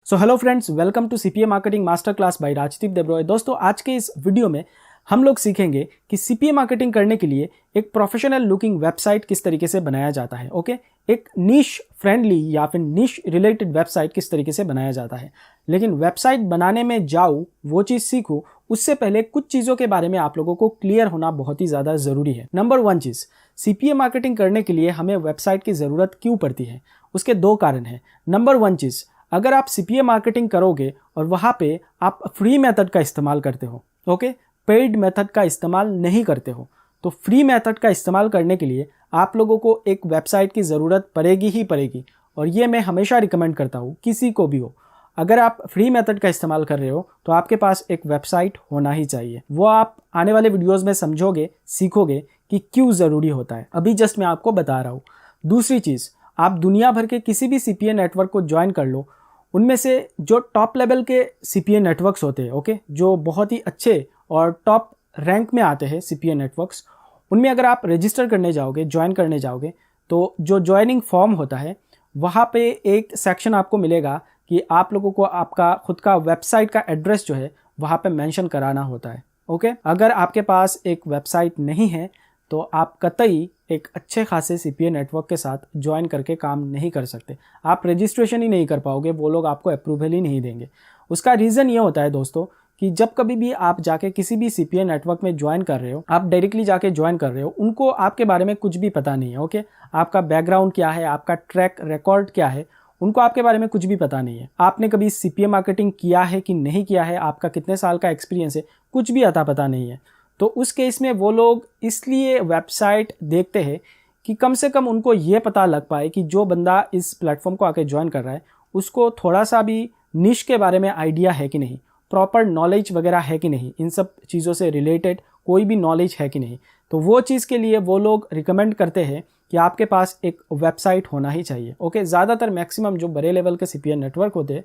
So hello friends, welcome to CPA marketing master class by Rajdeep Debroy. दोस्तों, आज के इस वीडियो में हम लोग सीखेंगे कि सीपीए मार्केटिंग करने के लिए एक प्रोफेशनल लुकिंग वेबसाइट किस तरीके से बनाया जाता है। ओके, एक निश फ्रेंडली या फिर निश रिलेटेड वेबसाइट किस तरीके से बनाया जाता है। लेकिन वेबसाइट बनाने में जाऊँ, वो चीज़ सीखूँ, उससे पहले कुछ चीज़ों के बारे में आप लोगों को क्लियर होना बहुत ही ज़्यादा ज़रूरी है। नंबर वन चीज़, सीपीए मार्केटिंग करने के लिए हमें वेबसाइट की ज़रूरत क्यों पड़ती है, उसके दो कारण हैं। नंबर वन चीज़, अगर आप सीपीए मार्केटिंग करोगे और वहाँ पे आप फ्री मेथड का इस्तेमाल करते हो, ओके, पेड मेथड का इस्तेमाल नहीं करते हो, तो फ्री मेथड का इस्तेमाल करने के लिए आप लोगों को एक वेबसाइट की ज़रूरत पड़ेगी ही पड़ेगी। और ये मैं हमेशा रिकमेंड करता हूँ, किसी को भी हो, अगर आप फ्री मेथड का इस्तेमाल कर रहे हो तो आपके पास एक वेबसाइट होना ही चाहिए। वो आप आने वाले वीडियोज़ में समझोगे, सीखोगे कि क्यों ज़रूरी होता है। अभी जस्ट मैं आपको बता रहा हूँ। दूसरी चीज़, आप दुनिया भर के किसी भी सीपीए नेटवर्क को ज्वाइन कर लो, उनमें से जो टॉप लेवल के सीपीए नेटवर्क्स होते हैं, ओके, जो बहुत ही अच्छे और टॉप रैंक में आते हैं सीपीए नेटवर्क्स, उनमें अगर आप रजिस्टर करने जाओगे, ज्वाइन करने जाओगे, तो जो ज्वाइनिंग फॉर्म होता है वहाँ पे एक सेक्शन आपको मिलेगा कि आप लोगों को आपका खुद का वेबसाइट का एड्रेस जो है वहाँ पे मेंशन कराना होता है। ओके, अगर आपके पास एक वेबसाइट नहीं है तो आप कतई एक अच्छे खासे सीपीए नेटवर्क के साथ ज्वाइन करके काम नहीं कर सकते। आप रजिस्ट्रेशन ही नहीं कर पाओगे, वो लोग आपको अप्रूवल ही नहीं देंगे। उसका रीज़न ये होता है दोस्तों कि जब कभी भी आप जाके किसी भी सीपीए नेटवर्क में ज्वाइन कर रहे हो, आप डायरेक्टली जाके ज्वाइन कर रहे हो, उनको आपके बारे में कुछ भी पता नहीं है। ओके, आपका बैकग्राउंड क्या है, आपका ट्रैक रिकॉर्ड क्या है, उनको आपके बारे में कुछ भी पता नहीं है। आपने कभी सीपीए मार्केटिंग किया है कि नहीं किया है, आपका कितने साल का एक्सपीरियंस है, कुछ भी अता पता नहीं है। तो उस केस में वो लोग इसलिए वेबसाइट देखते हैं कि कम से कम उनको ये पता लग पाए कि जो बंदा इस प्लेटफॉर्म को आके ज्वाइन कर रहा है उसको थोड़ा सा भी निश के बारे में आइडिया है कि नहीं, प्रॉपर नॉलेज वगैरह है कि नहीं, इन सब चीज़ों से रिलेटेड कोई भी नॉलेज है कि नहीं। तो वो चीज़ के लिए वो लोग रिकमेंड करते हैं कि आपके पास एक वेबसाइट होना ही चाहिए। ओके, ज़्यादातर मैक्सिमम जो बड़े लेवल के सीपीए नेटवर्क होते हैं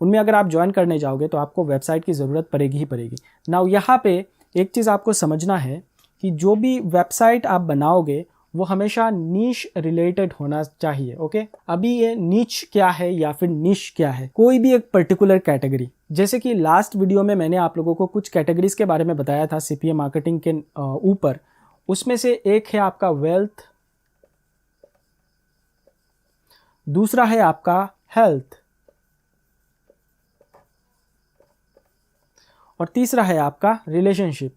उनमें अगर आप ज्वाइन करने जाओगे तो आपको वेबसाइट की ज़रूरत पड़ेगी ही पड़ेगी। नाउ यहाँ पे एक चीज़ आपको समझना है कि जो भी वेबसाइट आप बनाओगे वो हमेशा नीश रिलेटेड होना चाहिए। ओके, अभी ये नीच क्या है या फिर निश क्या है, कोई भी एक पर्टिकुलर कैटेगरी। जैसे कि लास्ट वीडियो में मैंने आप लोगों को कुछ कैटेगरीज के बारे में बताया था सीपीए मार्केटिंग के ऊपर। उसमें से एक है आपका वेल्थ, दूसरा है आपका हेल्थ, और तीसरा है आपका रिलेशनशिप।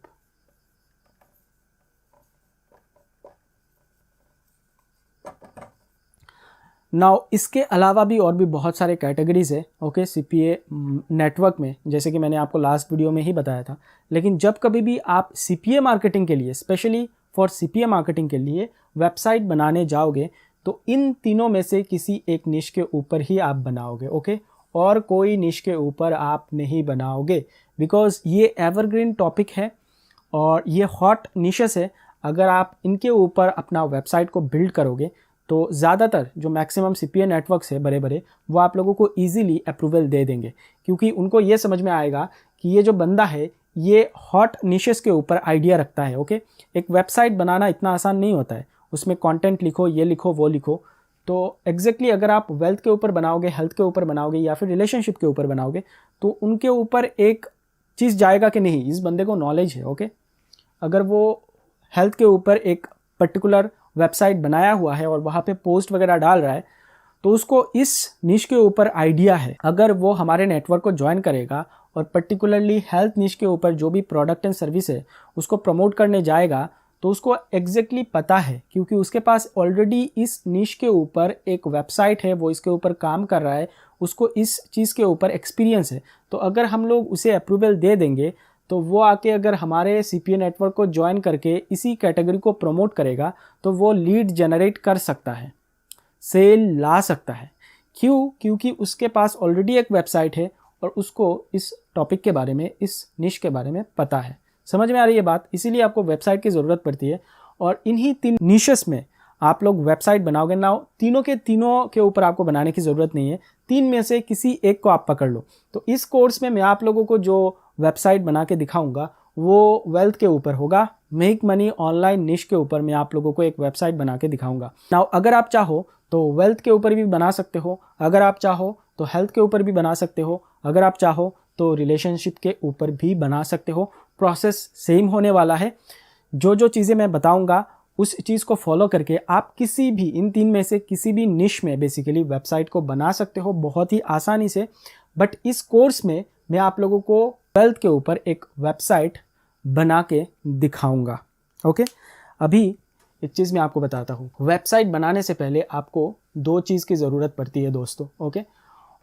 नाउ इसके अलावा भी और भी बहुत सारे कैटेगरीज है ओके सीपीए नेटवर्क में, जैसे कि मैंने आपको लास्ट वीडियो में ही बताया था। लेकिन जब कभी भी आप सीपीए मार्केटिंग के लिए, स्पेशली फॉर सीपीए मार्केटिंग के लिए वेबसाइट बनाने जाओगे तो इन तीनों में से किसी एक निश के ऊपर ही आप बनाओगे। ओके, और कोई निश के ऊपर आप नहीं बनाओगे, बिकॉज ये एवरग्रीन टॉपिक है और ये हॉट निशेस है। अगर आप इनके ऊपर अपना वेबसाइट को बिल्ड करोगे तो ज़्यादातर जो मैक्सिमम सीपीए नेटवर्क्स है बड़े बड़े, वो आप लोगों को ईजिली अप्रूवल दे देंगे, क्योंकि उनको ये समझ में आएगा कि ये जो बंदा है ये हॉट निशेस के ऊपर आइडिया रखता है। ओके, एक वेबसाइट बनाना इतना आसान नहीं होता है, उसमें कंटेंट लिखो, ये लिखो, वो लिखो। तो एग्जैक्टली अगर आप वेल्थ के ऊपर बनाओगे, हेल्थ के ऊपर बनाओगे या फिर रिलेशनशिप के ऊपर बनाओगे तो उनके ऊपर एक चीज़ जाएगा कि नहीं, इस बंदे को नॉलेज है। ओके, अगर वो हेल्थ के ऊपर एक पर्टिकुलर वेबसाइट बनाया हुआ है और वहाँ पे पोस्ट वगैरह डाल रहा है तो उसको इस निश के ऊपर आइडिया है। अगर वो हमारे नेटवर्क को ज्वाइन करेगा और पर्टिकुलरली हेल्थ निश के ऊपर जो भी प्रोडक्ट एंड सर्विस है उसको प्रमोट करने जाएगा तो उसको एग्जैक्टली पता है, क्योंकि उसके पास ऑलरेडी इस निश के ऊपर एक वेबसाइट है, वो इसके ऊपर काम कर रहा है, उसको इस चीज़ के ऊपर एक्सपीरियंस है। तो अगर हम लोग उसे अप्रूवल दे देंगे तो वो आके अगर हमारे सीपीए नेटवर्क को ज्वाइन करके इसी कैटेगरी को प्रमोट करेगा तो वो लीड जनरेट कर सकता है, सेल ला सकता है। क्यों? क्योंकि उसके पास ऑलरेडी एक वेबसाइट है और उसको इस टॉपिक के बारे में, इस निश के बारे में पता है। समझ में आ रही है बात? इसीलिए आपको वेबसाइट की ज़रूरत पड़ती है और इन्हीं तीन निशेस में आप लोग वेबसाइट बनाओगे ना। तीनों के ऊपर आपको बनाने की ज़रूरत नहीं है, तीन में से किसी एक को आप पकड़ लो। तो इस कोर्स में मैं आप लोगों को जो वेबसाइट बना के दिखाऊंगा वो वेल्थ के ऊपर होगा, मेक मनी ऑनलाइन निश के ऊपर मैं आप लोगों को एक वेबसाइट बना के दिखाऊंगा। नाउ अगर आप चाहो तो वेल्थ के ऊपर भी बना सकते हो, अगर आप चाहो तो हेल्थ के ऊपर भी बना सकते हो, अगर आप चाहो तो रिलेशनशिप के ऊपर भी बना सकते हो। प्रोसेस सेम होने वाला है। जो जो चीज़ें मैं बताऊंगा उस चीज़ को फॉलो करके आप किसी भी इन 3 में से किसी भी निश में बेसिकली वेबसाइट को बना सकते हो बहुत ही आसानी से। बट इस कोर्स में मैं आप लोगों को वेल्थ के ऊपर एक वेबसाइट बना के दिखाऊंगा। ओके, अभी एक चीज़ मैं आपको बताता हूँ। वेबसाइट बनाने से पहले आपको 2 चीज़ की ज़रूरत पड़ती है दोस्तों। ओके,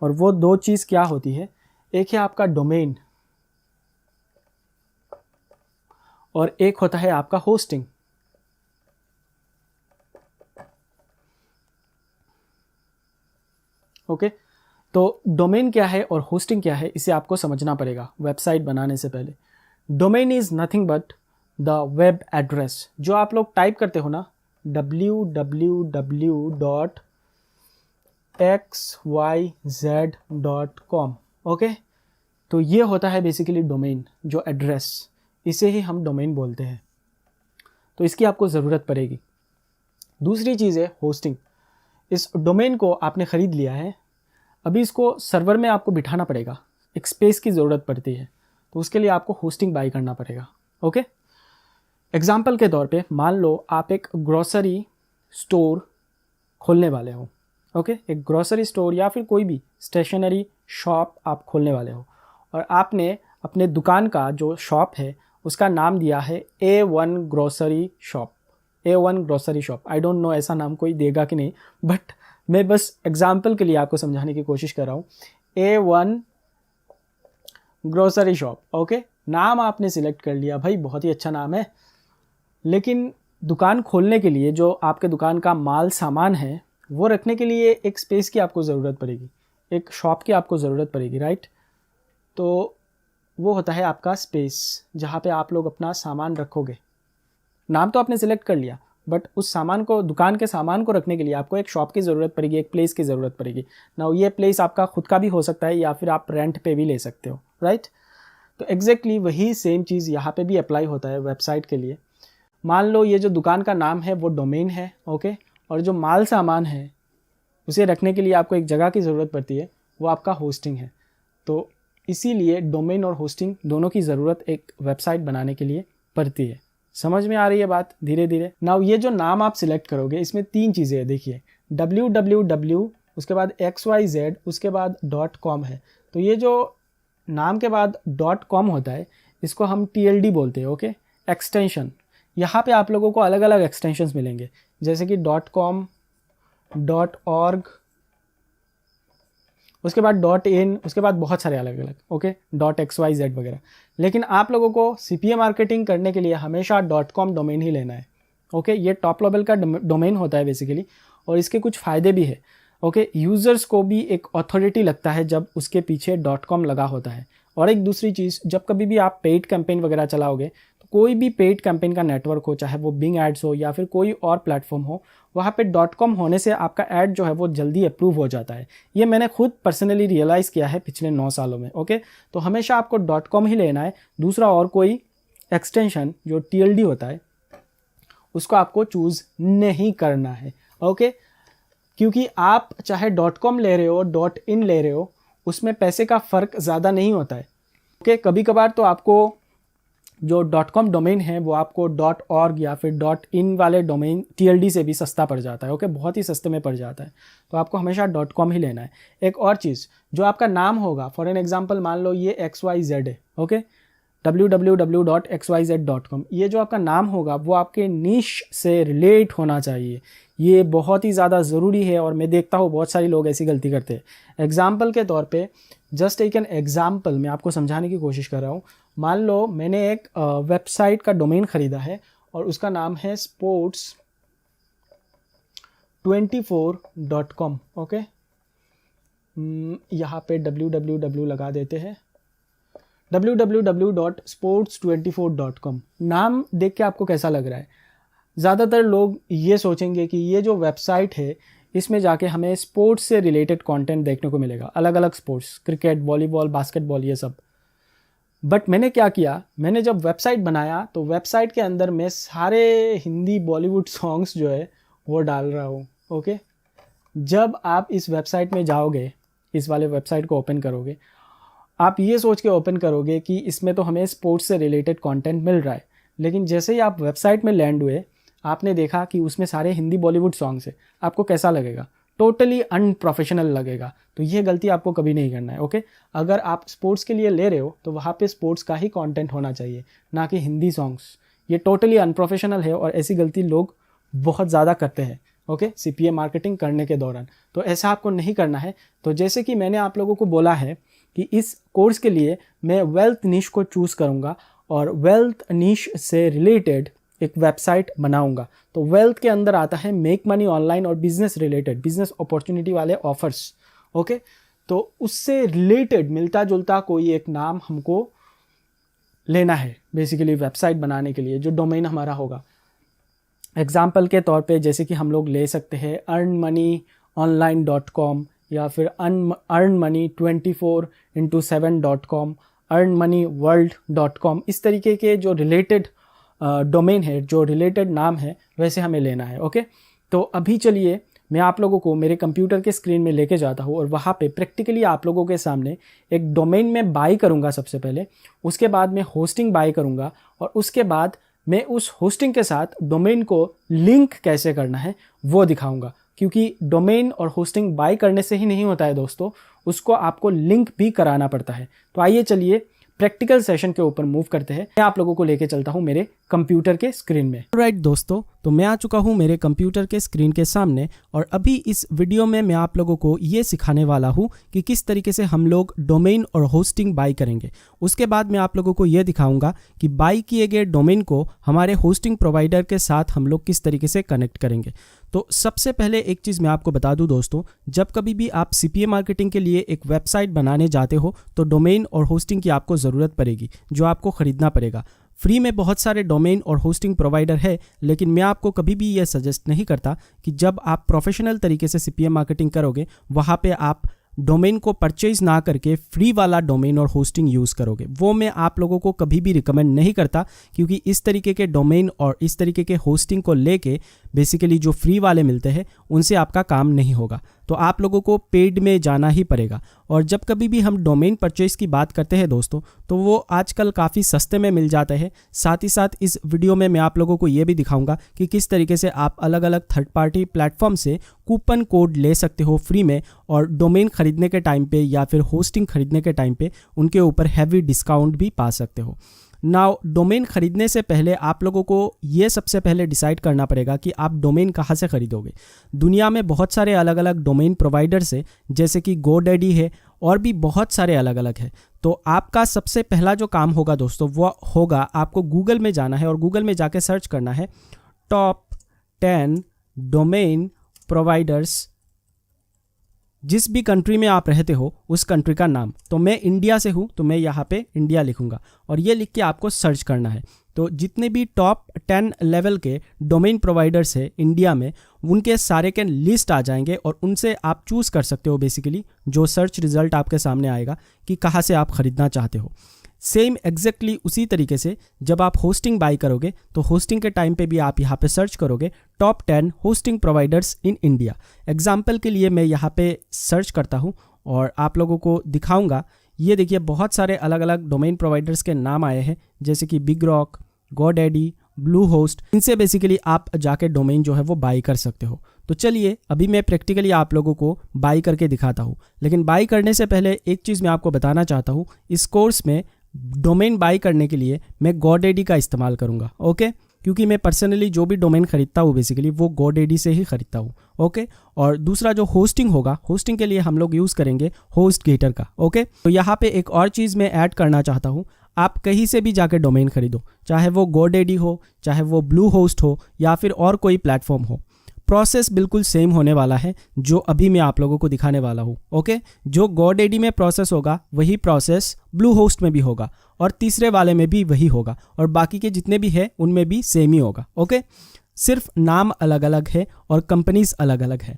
और वो 2 चीज़ क्या होती है? एक है आपका डोमेन और एक होता है आपका होस्टिंग। ओके, तो डोमेन क्या है और होस्टिंग क्या है इसे आपको समझना पड़ेगा वेबसाइट बनाने से पहले। Domain is nothing but the web address, जो आप लोग टाइप करते हो ना www.xyz.com। ओके, तो ये होता है बेसिकली डोमेन, जो एड्रेस, इसे ही हम डोमेन बोलते हैं। तो इसकी आपको ज़रूरत पड़ेगी। दूसरी चीज़ है होस्टिंग। इस डोमेन को आपने ख़रीद लिया है, अभी इसको सर्वर में आपको बिठाना पड़ेगा, एक स्पेस की ज़रूरत पड़ती है, तो उसके लिए आपको होस्टिंग बाई करना पड़ेगा। ओके, एग्जाम्पल के तौर पे मान लो आप एक ग्रोसरी स्टोर खोलने वाले हो। ओके, एक ग्रोसरी स्टोर या फिर कोई भी स्टेशनरी शॉप आप खोलने वाले हो और आपने अपने दुकान का जो शॉप है उसका नाम दिया है A1 grocery shop. A1 grocery shop, I don't know ऐसा नाम कोई देगा कि नहीं, बट मैं बस एग्जाम्पल के लिए आपको समझाने की कोशिश कर रहा हूँ। A1 grocery shop. ओके, नाम आपने सिलेक्ट कर लिया, भाई बहुत ही अच्छा नाम है, लेकिन दुकान खोलने के लिए जो आपके दुकान का माल सामान है वो रखने के लिए एक स्पेस की आपको ज़रूरत पड़ेगी, एक शॉप की आपको ज़रूरत पड़ेगी, राइट? तो वो होता है आपका स्पेस, जहाँ पे आप लोग अपना सामान रखोगे। नाम तो आपने सिलेक्ट कर लिया, बट उस सामान को, दुकान के सामान को रखने के लिए आपको एक शॉप की ज़रूरत पड़ेगी, एक प्लेस की ज़रूरत पड़ेगी ना। ये प्लेस आपका खुद का भी हो सकता है या फिर आप रेंट पे भी ले सकते हो, राइट? तो एग्जैक्टली वही सेम चीज़ यहाँ पे भी अप्लाई होता है वेबसाइट के लिए। मान लो ये जो दुकान का नाम है वो डोमेन है। ओके, और जो माल सामान है उसे रखने के लिए आपको एक जगह की ज़रूरत पड़ती है, वो आपका होस्टिंग है। तो इसीलिए डोमेन और होस्टिंग दोनों की ज़रूरत एक वेबसाइट बनाने के लिए पड़ती है। समझ में आ रही है बात धीरे धीरे? नाउ ये जो नाम आप सिलेक्ट करोगे इसमें 3 चीज़ें हैं, देखिए www, उसके बाद xyz, उसके बाद .com है। तो ये जो नाम के बाद .com होता है इसको हम TLD बोलते हैं। Okay, extension. यहाँ पे आप लोगों को अलग अलग एक्सटेंशंस मिलेंगे, जैसे कि .com, .org, उसके बाद .in, उसके बाद बहुत सारे अलग अलग। ओके, .xyz वगैरह। लेकिन आप लोगों को CPA मार्केटिंग करने के लिए हमेशा .com डोमेन ही लेना है। ओके, ये टॉप लेवल का डोमेन होता है बेसिकली, और इसके कुछ फ़ायदे भी है। ओके, यूज़र्स को भी एक अथॉरिटी लगता है जब उसके पीछे .com लगा होता है। और एक दूसरी चीज़, जब कभी भी आप पेड कैंपेन वगैरह चलाओगे, तो कोई भी पेड कैंपेन का नेटवर्क हो, चाहे वो बिंग एड्स हो या फिर कोई और प्लेटफॉर्म हो, वहाँ पे .com होने से आपका ऐड जो है वो जल्दी अप्रूव हो जाता है। ये मैंने खुद पर्सनली रियलाइज़ किया है पिछले 9 सालों में। ओके, तो हमेशा आपको .com ही लेना है। दूसरा और कोई एक्सटेंशन जो TLD होता है उसको आपको चूज़ नहीं करना है। ओके, क्योंकि आप चाहे .com ले रहे हो, .in ले रहे हो, उसमें पैसे का फ़र्क ज़्यादा नहीं होता है। ओके, कभी कभार तो आपको जो .com डोमेन है वो आपको .org या फिर .in वाले डोमेन TLD से भी सस्ता पड़ जाता है। ओके, बहुत ही सस्ते में पड़ जाता है। तो आपको हमेशा .com ही लेना है। एक और चीज़, जो आपका नाम होगा, फॉर एन एग्जांपल मान लो ये XYZ है। ओके, www.xyz.com, ये जो आपका नाम होगा वो आपके निश से रिलेट होना चाहिए। ये बहुत ही ज़्यादा ज़रूरी है और मैं देखता हूँ बहुत सारे लोग ऐसी गलती करते हैं। एग्जाम्पल के तौर पे, जस्ट एक एन एग्जाम्पल मैं आपको समझाने की कोशिश कर रहा हूँ। मान लो मैंने एक वेबसाइट का डोमेन ख़रीदा है और उसका नाम है sports24.com। ओके, यहाँ पे www लगा देते हैं, www.sports24.com। नाम देख के आपको कैसा लग रहा है? ज़्यादातर लोग ये सोचेंगे कि ये जो वेबसाइट है इसमें जाके हमें स्पोर्ट्स से रिलेटेड कंटेंट देखने को मिलेगा, अलग अलग स्पोर्ट्स, क्रिकेट, वॉलीबॉल, बास्केटबॉल, ये सब। बट मैंने क्या किया, मैंने जब वेबसाइट बनाया तो वेबसाइट के अंदर मैं सारे हिंदी बॉलीवुड सॉन्ग्स जो है वो डाल रहा हूँ। ओके, जब आप इस वेबसाइट में जाओगे, इस वाले वेबसाइट को ओपन करोगे, आप ये सोच के ओपन करोगे कि इसमें तो हमें स्पोर्ट्स से रिलेटेड कंटेंट मिल रहा है, लेकिन जैसे ही आप वेबसाइट में लैंड हुए आपने देखा कि उसमें सारे हिंदी बॉलीवुड सॉन्ग्स है। आपको कैसा लगेगा? टोटली अनप्रोफेशनल लगेगा। तो ये गलती आपको कभी नहीं करना है। ओके, अगर आप स्पोर्ट्स के लिए ले रहे हो तो वहाँ पे स्पोर्ट्स का ही कंटेंट होना चाहिए, ना कि हिंदी सॉन्ग्स। ये टोटली अनप्रोफेशनल है और ऐसी गलती लोग बहुत ज़्यादा करते हैं ओके, CPA मार्केटिंग करने के दौरान। तो ऐसा आपको नहीं करना है। तो जैसे कि मैंने आप लोगों को बोला है कि इस कोर्स के लिए मैं वेल्थ नीश को चूज़ करूँगा और वेल्थ नीश से रिलेटेड एक वेबसाइट बनाऊंगा। तो वेल्थ के अंदर आता है मेक मनी ऑनलाइन और बिजनेस रिलेटेड, बिजनेस अपॉर्चुनिटी वाले ऑफर्स। ओके, तो उससे रिलेटेड मिलता जुलता कोई एक नाम हमको लेना है बेसिकली वेबसाइट बनाने के लिए, जो डोमेन हमारा होगा। एग्जाम्पल के तौर पे जैसे कि हम लोग ले सकते हैं earnmoneyonline.com या फिर earnmoney24x7.com, earnmoneyworld.com। इस तरीके के जो रिलेटेड डोमेन है, जो रिलेटेड नाम है, वैसे हमें लेना है। ओके, तो अभी चलिए मैं आप लोगों को मेरे कंप्यूटर के स्क्रीन में लेके जाता हूँ और वहाँ पे प्रैक्टिकली आप लोगों के सामने एक डोमेन में बाई करूँगा सबसे पहले, उसके बाद मैं होस्टिंग बाई करूँगा और उसके बाद मैं उस होस्टिंग के साथ डोमेन को लिंक कैसे करना है वो दिखाऊंगा। क्योंकि डोमेन और होस्टिंग बाय करने से ही नहीं होता है दोस्तों, उसको आपको लिंक भी कराना पड़ता है। तो आइए चलिए प्रैक्टिकल सेशन के ऊपर मूव करते हैं। मैं आप लोगों को लेके चलता हूं मेरे कंप्यूटर के स्क्रीन में। राइट दोस्तों, तो मैं आ चुका हूं मेरे कंप्यूटर के स्क्रीन के सामने और अभी इस वीडियो में मैं आप लोगों को ये सिखाने वाला हूं कि किस तरीके से हम लोग डोमेन और होस्टिंग बाय करेंगे। उसके बाद मैं आप लोगों को ये दिखाऊंगा कि बाय किए गए डोमेन को हमारे होस्टिंग प्रोवाइडर के साथ हम लोग किस तरीके से कनेक्ट करेंगे। तो सबसे पहले एक चीज़ मैं आपको बता दूं दोस्तों, जब कभी भी आप CPA मार्केटिंग के लिए एक वेबसाइट बनाने जाते हो तो डोमेन और होस्टिंग की आपको ज़रूरत पड़ेगी, जो आपको ख़रीदना पड़ेगा। फ्री में बहुत सारे डोमेन और होस्टिंग प्रोवाइडर है, लेकिन मैं आपको कभी भी ये सजेस्ट नहीं करता कि जब आप प्रोफेशनल तरीके से CPA मार्केटिंग करोगे वहाँ पे आप डोमेन को परचेज ना करके फ्री वाला डोमेन और होस्टिंग यूज़ करोगे। वो मैं आप लोगों को कभी भी रिकमेंड नहीं करता, क्योंकि इस तरीके के डोमेन और इस तरीके के होस्टिंग को लेके बेसिकली जो फ्री वाले मिलते हैं उनसे आपका काम नहीं होगा। तो आप लोगों को पेड में जाना ही पड़ेगा। और जब कभी भी हम डोमेन परचेज की बात करते हैं दोस्तों, तो वो आजकल काफ़ी सस्ते में मिल जाते हैं। साथ ही साथ इस वीडियो में मैं आप लोगों को ये भी दिखाऊंगा कि किस तरीके से आप अलग अलग थर्ड पार्टी प्लेटफॉर्म से कूपन कोड ले सकते हो फ्री में, और डोमेन खरीदने के टाइम पे या फिर होस्टिंग खरीदने के टाइम पे उनके ऊपर हैवी डिस्काउंट भी पा सकते हो। नाउ डोमेन खरीदने से पहले आप लोगों को ये सबसे पहले डिसाइड करना पड़ेगा कि आप डोमेन कहाँ से खरीदोगे। दुनिया में बहुत सारे अलग अलग डोमेन प्रोवाइडर्स है, जैसे कि GoDaddy है और भी बहुत सारे अलग अलग है। तो आपका सबसे पहला जो काम होगा दोस्तों वो होगा आपको गूगल में जाना है और गूगल में जाके सर्च करना है टॉप 10 डोमेन प्रोवाइडर्स, जिस भी कंट्री में आप रहते हो उस कंट्री का नाम। तो मैं इंडिया से हूँ तो मैं यहाँ पे इंडिया लिखूँगा और ये लिख के आपको सर्च करना है। तो जितने भी टॉप 10 लेवल के डोमेन प्रोवाइडर्स है इंडिया में, उनके सारे के लिस्ट आ जाएंगे और उनसे आप चूज़ कर सकते हो बेसिकली जो सर्च रिजल्ट आपके सामने आएगा कि कहाँ से आप ख़रीदना चाहते हो। सेम एग्जैक्टली उसी तरीके से जब आप होस्टिंग बाई करोगे तो होस्टिंग के टाइम पे भी आप यहाँ पे सर्च करोगे top 10 hosting providers in India. Example के लिए मैं यहाँ पे सर्च करता हूँ और आप लोगों को दिखाऊंगा। ये देखिए बहुत सारे अलग अलग डोमेन प्रोवाइडर्स के नाम आए हैं, जैसे कि बिग रॉक, GoDaddy, ब्लूहोस्ट। इनसे बेसिकली आप जाके डोमेन जो है वो बाई कर सकते हो। तो चलिए अभी मैं प्रैक्टिकली आप लोगों को बाई करके दिखाता हूँ। लेकिन बाई करने से पहले एक चीज़ मैं आपको बताना चाहता हूँ, इस कोर्स में डोमेन बाई करने के लिए मैं GoDaddy का इस्तेमाल करूँगा। ओके, क्योंकि मैं पर्सनली जो भी डोमेन खरीदता हूँ बेसिकली वो GoDaddy से ही खरीदता हूँ। ओके, और दूसरा जो होस्टिंग होगा, होस्टिंग के लिए हम लोग यूज़ करेंगे HostGator का। ओके, तो यहाँ पे एक और चीज़ मैं ऐड करना चाहता हूँ, आप कहीं से भी जाके डोमेन खरीदो, चाहे वो GoDaddy हो, चाहे वो ब्लूहोस्ट हो या फिर और कोई प्लेटफॉर्म हो, प्रोसेस बिल्कुल सेम होने वाला है जो अभी मैं आप लोगों को दिखाने वाला हूँ। ओके, जो GoDaddy में प्रोसेस होगा वही प्रोसेस ब्लूहोस्ट में भी होगा और तीसरे वाले में भी वही होगा और बाकी के जितने भी है उनमें भी सेम ही होगा। ओके, सिर्फ नाम अलग अलग है और कंपनीज अलग अलग है।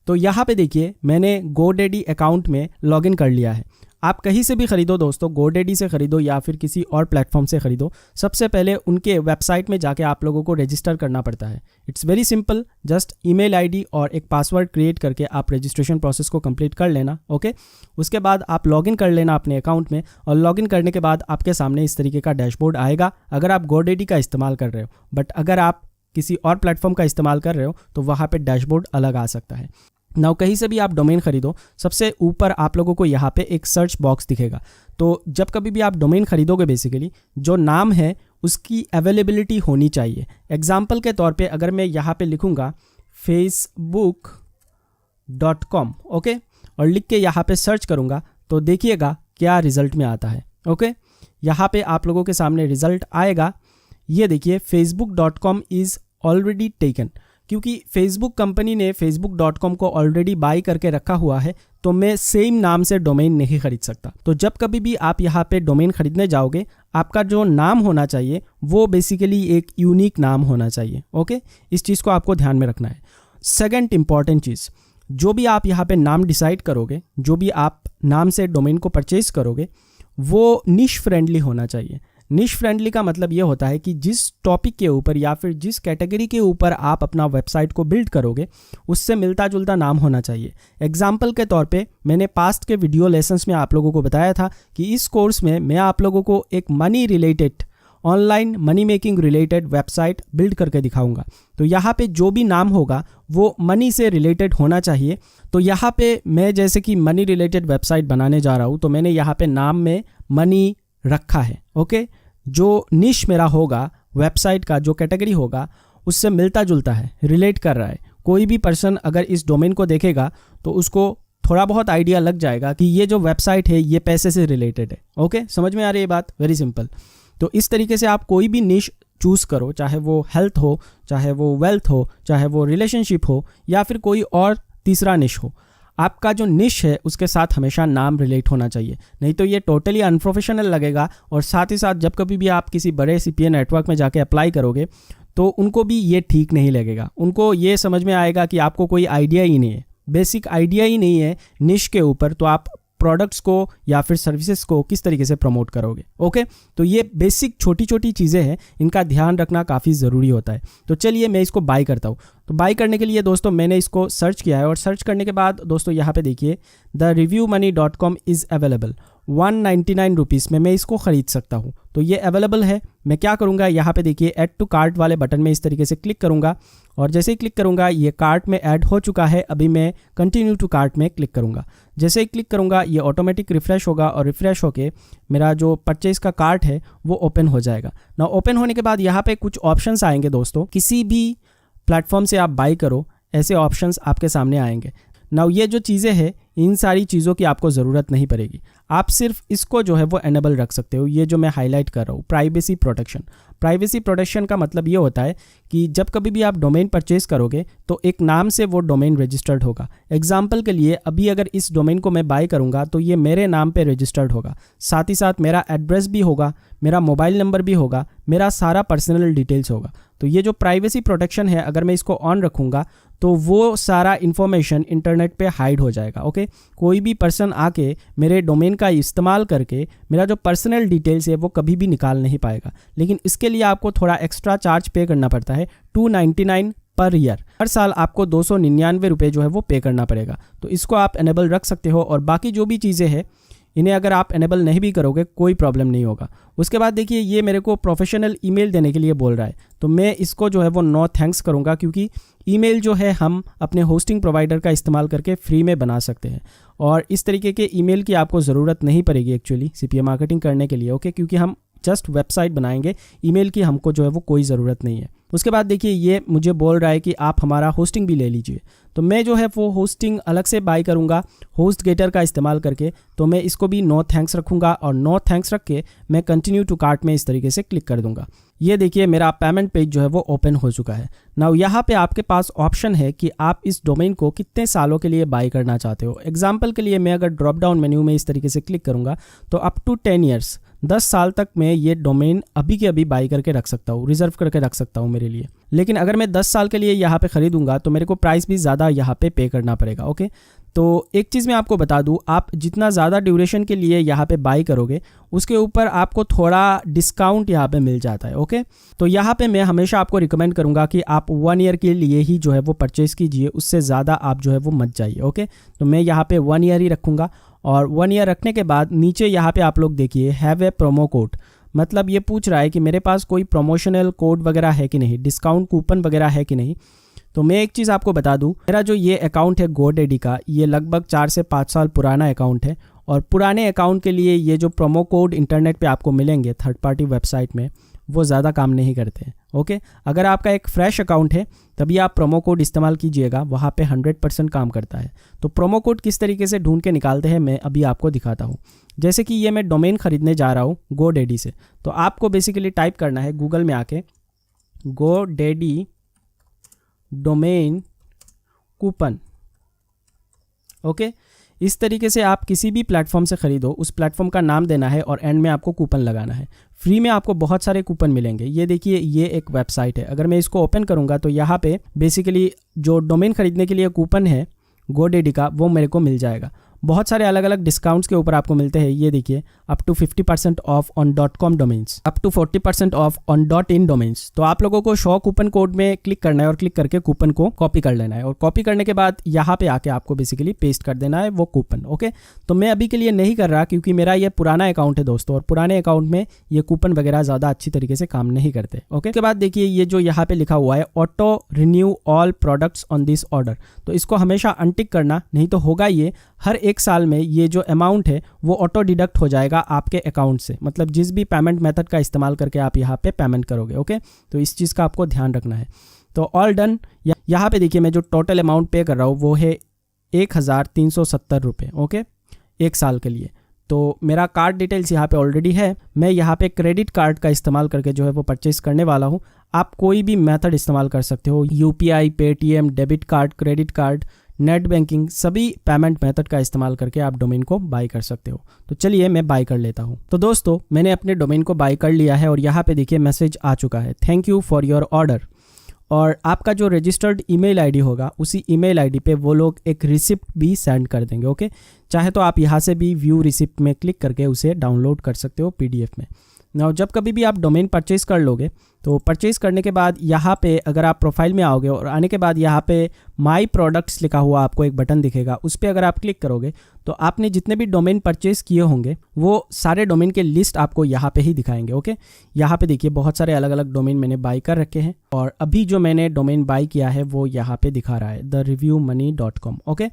तो यहाँ पे देखिए मैंने GoDaddy अकाउंट में लॉगिन कर लिया है। आप कहीं से भी खरीदो दोस्तों, GoDaddy से खरीदो या फिर किसी और प्लेटफॉर्म से खरीदो, सबसे पहले उनके वेबसाइट में जाके आप लोगों को रजिस्टर करना पड़ता है। It's very simple, just email ID और एक पासवर्ड क्रिएट करके आप रजिस्ट्रेशन प्रोसेस को कंप्लीट कर लेना। ओके, उसके बाद आप लॉगिन कर लेना अपने अकाउंट में, और लॉगिन करने के बाद आपके सामने इस तरीके का डैशबोर्ड आएगा अगर आप GoDaddy का इस्तेमाल कर रहे हो। बट अगर आप किसी और प्लेटफॉर्म का इस्तेमाल कर रहे हो तो वहाँ पे डैशबोर्ड अलग आ सकता है। नाउ कहीं से भी आप डोमेन खरीदो, सबसे ऊपर आप लोगों को यहाँ पे एक सर्च बॉक्स दिखेगा। तो जब कभी भी आप डोमेन खरीदोगे, बेसिकली जो नाम है उसकी अवेलेबिलिटी होनी चाहिए। एग्जाम्पल के तौर पे अगर मैं यहाँ पे लिखूँगा facebook.com, ओके, और लिख के यहाँ पे सर्च करूँगा तो देखिएगा क्या रिजल्ट में आता है। ओके, यहाँ पे आप लोगों के सामने रिजल्ट आएगा। ये देखिए, facebook.com इज़ ऑलरेडी टेकन, क्योंकि फेसबुक कंपनी ने facebook.com को ऑलरेडी बाई करके रखा हुआ है, तो मैं सेम नाम से डोमेन नहीं खरीद सकता। तो जब कभी भी आप यहाँ पे डोमेन खरीदने जाओगे, आपका जो नाम होना चाहिए वो बेसिकली एक यूनिक नाम होना चाहिए। ओके, इस चीज़ को आपको ध्यान में रखना है। सेकंड इंपॉर्टेंट चीज़, जो भी आप यहाँ पे नाम डिसाइड करोगे, जो भी आप नाम से डोमेन को परचेज करोगे, वो निश फ्रेंडली होना चाहिए। निश फ्रेंडली का मतलब ये होता है कि जिस टॉपिक के ऊपर या फिर जिस कैटेगरी के ऊपर आप अपना वेबसाइट को बिल्ड करोगे, उससे मिलता जुलता नाम होना चाहिए। एग्जाम्पल के तौर पे मैंने पास्ट के वीडियो लेसन्स में आप लोगों को बताया था कि इस कोर्स में मैं आप लोगों को एक money related, online money making related website build करके दिखाऊंगा। तो यहाँ पे जो भी नाम होगा वो मनी से रिलेटेड होना चाहिए। तो यहाँ पे मैं जैसे कि मनी रिलेटेड वेबसाइट बनाने जा रहा हूँ, तो मैंने यहाँ पे नाम में मनी रखा है। ओके, जो निश मेरा होगा, वेबसाइट का जो कैटेगरी होगा, उससे मिलता जुलता है, रिलेट कर रहा है। कोई भी पर्सन अगर इस डोमेन को देखेगा तो उसको थोड़ा बहुत आइडिया लग जाएगा कि ये जो वेबसाइट है ये पैसे से रिलेटेड है। ओके, समझ में आ रही है ये बात? Very simple. तो इस तरीके से आप कोई भी निश चूज़ करो, चाहे वो हेल्थ हो, चाहे वो वेल्थ हो, चाहे वो रिलेशनशिप हो, या फिर कोई और तीसरा निश हो। आपका जो निश है उसके साथ हमेशा नाम रिलेट होना चाहिए, नहीं तो ये टोटली अनप्रोफेशनल लगेगा। और साथ ही साथ जब कभी भी आप किसी बड़े CPA नेटवर्क में जाके अप्लाई करोगे तो उनको भी ये ठीक नहीं लगेगा। उनको ये समझ में आएगा कि आपको कोई आइडिया ही नहीं है, बेसिक आइडिया ही नहीं है निश के ऊपर, तो आप प्रोडक्ट्स को या फिर सर्विसेज को किस तरीके से प्रमोट करोगे। ओके, तो ये बेसिक छोटी छोटी चीज़ें हैं, इनका ध्यान रखना काफ़ी ज़रूरी होता है। तो चलिए मैं इसको बाय करता हूँ। तो बाय करने के लिए दोस्तों मैंने इसको सर्च किया है, और सर्च करने के बाद दोस्तों यहाँ पे देखिए, thereviewmoney.com इज़ अवेलेबल 199 रुपीज़ में मैं इसको ख़रीद सकता हूँ। तो ये अवेलेबल है। मैं क्या करूँगा, यहाँ पे देखिए ऐड टू कार्ट वाले बटन में इस तरीके से क्लिक करूँगा, और जैसे ही क्लिक करूँगा ये कार्ट में ऐड हो चुका है। अभी मैं कंटिन्यू टू कार्ट में क्लिक करूँगा। जैसे ही क्लिक करूँगा ये ऑटोमेटिक रिफ़्रेश होगा, और रिफ़्रेश होके मेरा जो परचेज का कार्ट है वो ओपन हो जाएगा ना। ओपन होने के बाद यहाँ पे कुछ ऑप्शंस आएंगे दोस्तों, किसी भी प्लेटफॉर्म से आप बाई करो ऐसे ऑप्शंस आपके सामने आएंगे ना। ये जो चीज़ें हैं, इन सारी चीज़ों की आपको ज़रूरत नहीं पड़ेगी। आप सिर्फ इसको जो है वो एनेबल रख सकते हो। ये जो मैं हाईलाइट कर रहा हूँ, प्राइवेसी प्रोटेक्शन। प्राइवेसी प्रोटेक्शन का मतलब ये होता है कि जब कभी भी आप डोमेन परचेज करोगे तो एक नाम से वो डोमेन रजिस्टर्ड होगा। एग्जाम्पल के लिए अभी अगर इस डोमेन को मैं बाय करूँगा तो ये मेरे नाम पे रजिस्टर्ड होगा, साथ ही साथ मेरा एड्रेस भी होगा, मेरा मोबाइल नंबर भी होगा, मेरा सारा पर्सनल डिटेल्स होगा। तो ये जो प्राइवेसी प्रोटेक्शन है, अगर मैं इसको ऑन रखूँगा तो वो सारा इन्फॉर्मेशन इंटरनेट पे हाइड हो जाएगा। ओके, कोई भी पर्सन आके मेरे डोमेन का इस्तेमाल करके मेरा जो पर्सनल डिटेल्स है वो कभी भी निकाल नहीं पाएगा। लेकिन इसके लिए आपको थोड़ा एक्स्ट्रा चार्ज पे करना पड़ता है, 299 पर ईयर। हर साल आपको 299 रुपये जो है वो पे करना पड़ेगा। तो इसको आप एनेबल रख सकते हो, और बाकी जो भी चीज़ें हैं इन्हें अगर आप एनेबल नहीं भी करोगे कोई प्रॉब्लम नहीं होगा। उसके बाद देखिए ये मेरे को प्रोफेशनल ईमेल देने के लिए बोल रहा है, तो मैं इसको जो है वो नो थैंक्स करूँगा, क्योंकि ईमेल जो है हम अपने होस्टिंग प्रोवाइडर का इस्तेमाल करके फ्री में बना सकते हैं, और इस तरीके के ईमेल की आपको ज़रूरत नहीं पड़ेगी एक्चुअली CPA मार्केटिंग करने के लिए। ओके, क्योंकि हम जस्ट वेबसाइट बनाएंगे, ईमेल की हमको जो है वो कोई ज़रूरत नहीं है। उसके बाद देखिए ये मुझे बोल रहा है कि आप हमारा होस्टिंग भी ले लीजिए, तो मैं जो है वो होस्टिंग अलग से बाय करूँगा HostGator का इस्तेमाल करके। तो मैं इसको भी नो थैंक्स रखूँगा, और नो थैंक्स रख के मैं कंटिन्यू टू कार्ट में इस तरीके से क्लिक कर दूँगा। ये देखिए मेरा पेमेंट पेज जो है वो ओपन हो चुका है। नाउ यहाँ पे आपके पास ऑप्शन है कि आप इस डोमेन को कितने सालों के लिए बाय करना चाहते हो। एग्जाम्पल के लिए मैं अगर ड्रॉप डाउन मेन्यू में इस तरीके से क्लिक करूँगा तो अप टू 10 ईयर्स, 10 साल तक मैं ये डोमेन अभी के अभी बाई करके रख सकता हूँ, रिजर्व करके रख सकता हूँ मेरे लिए। लेकिन अगर मैं 10 साल के लिए यहाँ पे ख़रीदूँगा तो मेरे को प्राइस भी ज़्यादा यहाँ पे करना पड़ेगा। ओके, तो एक चीज़ मैं आपको बता दूं, आप जितना ज़्यादा ड्यूरेशन के लिए यहाँ पे बाई करोगे उसके ऊपर आपको थोड़ा डिस्काउंट यहाँ पे मिल जाता है। ओके, तो यहाँ पे मैं हमेशा आपको रिकमेंड करूँगा कि आप 1 ईयर के लिए ही जो है वो परचेज़ कीजिए, उससे ज़्यादा आप जो है वो मत जाइए। ओके, तो मैं यहाँ पे 1 ईयर ही रखूँगा और 1 ईयर रखने के बाद नीचे यहाँ पे आप लोग देखिए हैव ए प्रोमो कोड, मतलब ये पूछ रहा है कि मेरे पास कोई प्रमोशनल कोड वगैरह है कि नहीं, डिस्काउंट कूपन वगैरह है कि नहीं। तो मैं एक चीज़ आपको बता दूं, मेरा जो ये अकाउंट है GoDaddy का, ये लगभग 4 से 5 साल पुराना अकाउंट है और पुराने अकाउंट के लिए ये जो प्रोमो कोड इंटरनेट पे आपको मिलेंगे थर्ड पार्टी वेबसाइट में, वो ज़्यादा काम नहीं करते हैं। ओके, अगर आपका एक फ्रेश अकाउंट है तभी आप प्रोमो कोड इस्तेमाल कीजिएगा, वहाँ पे 100% काम करता है। तो प्रोमो कोड किस तरीके से ढूंढ के निकालते हैं मैं अभी आपको दिखाता हूँ। जैसे कि ये मैं डोमेन ख़रीदने जा रहा हूँ GoDaddy से, तो आपको बेसिकली टाइप करना है गूगल में आके GoDaddy डोमेन कूपन। ओके, इस तरीके से आप किसी भी प्लेटफॉर्म से ख़रीदो, उस प्लेटफॉर्म का नाम देना है और एंड में आपको कूपन लगाना है। फ्री में आपको बहुत सारे कूपन मिलेंगे। ये देखिए, ये एक वेबसाइट है, अगर मैं इसको ओपन करूंगा तो यहाँ पे बेसिकली जो डोमेन ख़रीदने के लिए कूपन है GoDaddy का, वो मेरे को मिल जाएगा। बहुत सारे अलग अलग डिस्काउंट्स के ऊपर आपको मिलते हैं। ये देखिए, up to 50% off on .com domains, up to 40% off on .in domains. तो आप लोगों को शो कूपन कोड में क्लिक करना है और क्लिक करके कूपन को कॉपी कर लेना है और कॉपी करने के बाद यहाँ पे आके आपको बेसिकली पेस्ट कर देना है वो कूपन। ओके, तो मैं अभी के लिए नहीं कर रहा क्योंकि मेरा ये पुराना अकाउंट है दोस्तों, और पुराने अकाउंट में ये कूपन वगैरह ज़्यादा अच्छी तरीके से काम नहीं करते। ओके, उसके बाद देखिए ये जो यहाँ पे लिखा हुआ है auto renew all products on this order, तो इसको हमेशा अनटिक करना, नहीं तो होगा ये हर 1 साल में ये जो अमाउंट है वो ऑटो डिडक्ट हो जाएगा आपके अकाउंट से, मतलब जिस भी पेमेंट मेथड का इस्तेमाल करके आप यहाँ पे पेमेंट करोगे। ओके, तो इस चीज़ का आपको ध्यान रखना है। तो ऑल डन। यहाँ पे देखिए मैं जो टोटल अमाउंट पे कर रहा हूँ वो है 1370 रुपये। ओके, 1 साल के लिए। तो मेरा कार्ड डिटेल्स यहाँ पे ऑलरेडी है। मैं यहाँ पे क्रेडिट कार्ड का इस्तेमाल करके जो है वो परचेस करने वाला हूँ। आप कोई भी मेथड इस्तेमाल कर सकते हो, UPI, Paytm, debit card, credit card, net banking, सभी पेमेंट मेथड का इस्तेमाल करके आप डोमेन को बाय कर सकते हो। तो चलिए मैं बाय कर लेता हूँ। तो दोस्तों मैंने अपने डोमेन को बाय कर लिया है और यहाँ पे देखिए मैसेज आ चुका है, thank you for your order. और आपका जो रजिस्टर्ड ईमेल आईडी होगा उसी ईमेल आईडी पे वो लोग एक रिसिप्ट भी सेंड कर देंगे। ओके, चाहे तो आप यहाँ से भी व्यू रिसिप्ट में क्लिक करके उसे डाउनलोड कर सकते हो PDF में। नाउ जब कभी भी आप डोमेन परचेज कर लोगे तो परचेज करने के बाद यहाँ पे अगर आप प्रोफाइल में आओगे और आने के बाद यहाँ पे माई प्रोडक्ट्स लिखा हुआ आपको एक बटन दिखेगा, उस पर अगर आप क्लिक करोगे तो आपने जितने भी डोमेन परचेज किए होंगे वो सारे डोमेन के लिस्ट आपको यहाँ पे ही दिखाएंगे। ओके, यहाँ पे देखिए बहुत सारे अलग अलग डोमेन मैंने बाई कर रखे हैं और अभी जो मैंने डोमेन बाई किया है वो यहाँ पे दिखा रहा है thereviewmoney.com। ओके,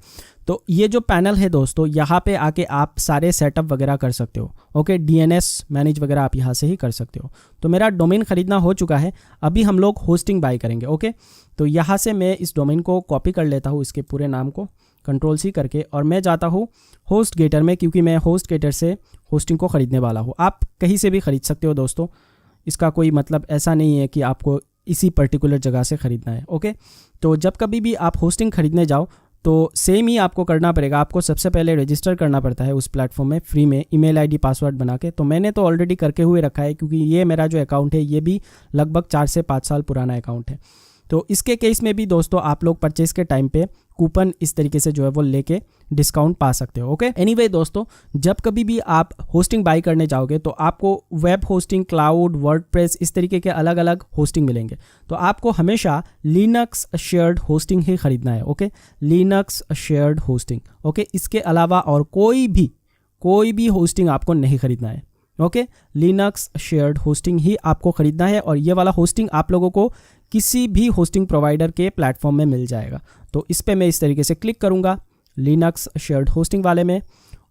तो ये जो पैनल है दोस्तों, यहाँ पे आके आप सारे सेटअप वगैरह कर सकते हो। ओके, DNS मैनेज वगैरह आप यहाँ से ही कर सकते हो। तो मेरा डोमेन खरीदना हो चुका है, अभी हम लोग होस्टिंग बाई करेंगे। ओके, तो यहाँ से मैं इस डोमेन को कॉपी कर लेता हूँ, इसके पूरे नाम को Ctrl+C करके, और मैं जाता हूँ HostGator में, क्योंकि मैं HostGator से होस्टिंग को ख़रीदने वाला हूँ। आप कहीं से भी ख़रीद सकते हो दोस्तों, इसका कोई मतलब ऐसा नहीं है कि आपको इसी पर्टिकुलर जगह से ख़रीदना है। ओके, तो जब कभी भी आप होस्टिंग ख़रीदने जाओ तो सेम ही आपको करना पड़ेगा। आपको सबसे पहले रजिस्टर करना पड़ता है उस प्लेटफॉर्म में फ्री में, ईमेल आईडी पासवर्ड बना के। तो मैंने तो ऑलरेडी करके हुए रखा है क्योंकि ये मेरा जो अकाउंट है ये भी लगभग 4 से 5 साल पुराना अकाउंट है। तो इसके केस में भी दोस्तों आप लोग परचेस के टाइम पे कूपन इस तरीके से जो है वो लेके डिस्काउंट पा सकते हो। ओके, एनीवे दोस्तों, जब कभी भी आप होस्टिंग बाई करने जाओगे तो आपको वेब होस्टिंग, क्लाउड, वर्डप्रेस, इस तरीके के अलग अलग होस्टिंग मिलेंगे। तो आपको हमेशा लिनक्स शेयर्ड होस्टिंग ही खरीदना है। Okay, Linux shared hosting. Okay, इसके अलावा और कोई भी होस्टिंग आपको नहीं खरीदना है। ओके, लिनक्स शेयर्ड होस्टिंग ही आपको खरीदना है और ये वाला होस्टिंग आप लोगों को किसी भी होस्टिंग प्रोवाइडर के प्लेटफॉर्म में मिल जाएगा। तो इस पे मैं इस तरीके से क्लिक करूंगा लिनक्स शेयर्ड होस्टिंग वाले में,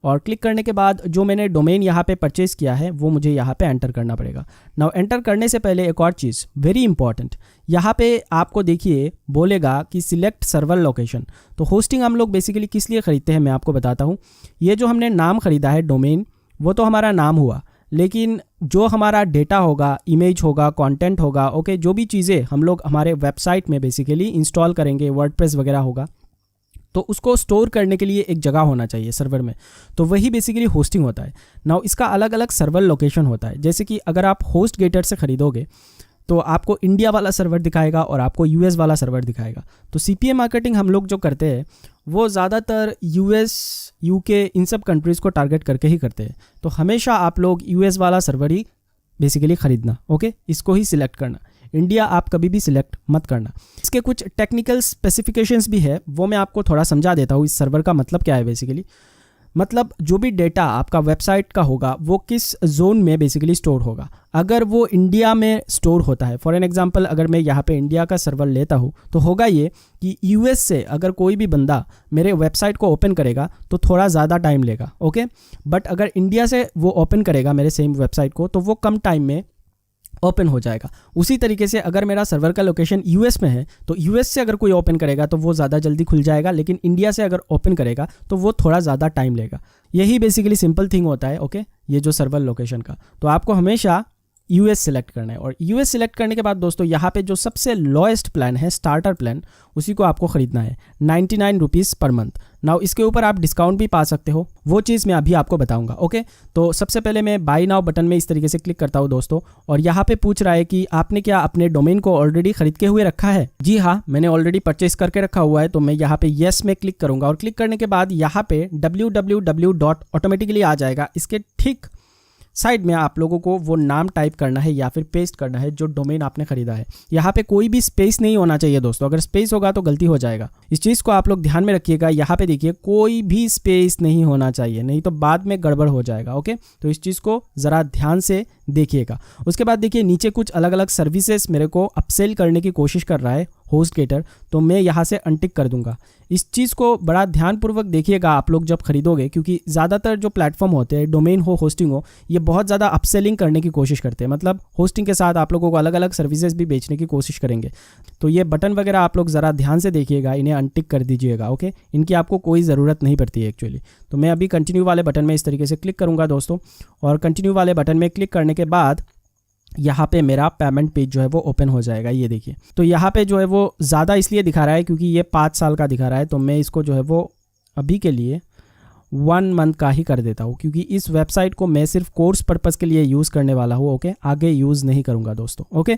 और क्लिक करने के बाद जो मैंने डोमेन यहाँ पे परचेज किया है वो मुझे यहाँ पे एंटर करना पड़ेगा। नाउ एंटर करने से पहले एक और चीज़ वेरी इंपॉर्टेंट, यहाँ पे आपको देखिए बोलेगा कि सिलेक्ट सर्वर लोकेशन। तो होस्टिंग हम लोग बेसिकली किस लिए खरीदते हैं मैं आपको बताता हूँ। ये जो हमने नाम खरीदा है डोमेन, वो तो हमारा नाम हुआ, लेकिन जो हमारा डेटा होगा, इमेज होगा, कंटेंट होगा, ओके, जो भी चीज़ें हम लोग हमारे वेबसाइट में बेसिकली इंस्टॉल करेंगे, वर्डप्रेस वगैरह होगा, तो उसको स्टोर करने के लिए एक जगह होना चाहिए सर्वर में। तो वही बेसिकली होस्टिंग होता है। नाउ इसका अलग अलग सर्वर लोकेशन होता है। जैसे कि अगर आप HostGator से खरीदोगे तो आपको इंडिया वाला सर्वर दिखाएगा और आपको US वाला सर्वर दिखाएगा। तो CPA मार्केटिंग हम लोग जो करते हैं वो ज़्यादातर यूएस, यूके इन सब कंट्रीज़ को टारगेट करके ही करते हैं। तो हमेशा आप लोग यूएस वाला सर्वर ही बेसिकली ख़रीदना, ओके, इसको ही सिलेक्ट करना। इंडिया आप कभी भी सिलेक्ट मत करना। इसके कुछ टेक्निकल स्पेसिफिकेशंस भी है, वो मैं आपको थोड़ा समझा देता हूँ। इस सर्वर का मतलब क्या है बेसिकली, मतलब जो भी डेटा आपका वेबसाइट का होगा वो किस जोन में बेसिकली स्टोर होगा। अगर वो इंडिया में स्टोर होता है, फॉर एन एग्जांपल अगर मैं यहाँ पे इंडिया का सर्वर लेता हूँ, तो होगा ये कि यूएस से अगर कोई भी बंदा मेरे वेबसाइट को ओपन करेगा तो थोड़ा ज़्यादा टाइम लेगा, ओके। बट अगर इंडिया से वो ओपन करेगा मेरे सेम वेबसाइट को, तो वो कम टाइम में ओपन हो जाएगा। उसी तरीके से अगर मेरा सर्वर का लोकेशन यूएस में है, तो यूएस से अगर कोई ओपन करेगा तो वो ज़्यादा जल्दी खुल जाएगा, लेकिन इंडिया से अगर ओपन करेगा तो वो थोड़ा ज़्यादा टाइम लेगा। यही बेसिकली सिंपल थिंग होता है, ओके, ये जो सर्वर लोकेशन का। तो आपको हमेशा यूएस सिलेक्ट करना है, और यूएस सिलेक्ट करने के बाद दोस्तों यहाँ पे जो सबसे लोएस्ट प्लान है, स्टार्टर प्लान, उसी को आपको ख़रीदना है, 99 रुपीज़ पर मंथ। नाउ इसके ऊपर आप डिस्काउंट भी पा सकते हो, वो चीज़ मैं अभी आपको बताऊंगा, ओके। तो सबसे पहले मैं बाय नाउ बटन में इस तरीके से क्लिक करता हूँ दोस्तों, और यहाँ पे पूछ रहा है कि आपने क्या अपने डोमेन को ऑलरेडी खरीद के हुए रखा है। जी हाँ, मैंने ऑलरेडी परचेस करके रखा हुआ है। तो मैं यहाँ पे येस में क्लिक करूँगा, और क्लिक करने के बाद यहाँ पे www. ऑटोमेटिकली आ जाएगा। इसके ठीक साइड में आप लोगों को वो नाम टाइप करना है या फिर पेस्ट करना है जो डोमेन आपने खरीदा है। यहाँ पे कोई भी स्पेस नहीं होना चाहिए दोस्तों, अगर स्पेस होगा तो गलती हो जाएगा। इस चीज़ को आप लोग ध्यान में रखिएगा। यहाँ पे देखिए कोई भी स्पेस नहीं होना चाहिए, नहीं तो बाद में गड़बड़ हो जाएगा, ओके। तो इस चीज़ को ज़रा ध्यान से देखिएगा। उसके बाद देखिए नीचे कुछ अलग अलग सर्विसेज मेरे को अपसेल करने की कोशिश कर रहा है HostGator, तो मैं यहाँ से अनटिक कर दूंगा। इस चीज़ को बड़ा ध्यानपूर्वक देखिएगा आप लोग जब खरीदोगे, क्योंकि ज़्यादातर जो प्लेटफॉर्म होते हैं, डोमेन हो, होस्टिंग हो, ये बहुत ज़्यादा अपसेलिंग करने की कोशिश करते हैं। मतलब होस्टिंग के साथ आप लोगों को अलग अलग सर्विसेज भी बेचने की कोशिश करेंगे। तो ये बटन वगैरह आप लोग ज़रा ध्यान से देखिएगा, इन्हें अनटिक कर दीजिएगा, ओके। इनकी आपको कोई ज़रूरत नहीं पड़ती है एक्चुअली। तो मैं अभी कंटिन्यू वाले बटन में इस तरीके से क्लिक करूँगा दोस्तों, और कंटिन्यू वाले बटन में क्लिक करने के बाद यहाँ पे मेरा पेमेंट पेज जो है वो ओपन हो जाएगा। ये देखिए, तो यहाँ पे जो है वो ज़्यादा इसलिए दिखा रहा है क्योंकि ये 5 साल का दिखा रहा है। तो मैं इसको जो है वो अभी के लिए 1 मंथ का ही कर देता हूँ, क्योंकि इस वेबसाइट को मैं सिर्फ कोर्स पर्पज़ के लिए यूज़ करने वाला हूँ, ओके। आगे यूज़ नहीं करूँगा दोस्तों, ओके।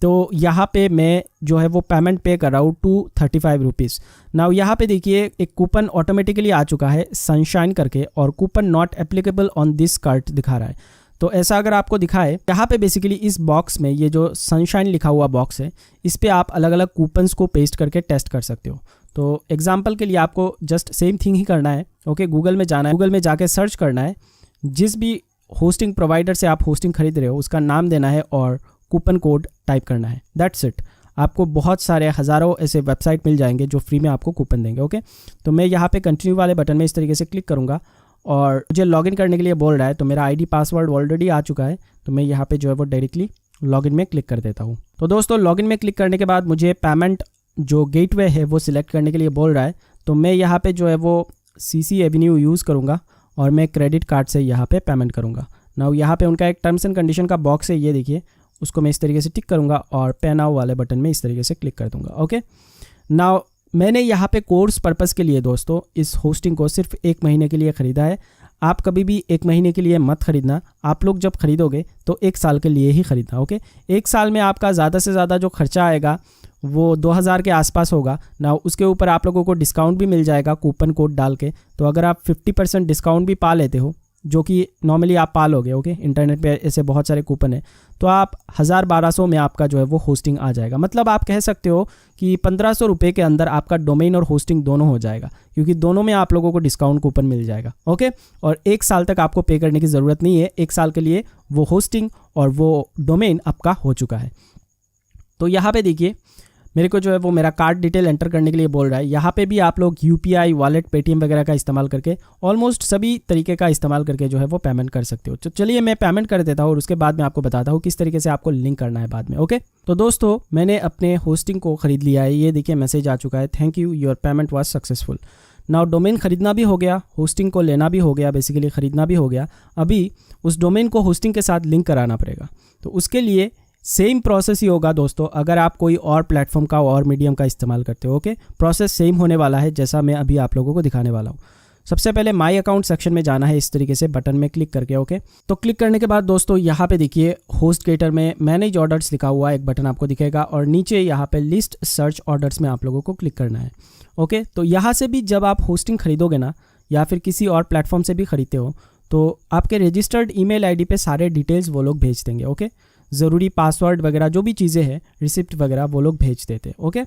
तो यहाँ पे मैं जो है वो पेमेंट पे कर रहा हूँ 235 रुपीज़। नाउ यहाँ पे देखिए एक कूपन ऑटोमेटिकली आ चुका है सनशाइन करके, और coupon not applicable on this cart दिखा रहा है। तो ऐसा अगर आपको दिखाए, यहाँ पे बेसिकली इस बॉक्स में ये जो सनशाइन लिखा हुआ बॉक्स है, इस पे आप अलग अलग कूपन्स को पेस्ट करके टेस्ट कर सकते हो। तो एग्जांपल के लिए आपको जस्ट सेम थिंग ही करना है, ओके। गूगल में जाना है, गूगल में जाके सर्च करना है, जिस भी होस्टिंग प्रोवाइडर से आप होस्टिंग खरीद रहे हो उसका नाम देना है और कूपन कोड टाइप करना है, दैट्स इट। आपको बहुत सारे हज़ारों ऐसे वेबसाइट मिल जाएंगे जो फ्री में आपको कूपन देंगे, ओके। तो मैं यहाँ पे कंटिन्यू वाले बटन में इस तरीके से क्लिक करूँगा, और मुझे लॉगिन करने के लिए बोल रहा है। तो मेरा आईडी पासवर्ड ऑलरेडी आ चुका है, तो मैं यहाँ पे जो है वो डायरेक्टली लॉगिन में क्लिक कर देता हूँ। तो दोस्तों लॉगिन में क्लिक करने के बाद मुझे पेमेंट जो गेटवे है वो सिलेक्ट करने के लिए बोल रहा है। तो मैं यहाँ पे जो है वो CC एवेन्यू यूज़ करूँगा, और मैं क्रेडिट कार्ड से यहाँ पे पेमेंट करूँगा। नाउ यहाँ पे उनका एक टर्म्स एंड कंडीशन का बॉक्स है, ये देखिए, उसको मैं इस तरीके से टिक करूँगा, और पे नाउ वाले बटन में इस तरीके से क्लिक कर दूँगा, ओके। नाउ मैंने यहाँ पे कोर्स पर्पज़ के लिए दोस्तों इस होस्टिंग को सिर्फ 1 महीने के लिए ख़रीदा है। आप कभी भी 1 महीने के लिए मत ख़रीदना, आप लोग जब खरीदोगे तो 1 साल के लिए ही ख़रीदना, ओके। 1 साल में आपका ज़्यादा से ज़्यादा जो खर्चा आएगा वो 2000 के आसपास होगा ना। उसके ऊपर आप लोगों को डिस्काउंट भी मिल जाएगा कूपन कोड डाल के। तो अगर आप 50% डिस्काउंट भी पा लेते हो, जो कि नॉर्मली आप पालोगे, ओके, इंटरनेट पे ऐसे बहुत सारे कूपन है, तो आप 1000-1200 में आपका जो है वो होस्टिंग आ जाएगा। मतलब आप कह सकते हो कि 1500 रुपये के अंदर आपका डोमेन और होस्टिंग दोनों हो जाएगा, क्योंकि दोनों में आप लोगों को डिस्काउंट कूपन मिल जाएगा, ओके। और 1 साल तक आपको पे करने की ज़रूरत नहीं है, 1 साल के लिए वो होस्टिंग और वो डोमेन आपका हो चुका है। तो यहाँ पे देखिए मेरे को जो है वो मेरा कार्ड डिटेल एंटर करने के लिए बोल रहा है। यहाँ पे भी आप लोग UPI, वॉलेट, पेटीएम वगैरह का इस्तेमाल करके, ऑलमोस्ट सभी तरीके का इस्तेमाल करके जो है वो पेमेंट कर सकते हो। तो चलिए मैं पेमेंट कर देता हूँ, और उसके बाद मैं आपको बताता हूँ किस तरीके से आपको लिंक करना है बाद में, ओके। तो दोस्तों मैंने अपने होस्टिंग को ख़रीद लिया है, ये देखिए मैसेज आ चुका है, thank you, your payment was successful. Now domain खरीदना भी हो गया, होस्टिंग को लेना भी हो गया, बेसिकली ख़रीदना भी हो गया। अभी उस डोमेन को होस्टिंग के साथ लिंक कराना पड़ेगा। तो उसके लिए सेम प्रोसेस ही होगा दोस्तों, अगर आप कोई और प्लेटफॉर्म का और मीडियम का इस्तेमाल करते हो, ओके। प्रोसेस सेम होने वाला है जैसा मैं अभी आप लोगों को दिखाने वाला हूँ। सबसे पहले माई अकाउंट सेक्शन में जाना है, इस तरीके से बटन में क्लिक करके। ओके, तो क्लिक करने के बाद दोस्तों यहाँ पे देखिए HostGator में मैनेज ऑर्डर्स लिखा हुआ एक बटन आपको दिखेगा और नीचे यहाँ पे लिस्ट सर्च ऑर्डर्स में आप लोगों को क्लिक करना है। ओके, तो यहाँ से भी जब आप होस्टिंग खरीदोगे ना या फिर किसी और प्लेटफॉर्म से भी खरीदते हो तो आपके रजिस्टर्ड ईमेल आईडी पे सारे डिटेल्स वो लोग भेज देंगे। ओके, ज़रूरी पासवर्ड वगैरह जो भी चीज़ें हैं, रिसिप्ट वगैरह वो लोग भेज देते हैं। ओके,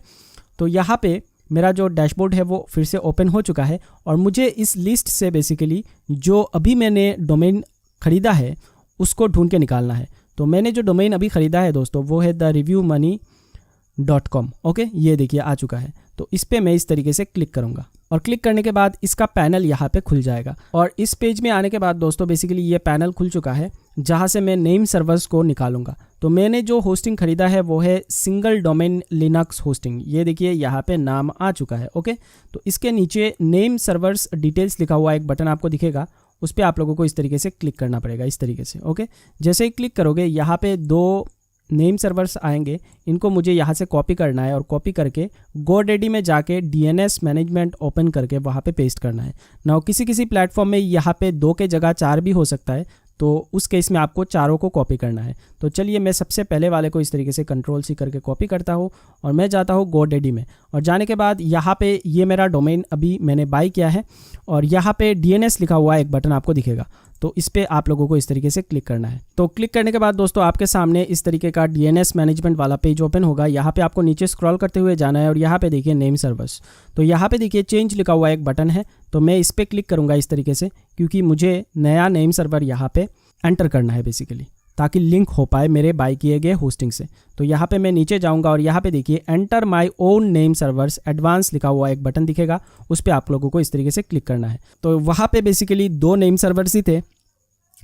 तो यहाँ पे मेरा जो डैशबोर्ड है वो फिर से ओपन हो चुका है और मुझे इस लिस्ट से बेसिकली जो अभी मैंने डोमेन ख़रीदा है उसको ढूंढ के निकालना है। तो मैंने जो डोमेन अभी ख़रीदा है दोस्तों वो है thereviewmoney.com। ओके, ये देखिए आ चुका है। तो इस पर मैं इस तरीके से क्लिक करूँगा और क्लिक करने के बाद इसका पैनल यहाँ पे खुल जाएगा और इस पेज में आने के बाद दोस्तों बेसिकली ये पैनल खुल चुका है जहाँ से मैं नेम सर्वर्स को निकालूंगा। तो मैंने जो होस्टिंग खरीदा है वो है सिंगल डोमेन लिनक्स होस्टिंग। ये देखिए यहाँ पे नाम आ चुका है। ओके, तो इसके नीचे नेम सर्वर्स डिटेल्स लिखा हुआ एक बटन आपको दिखेगा, उस पर आप लोगों को इस तरीके से क्लिक करना पड़ेगा, इस तरीके से। ओके, जैसे ही क्लिक करोगे यहाँ पे 2 नेम सर्वर्स आएंगे, इनको मुझे यहाँ से कॉपी करना है और कॉपी करके GoDaddy में जाके DNS मैनेजमेंट ओपन करके वहाँ पे पेस्ट करना है। नाउ किसी किसी प्लेटफॉर्म में यहाँ पे 2 के जगह 4 भी हो सकता है, तो उस केस में आपको चारों को कॉपी करना है। तो चलिए मैं सबसे पहले वाले को इस तरीके से Ctrl+C करके कॉपी करता हूँ और मैं जाता हूँ GoDaddy में और जाने के बाद यहाँ पे ये मेरा डोमेन अभी मैंने बाई किया है और यहाँ पे DNS लिखा हुआ एक बटन आपको दिखेगा, तो इस पर आप लोगों को इस तरीके से क्लिक करना है। तो क्लिक करने के बाद दोस्तों आपके सामने इस तरीके का DNS मैनेजमेंट वाला पेज ओपन होगा। यहाँ पे आपको नीचे स्क्रॉल करते हुए जाना है और यहाँ पे देखिए नेम सर्वर्स, तो यहाँ पे देखिए चेंज लिखा हुआ एक बटन है, तो मैं इस पर क्लिक करूँगा इस तरीके से क्योंकि मुझे नया नेम सर्वर यहाँ पे एंटर करना है बेसिकली, ताकि लिंक हो पाए मेरे बाई किए गए होस्टिंग से। तो यहाँ पे मैं नीचे जाऊँगा और यहाँ पे देखिए enter my own name servers advance लिखा हुआ एक बटन दिखेगा, उस पर आप लोगों को इस तरीके से क्लिक करना है। तो वहाँ पे बेसिकली 2 नेम सर्वर्स ही थे।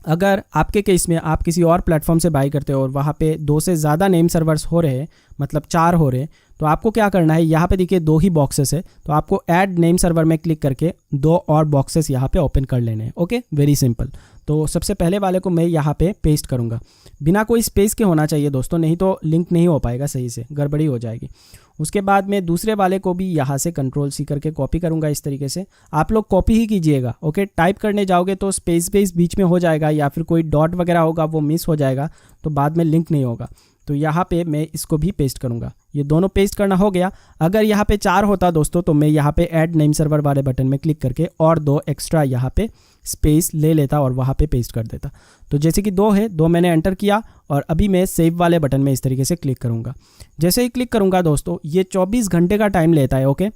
अगर आपके केस में आप किसी और प्लेटफॉर्म से बाई करते हो और वहाँ पे 2 से ज़्यादा नेम सर्वर्स हो रहे हैं, मतलब 4 हो रहे हैं, तो आपको क्या करना है, यहाँ पे देखिए 2 ही बॉक्सेस है, तो आपको ऐड नेम सर्वर में क्लिक करके 2 और बॉक्सेस यहाँ पे ओपन कर लेने हैं। Okay, very simple. तो सबसे पहले वाले को मैं यहाँ पे पेस्ट करूँगा, बिना कोई स्पेस के होना चाहिए दोस्तों, नहीं तो लिंक नहीं हो पाएगा सही से, गड़बड़ी हो जाएगी। उसके बाद मैं दूसरे वाले को भी यहाँ से Ctrl+C करके कॉपी करूँगा इस तरीके से। आप लोग कॉपी ही कीजिएगा। ओके, टाइप करने जाओगे तो स्पेस बीच में हो जाएगा या फिर कोई डॉट वगैरह होगा वो मिस हो जाएगा, तो बाद में लिंक नहीं होगा। तो यहाँ पे मैं इसको भी पेस्ट करूँगा। ये दोनों पेस्ट करना हो गया। अगर यहाँ पे 4 होता दोस्तों तो मैं यहाँ पे ऐड नेम सर्वर वाले बटन में क्लिक करके और 2 एक्स्ट्रा यहाँ पे स्पेस ले लेता और वहाँ पे पेस्ट कर देता। तो जैसे कि 2 है, 2 मैंने एंटर किया और अभी मैं सेव वाले बटन में इस तरीके से क्लिक करूँगा। जैसे ही क्लिक करूँगा दोस्तों ये 24 घंटे का टाइम लेता है। ओके,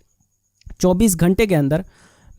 24 घंटे के अंदर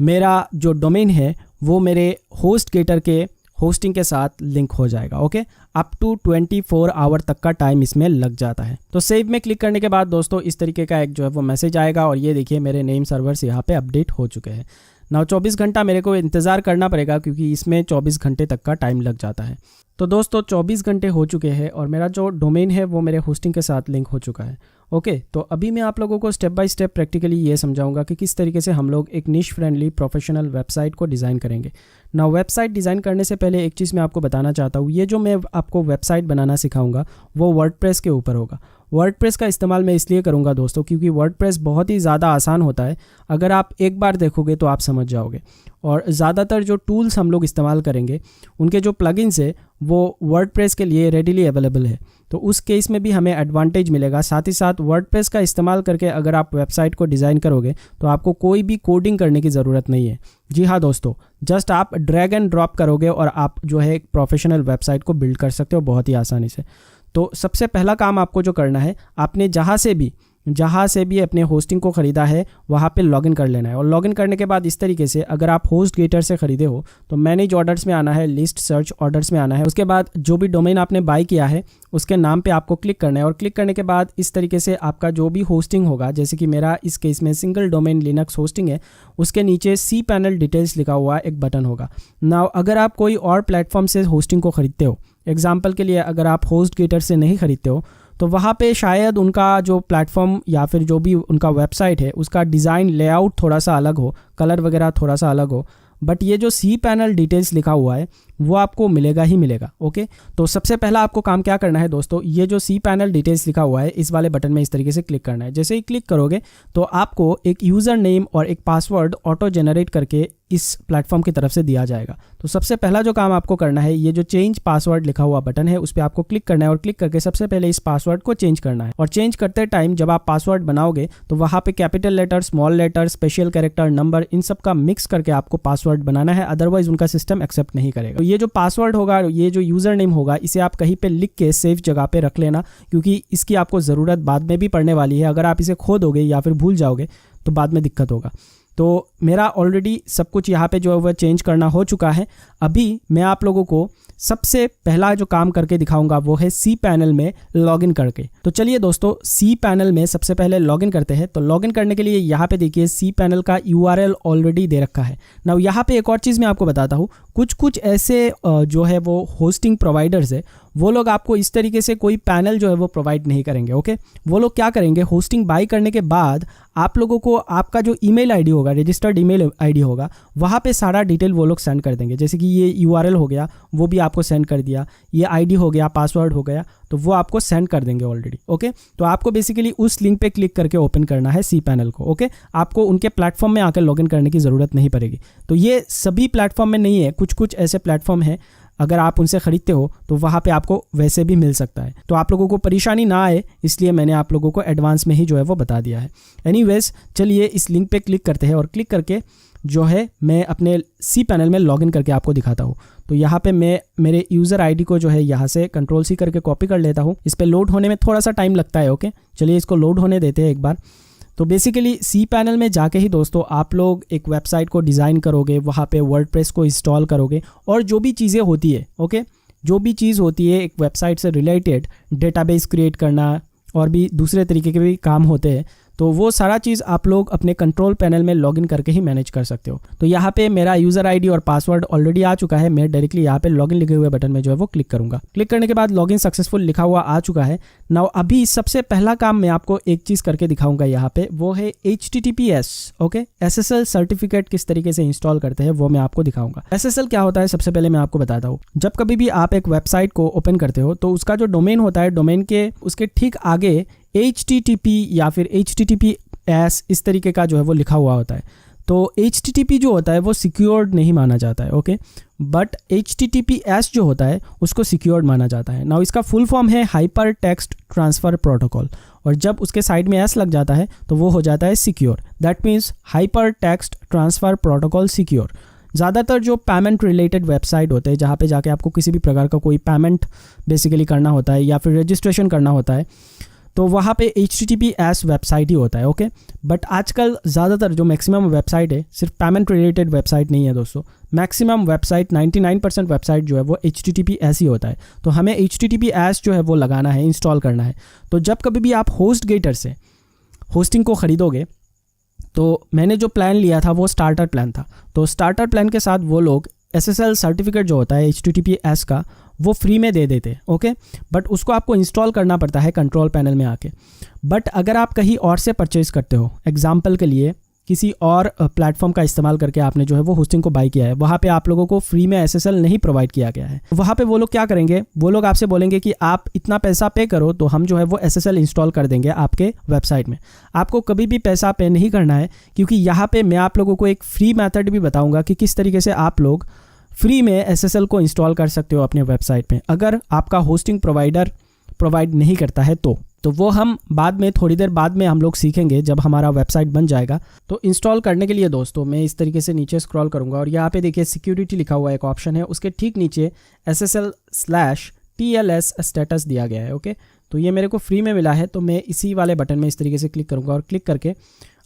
मेरा जो डोमेन है वो मेरे HostGator के होस्टिंग के साथ लिंक हो जाएगा। ओके, अप टू 24 आवर तक का टाइम इसमें लग जाता है। तो सेव में क्लिक करने के बाद दोस्तों इस तरीके का एक जो है वो मैसेज आएगा और ये देखिए मेरे नेम सर्वर्स यहाँ पे अपडेट हो चुके हैं। नाउ 24 घंटा मेरे को इंतज़ार करना पड़ेगा क्योंकि इसमें 24 घंटे तक का टाइम लग जाता है। तो दोस्तों 24 घंटे हो चुके हैं और मेरा जो डोमेन है वो मेरे होस्टिंग के साथ लिंक हो चुका है। ओके, तो अभी मैं आप लोगों को स्टेप बाय स्टेप प्रैक्टिकली ये समझाऊंगा कि किस तरीके से हम लोग एक निश फ्रेंडली प्रोफेशनल वेबसाइट को डिज़ाइन करेंगे। ना वेबसाइट डिज़ाइन करने से पहले एक चीज़ मैं आपको बताना चाहता हूँ, ये जो मैं आपको वेबसाइट बनाना सिखाऊंगा वो वर्डप्रेस के ऊपर होगा। वर्डप्रेस का इस्तेमाल मैं इसलिए करूँगा दोस्तों क्योंकि वर्डप्रेस बहुत ही ज़्यादा आसान होता है। अगर आप एक बार देखोगे तो आप समझ जाओगे और ज़्यादातर जो टूल्स हम लोग इस्तेमाल करेंगे उनके जो प्लगइन्स है वो वर्डप्रेस के लिए रेडिली अवेलेबल है, तो उस केस में भी हमें एडवांटेज मिलेगा। साथ ही साथ वर्डप्रेस का इस्तेमाल करके अगर आप वेबसाइट को डिज़ाइन करोगे तो आपको कोई भी कोडिंग करने की ज़रूरत नहीं है। जी हाँ दोस्तों, जस्ट आप ड्रैग एंड ड्रॉप करोगे और आप जो है एक प्रोफेशनल वेबसाइट को बिल्ड कर सकते हो बहुत ही आसानी से। तो सबसे पहला काम आपको जो करना है, आपने जहाँ से भी अपने होस्टिंग को ख़रीदा है वहाँ पे लॉगिन कर लेना है और लॉगिन करने के बाद इस तरीके से अगर आप HostGator से ख़रीदे हो तो मैनेज ऑर्डर्स में आना है, लिस्ट सर्च ऑर्डर्स में आना है। उसके बाद जो भी डोमेन आपने बाई किया है उसके नाम पे आपको क्लिक करना है और क्लिक करने के बाद इस तरीके से आपका जो भी होस्टिंग होगा, जैसे कि मेरा इस केस में सिंगल डोमेन लिनक्स होस्टिंग है, उसके नीचे cPanel डिटेल्स लिखा हुआ एक बटन होगा। नाउ अगर आप कोई और प्लेटफॉर्म से होस्टिंग को ख़रीदते हो, एग्जाम्पल के लिए अगर आप HostGator से नहीं खरीदते हो तो वहाँ पे शायद उनका जो प्लेटफॉर्म या फिर जो भी उनका वेबसाइट है उसका डिज़ाइन लेआउट थोड़ा सा अलग हो, कलर वगैरह थोड़ा सा अलग हो, बट ये जो cPanel डिटेल्स लिखा हुआ है वो आपको मिलेगा ही मिलेगा। ओके, तो सबसे पहला आपको काम क्या करना है दोस्तों, ये जो cPanel डिटेल्स लिखा हुआ है इस वाले बटन में इस तरीके से क्लिक करना है। जैसे ही क्लिक करोगे तो आपको एक यूज़र नेम और एक पासवर्ड ऑटो जनरेट करके इस प्लेटफॉर्म की तरफ से दिया जाएगा। तो सबसे पहला जो काम आपको करना है, ये जो चेंज पासवर्ड लिखा हुआ बटन है उस पर आपको क्लिक करना है और क्लिक करके सबसे पहले इस पासवर्ड को चेंज करना है। और चेंज करते टाइम जब आप पासवर्ड बनाओगे तो वहाँ पे capital letter, small letter, special character, number, इन सब का मिक्स करके आपको पासवर्ड बनाना है, अदरवाइज उनका सिस्टम एक्सेप्ट नहीं करेगा। तो ये जो पासवर्ड होगा, ये जो यूजर नेम होगा, इसे आप कहीं पे लिख के सेफ जगह पे रख लेना, क्योंकि इसकी आपको ज़रूरत बाद में भी पड़ने वाली है। अगर आप इसे खो दोगे या फिर भूल जाओगे तो बाद में दिक्कत होगा। तो मेरा ऑलरेडी सब कुछ यहाँ पे जो है वह चेंज करना हो चुका है। अभी मैं आप लोगों को सबसे पहला जो काम करके दिखाऊंगा वो है cPanel में लॉगिन करके। तो चलिए दोस्तों, cPanel में सबसे पहले लॉगिन करते हैं। तो लॉगिन करने के लिए यहाँ पे देखिए cPanel का URL ऑलरेडी दे रखा है। नाउ यहाँ पे एक और चीज़ मैं आपको बताता हूँ, कुछ ऐसे जो है वो होस्टिंग प्रोवाइडर्स है, वो लोग आपको इस तरीके से कोई पैनल जो है वो प्रोवाइड नहीं करेंगे। ओके, वो लोग क्या करेंगे, होस्टिंग बाय करने के बाद आप लोगों को आपका जो ईमेल आईडी होगा, रजिस्टर्ड ईमेल आईडी होगा, वहाँ पे सारा डिटेल वो लोग सेंड कर देंगे। जैसे कि ये URL हो गया, वो भी आपको सेंड कर दिया, ये आईडी हो गया, पासवर्ड हो गया, तो वो आपको सेंड कर देंगे ऑलरेडी। ओके, तो आपको बेसिकली उस लिंक पे क्लिक करके ओपन करना है cPanel को। ओके, आपको उनके प्लेटफॉर्म में आकर लॉगिन करने की ज़रूरत नहीं पड़ेगी। तो ये सभी प्लेटफॉर्म में नहीं है, कुछ ऐसे प्लेटफॉर्म हैं अगर आप उनसे ख़रीदते हो तो वहाँ पे आपको वैसे भी मिल सकता है। तो आप लोगों को परेशानी ना आए, इसलिए मैंने आप लोगों को एडवांस में ही जो है वो बता दिया है। एनीवेज, चलिए इस लिंक पे क्लिक करते हैं और क्लिक करके जो है मैं अपने cPanel में लॉगिन करके आपको दिखाता हूँ। तो यहाँ पे मैं मेरे यूज़र आईडी को जो है यहाँ से Ctrl+C करके कॉपी कर लेता हूँ। इस पर लोड होने में थोड़ा सा टाइम लगता है। ओके, चलिए इसको लोड होने देते हैं एक बार। तो बेसिकली cPanel में जाके ही दोस्तों आप लोग एक वेबसाइट को डिज़ाइन करोगे, वहाँ पे वर्डप्रेस को इंस्टॉल करोगे और जो भी चीज़ें होती है, ओके, जो भी चीज़ होती है एक वेबसाइट से रिलेटेड, डेटाबेस क्रिएट करना और भी दूसरे तरीके के भी काम होते हैं, तो वो सारा चीज़ आप लोग अपने कंट्रोल पैनल में लॉगिन करके ही मैनेज कर सकते हो। तो यहाँ पे मेरा यूज़र आईडी और पासवर्ड ऑलरेडी आ चुका है। मैं डायरेक्टली यहाँ पे लॉगिन लिखे हुए बटन में जो है वो क्लिक करूँगा। क्लिक करने के बाद लॉगिन सक्सेसफुल लिखा हुआ आ चुका है। नाउ अभी सबसे पहला काम मैं आपको एक चीज़ करके दिखाऊंगा यहाँ पे, वो है HTTPS। ओके, SSL सर्टिफिकेट किस तरीके से इंस्टॉल करते हैं वो मैं आपको दिखाऊंगा। SSL क्या होता है सबसे पहले मैं आपको बताता हूँ। जब कभी भी आप एक वेबसाइट को ओपन करते हो तो उसका जो डोमेन होता है, डोमेन के उसके ठीक आगे HTTP या फिर HTTPS इस तरीके का जो है वो लिखा हुआ होता है। तो HTTP जो होता है वो सिक्योर्ड नहीं माना जाता है। ओके, बट HTTPS जो होता है उसको सिक्योर्ड माना जाता है। नाउ इसका फुल फॉर्म है हाइपर टेक्स्ट ट्रांसफ़र प्रोटोकॉल, और जब उसके साइड में S लग जाता है तो वो हो जाता है secure. That means hyper text transfer protocol secure. ज़्यादातर जो पेमेंट रिलेटेड वेबसाइट होते हैं, जहाँ पे जाके आपको किसी भी प्रकार का कोई पेमेंट बेसिकली करना होता है या फिर रजिस्ट्रेशन करना होता है, तो वहाँ पे HTTPS वेबसाइट ही होता है। ओके, बट आजकल ज़्यादातर जो मैक्सिमम वेबसाइट है सिर्फ पेमेंट रिलेटेड वेबसाइट नहीं है दोस्तों। मैक्सिमम वेबसाइट 99% वेबसाइट जो है वो HTTPS ही होता है। तो हमें HTTPS जो है वो लगाना है, इंस्टॉल करना है। तो जब कभी भी आप HostGator से होस्टिंग को ख़रीदोगे, तो मैंने जो प्लान लिया था वो स्टार्टर प्लान था। तो स्टार्टर प्लान के साथ वो लोग SSL सर्टिफिकेट जो होता है HTTPS का वो फ्री में दे देते हैं। ओके, बट उसको आपको इंस्टॉल करना पड़ता है कंट्रोल पैनल में आके। बट अगर आप कहीं और से परचेज़ करते हो, एग्जांपल के लिए किसी और प्लेटफॉर्म का इस्तेमाल करके आपने जो है वो होस्टिंग को बाई किया है, वहाँ पे आप लोगों को फ्री में SSL नहीं प्रोवाइड किया गया है। वहाँ पे वो लोग क्या करेंगे, वो लोग आपसे बोलेंगे कि आप इतना पैसा पे करो तो हम जो है वो SSL इंस्टॉल कर देंगे आपके वेबसाइट में। आपको कभी भी पैसा पे नहीं करना है, क्योंकि यहाँ पे मैं आप लोगों को एक फ्री मेथड भी बताऊँगा कि किस तरीके से आप लोग फ्री में SSL को इंस्टॉल कर सकते हो अपने वेबसाइट में, अगर आपका होस्टिंग प्रोवाइडर प्रोवाइड नहीं करता है तो वो हम बाद में, थोड़ी देर बाद में हम लोग सीखेंगे जब हमारा वेबसाइट बन जाएगा। तो इंस्टॉल करने के लिए दोस्तों मैं इस तरीके से नीचे स्क्रॉल करूंगा और यहाँ पे देखिए सिक्योरिटी लिखा हुआ एक ऑप्शन है, उसके ठीक नीचे SSL/TLS स्टेटस दिया गया है। ओके, तो ये मेरे को फ्री में मिला है, तो मैं इसी वाले बटन में इस तरीके से क्लिक करूँगा और क्लिक करके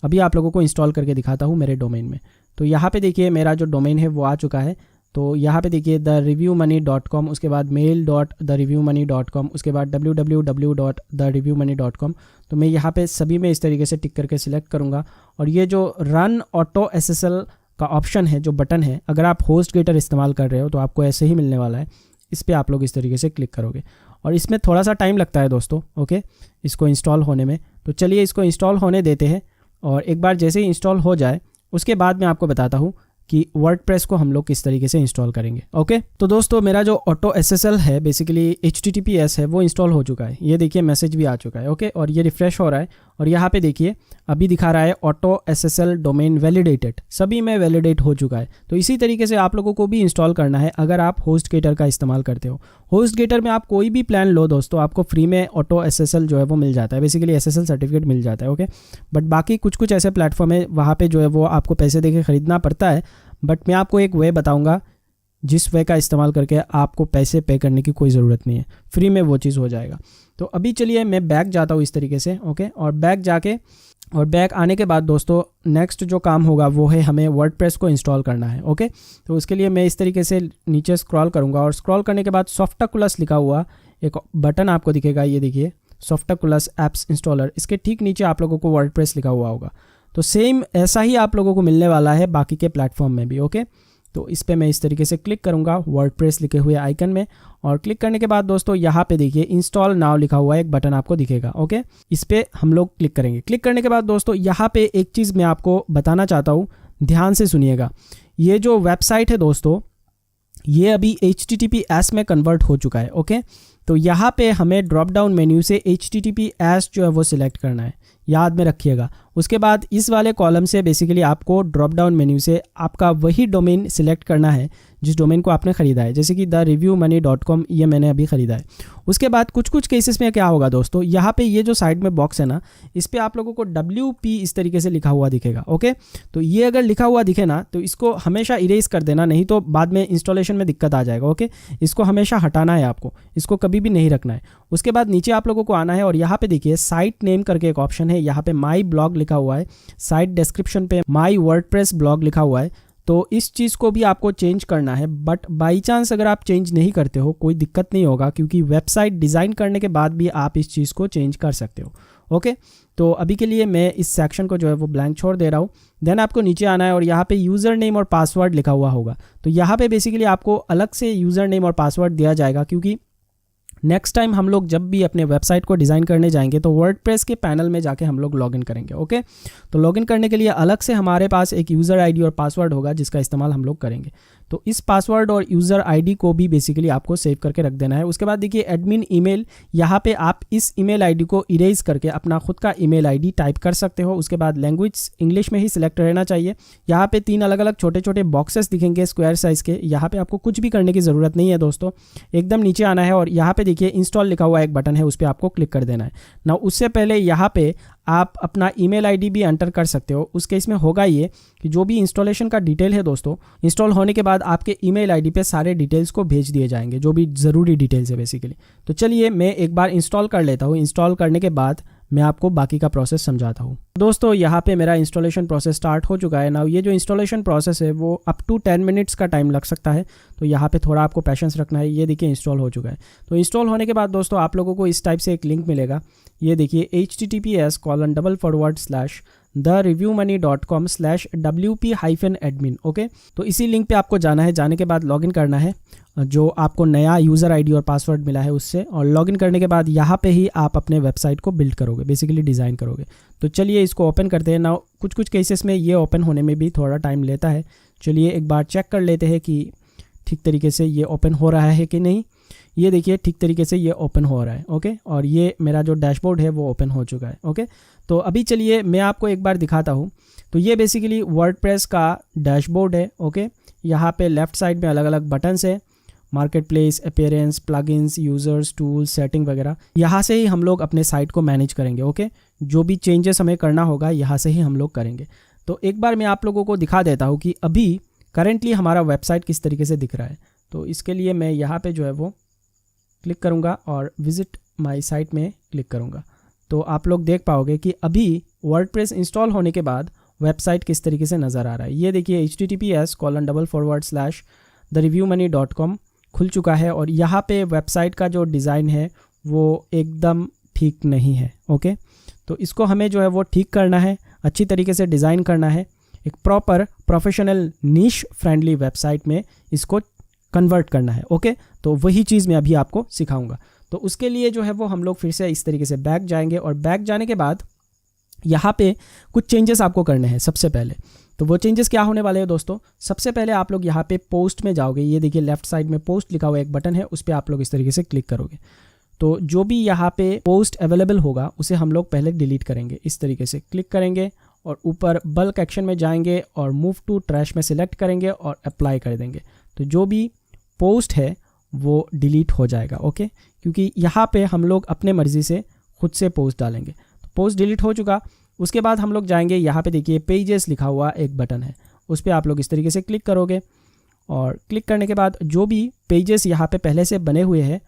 अभी आप लोगों को इंस्टॉल करके दिखाता हूँ मेरे डोमेन में। तो यहाँ पर देखिए मेरा जो डोमेन है वो आ चुका है। तो यहाँ पे देखिए thereviewmoney.com, उसके बाद mail.thereviewmoney.com, उसके बाद www.thereviewmoney.com। तो मैं यहाँ पे सभी में इस तरीके से टिक करके सिलेक्ट करूँगा और ये जो रन ऑटो SSL का ऑप्शन है, जो बटन है, अगर आप HostGator इस्तेमाल कर रहे हो तो आपको ऐसे ही मिलने वाला है। इस पर आप लोग इस तरीके से क्लिक करोगे और इसमें थोड़ा सा टाइम लगता है दोस्तों। ओके, इसको इंस्टॉल होने में। तो चलिए इसको इंस्टॉल होने देते हैं और एक बार जैसे ही इंस्टॉल हो जाए उसके बाद मैं आपको बताता हूँ कि वर्डप्रेस को हम लोग किस तरीके से इंस्टॉल करेंगे। ओके, तो दोस्तों मेरा जो ऑटो SSL है, बेसिकली HTTPS है, वो इंस्टॉल हो चुका है। ये देखिए मैसेज भी आ चुका है। ओके, और ये रिफ्रेश हो रहा है और यहाँ पे देखिए अभी दिखा रहा है ऑटो SSL डोमेन वैलिडेटेड, सभी में वैलिडेट हो चुका है। तो इसी तरीके से आप लोगों को भी इंस्टॉल करना है अगर आप HostGator का इस्तेमाल करते हो। HostGator में आप कोई भी प्लान लो दोस्तों, आपको फ्री में ऑटो SSL जो है वो मिल जाता है, बेसिकली SSL सर्टिफिकेट मिल जाता है। ओके, बट बाकी कुछ ऐसे प्लेटफॉर्म है वहाँ पे जो है वो आपको पैसे देके ख़रीदना पड़ता है। बट मैं आपको एक वे बताऊँगा जिस वे का इस्तेमाल करके आपको पैसे पे करने की कोई ज़रूरत नहीं है, फ्री में वो चीज़ हो जाएगा। तो अभी चलिए मैं बैक जाता हूँ इस तरीके से। ओके, और बैक आने के बाद दोस्तों नेक्स्ट जो काम होगा वो है हमें वर्डप्रेस को इंस्टॉल करना है। ओके, तो उसके लिए मैं इस तरीके से नीचे स्क्रॉल करूँगा और स्क्रॉल करने के बाद सॉफ्टाकुलस लिखा हुआ एक बटन आपको दिखेगा, ये देखिए सॉफ्टाकुलस ऐप्स इंस्टॉलर, इसके ठीक नीचे आप लोगों को वर्डप्रेस लिखा हुआ होगा। तो सेम ऐसा ही आप लोगों को मिलने वाला है बाकी के प्लेटफॉर्म में भी। ओके, तो इस पे मैं इस तरीके से क्लिक करूंगा वर्डप्रेस लिखे हुए आइकन में, और क्लिक करने के बाद दोस्तों यहाँ पे देखिए इंस्टॉल नाउ लिखा हुआ एक बटन आपको दिखेगा। ओके, इस पे हम लोग क्लिक करेंगे। क्लिक करने के बाद दोस्तों यहाँ पे एक चीज़ मैं आपको बताना चाहता हूँ, ध्यान से सुनिएगा। ये जो वेबसाइट है दोस्तों ये अभी HTTPS में कन्वर्ट हो चुका है। ओके, तो यहाँ पे हमें ड्रॉप डाउन मेन्यू से HTTPS जो है वो सिलेक्ट करना है, याद में रखिएगा। उसके बाद इस वाले कॉलम से बेसिकली आपको ड्रॉप डाउन मेन्यू से आपका वही डोमेन सिलेक्ट करना है जिस डोमेन को आपने ख़रीदा है, जैसे कि thereviewmoney.com ये मैंने अभी ख़रीदा है। उसके बाद कुछ केसेस में क्या होगा दोस्तों, यहाँ पे ये जो साइड में बॉक्स है ना, इस पर आप लोगों को WP इस तरीके से लिखा हुआ दिखेगा। ओके, तो ये अगर लिखा हुआ दिखे ना तो इसको हमेशा इरेज कर देना, नहीं तो बाद में इंस्टॉलेशन में दिक्कत आ जाएगा। ओके, इसको हमेशा हटाना है आपको, इसको कभी भी नहीं रखना है। उसके बाद नीचे आप लोगों को आना है और यहाँ पे देखिए साइट नेम करके एक ऑप्शन है, यहाँ पे माई ब्लॉग लिखा हुआ है, साइट डिस्क्रिप्शन पे माई वर्डप्रेस ब्लॉग लिखा हुआ है। तो इस चीज़ को भी आपको चेंज करना है, बट बाई चांस अगर आप चेंज नहीं करते हो कोई दिक्कत नहीं होगा, क्योंकि वेबसाइट डिज़ाइन करने के बाद भी आप इस चीज़ को चेंज कर सकते हो। ओके, तो अभी के लिए मैं इस सेक्शन को जो है वो ब्लैंक छोड़ दे रहा हूँ। देन आपको नीचे आना है और यहाँ पे यूज़र नेम और पासवर्ड लिखा हुआ होगा। तो यहाँ पे बेसिकली आपको अलग से यूज़र नेम और पासवर्ड दिया जाएगा, क्योंकि नेक्स्ट टाइम हम लोग जब भी अपने वेबसाइट को डिज़ाइन करने जाएंगे तो वर्डप्रेस के पैनल में जाके हम लोग लॉगिन करेंगे। ओके, तो लॉगिन करने के लिए अलग से हमारे पास एक यूज़र आईडी और पासवर्ड होगा जिसका इस्तेमाल हम लोग करेंगे। तो इस पासवर्ड और यूज़र आईडी को भी बेसिकली आपको सेव करके रख देना है। उसके बाद देखिए एडमिन ईमेल, यहाँ पे आप इस ईमेल आईडी को इरेज करके अपना खुद का ईमेल आईडी टाइप कर सकते हो। उसके बाद लैंग्वेज इंग्लिश में ही सिलेक्ट रहना चाहिए। यहाँ पे 3 अलग अलग छोटे छोटे बॉक्सेस दिखेंगे स्क्वायर साइज़ के, यहाँ पे आपको कुछ भी करने की ज़रूरत नहीं है दोस्तों। एकदम नीचे आना है और यहाँ पे देखिए इंस्टॉल लिखा हुआ एक बटन है, उस पर आपको क्लिक कर देना है ना। उससे पहले यहाँ पे आप अपना ईमेल आईडी भी एंटर कर सकते हो। उस केस में होगा ये कि जो भी इंस्टॉलेशन का डिटेल है दोस्तों, इंस्टॉल होने के बाद आपके ईमेल आईडी पे सारे डिटेल्स को भेज दिए जाएंगे, जो भी ज़रूरी डिटेल्स है बेसिकली। तो चलिए मैं एक बार इंस्टॉल कर लेता हूँ। इंस्टॉल करने के बाद मैं आपको बाकी का प्रोसेस समझाता हूँ। दोस्तों यहाँ पे मेरा इंस्टॉलेशन प्रोसेस स्टार्ट हो चुका है ना। ये जो इंस्टॉलेशन प्रोसेस है वो अप टू 10 मिनट्स का टाइम लग सकता है, तो यहाँ पे थोड़ा आपको पेशेंस रखना है। ये देखिए इंस्टॉल हो चुका है। तो इंस्टॉल होने के बाद दोस्तों आप लोगों को इस टाइप से एक लिंक मिलेगा, ये देखिए https://thereviewmoney.com/wp-admin। ओके, तो इसी लिंक पे आपको जाना है। जाने के बाद लॉगिन करना है जो आपको नया यूज़र आईडी और पासवर्ड मिला है उससे, और लॉगिन करने के बाद यहाँ पे ही आप अपने वेबसाइट को बिल्ड करोगे, बेसिकली डिज़ाइन करोगे। तो चलिए इसको ओपन करते हैं ना। कुछ केसेस में ये ओपन होने में भी थोड़ा टाइम लेता है। चलिए एक बार चेक कर लेते हैं कि ठीक तरीके से ये ओपन हो रहा है कि नहीं। ये देखिए ठीक तरीके से ये ओपन हो रहा है। ओके, और ये मेरा जो डैशबोर्ड है वो ओपन हो चुका है। ओके, तो अभी चलिए मैं आपको एक बार दिखाता हूँ। तो ये बेसिकली वर्डप्रेस का डैशबोर्ड है। ओके, यहाँ पे लेफ़्ट साइड में अलग अलग बटन्स है, market place, appearance, plugins, users, tools, setting वगैरह। यहाँ से ही हम लोग अपने साइट को मैनेज करेंगे। ओके, जो भी चेंजेस हमें करना होगा यहाँ से ही हम लोग करेंगे। तो एक बार मैं आप लोगों को दिखा देता हूँ कि अभी करेंटली हमारा वेबसाइट किस तरीके से दिख रहा है। तो इसके लिए मैं यहाँ पे जो है वो क्लिक करूँगा और विजिट माई साइट में क्लिक करूँगा। तो आप लोग देख पाओगे कि अभी वर्डप्रेस इंस्टॉल होने के बाद वेबसाइट किस तरीके से नज़र आ रहा है। ये देखिए https://thereviewmoney.com खुल चुका है, और यहाँ पे वेबसाइट का जो डिज़ाइन है वो एकदम ठीक नहीं है। ओके, तो इसको हमें जो है वो ठीक करना है, अच्छी तरीके से डिज़ाइन करना है, एक प्रॉपर प्रोफेशनल नीश फ्रेंडली वेबसाइट में इसको कन्वर्ट करना है। ओके, तो वही चीज़ मैं अभी आपको सिखाऊंगा। तो उसके लिए जो है वो हम लोग फिर से इस तरीके से बैक जाएंगे, और बैक जाने के बाद यहाँ पे कुछ चेंजेस आपको करने हैं। सबसे पहले तो वो चेंजेस क्या होने वाले हैं दोस्तों, सबसे पहले आप लोग यहाँ पे पोस्ट में जाओगे। ये देखिए लेफ्ट साइड में पोस्ट लिखा हुआ एक बटन है, उस पर आप लोग इस तरीके से क्लिक करोगे। तो जो भी यहाँ पे पोस्ट अवेलेबल होगा उसे हम लोग पहले डिलीट करेंगे। इस तरीके से क्लिक करेंगे और ऊपर बल्क एक्शन में जाएंगे और मूव टू ट्रैश में सिलेक्ट करेंगे और अप्लाई कर देंगे। तो जो भी पोस्ट है वो डिलीट हो जाएगा। ओके, क्योंकि यहाँ पे हम लोग अपने मर्ज़ी से खुद से पोस्ट डालेंगे। तो पोस्ट डिलीट हो चुका। उसके बाद हम लोग जाएंगे, यहाँ पे देखिए पेजेस लिखा हुआ एक बटन है, उस पर आप लोग इस तरीके से क्लिक करोगे और क्लिक करने के बाद जो भी पेजेस यहाँ पे पहले से बने हुए हैं